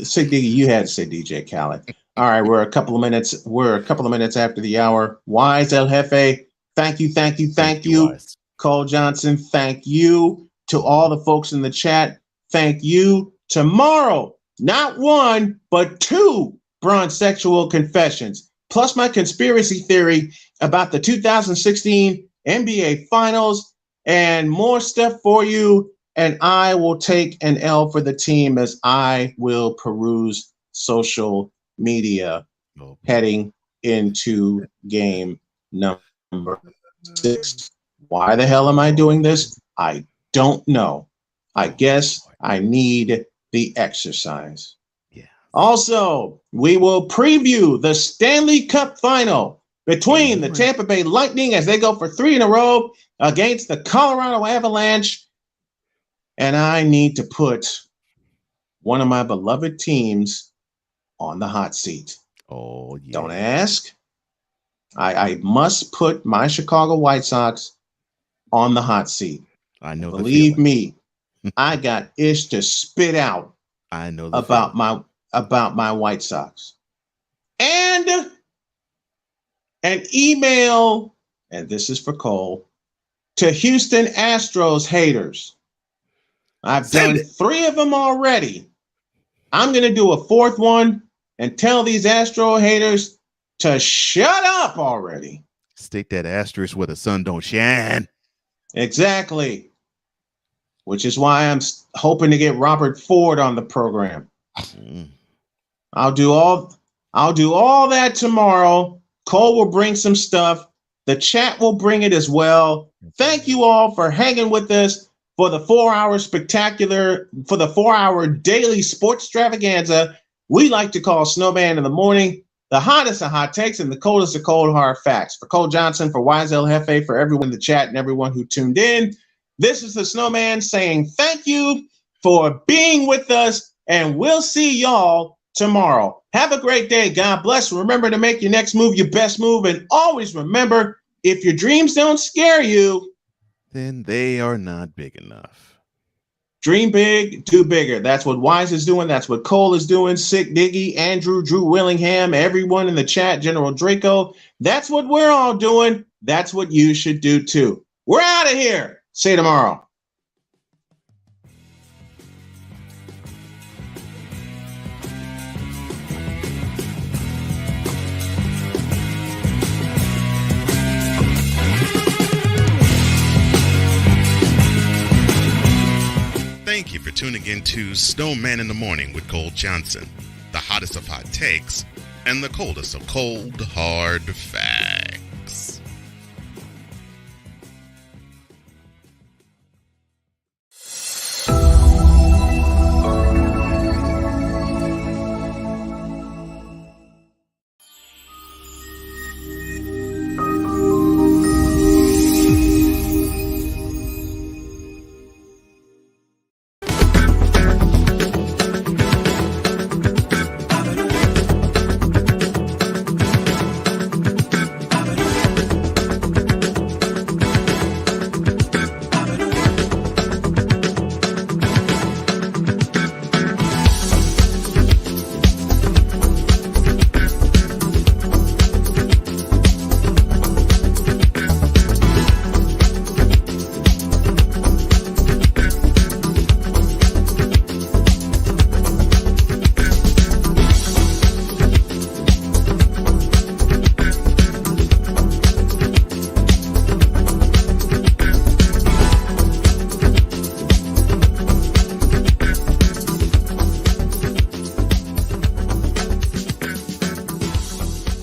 Sick Diggy, you had to say DJ Khaled. All right, we're a couple of minutes after the hour. Wise El Jefe, thank you. Wise. Cole Johnson, thank you. To all the folks in the chat, thank you. Tomorrow, not 1, but 2 bronze sexual confessions, plus my conspiracy theory about the 2016 NBA Finals, and more stuff for you. And I will take an L for the team as I will peruse social media heading into game number 6. Why the hell am I doing this? I don't know. I guess I need the exercise. Yeah. Also, we will preview the Stanley Cup final between the Tampa Bay Lightning as they go for 3 in a row against the Colorado Avalanche. And I need to put one of my beloved teams on the hot seat. Oh, yeah. Don't ask. I must put my Chicago White Sox on the hot seat. I know. Believe me, I got ish to spit out. I know about my White Sox. And an email, and this is for Cole, to Houston Astros haters. I've done 3 of them already. I'm going to do a 4th one and tell these Astro haters to shut up already. Stick that asterisk where the sun don't shine. Exactly. Which is why I'm hoping to get Robert Ford on the program. I'll do all that tomorrow. Cole will bring some stuff. The chat will bring it as well. Thank you all for hanging with us for the 4-hour daily sports extravaganza we like to call Snowman in the morning. The hottest of hot takes and the coldest of cold hard facts. For Cole Johnson, for Wise El Jefe, for everyone in the chat and everyone who tuned in, this is the Snowman saying thank you for being with us, and we'll see y'all tomorrow. Have a great day. God bless. Remember to make your next move your best move, and always remember, if your dreams don't scare you, then they are not big enough. Dream big, do bigger. That's what Wise is doing. That's what Cole is doing. Sick Diggy, Andrew, Drew Willingham, everyone in the chat, General Draco. That's what we're all doing. That's what you should do too. We're out of here. See you tomorrow. Thank you for tuning in to Snowman in the Morning with Cole Johnson, the hottest of hot takes and the coldest of cold, hard facts.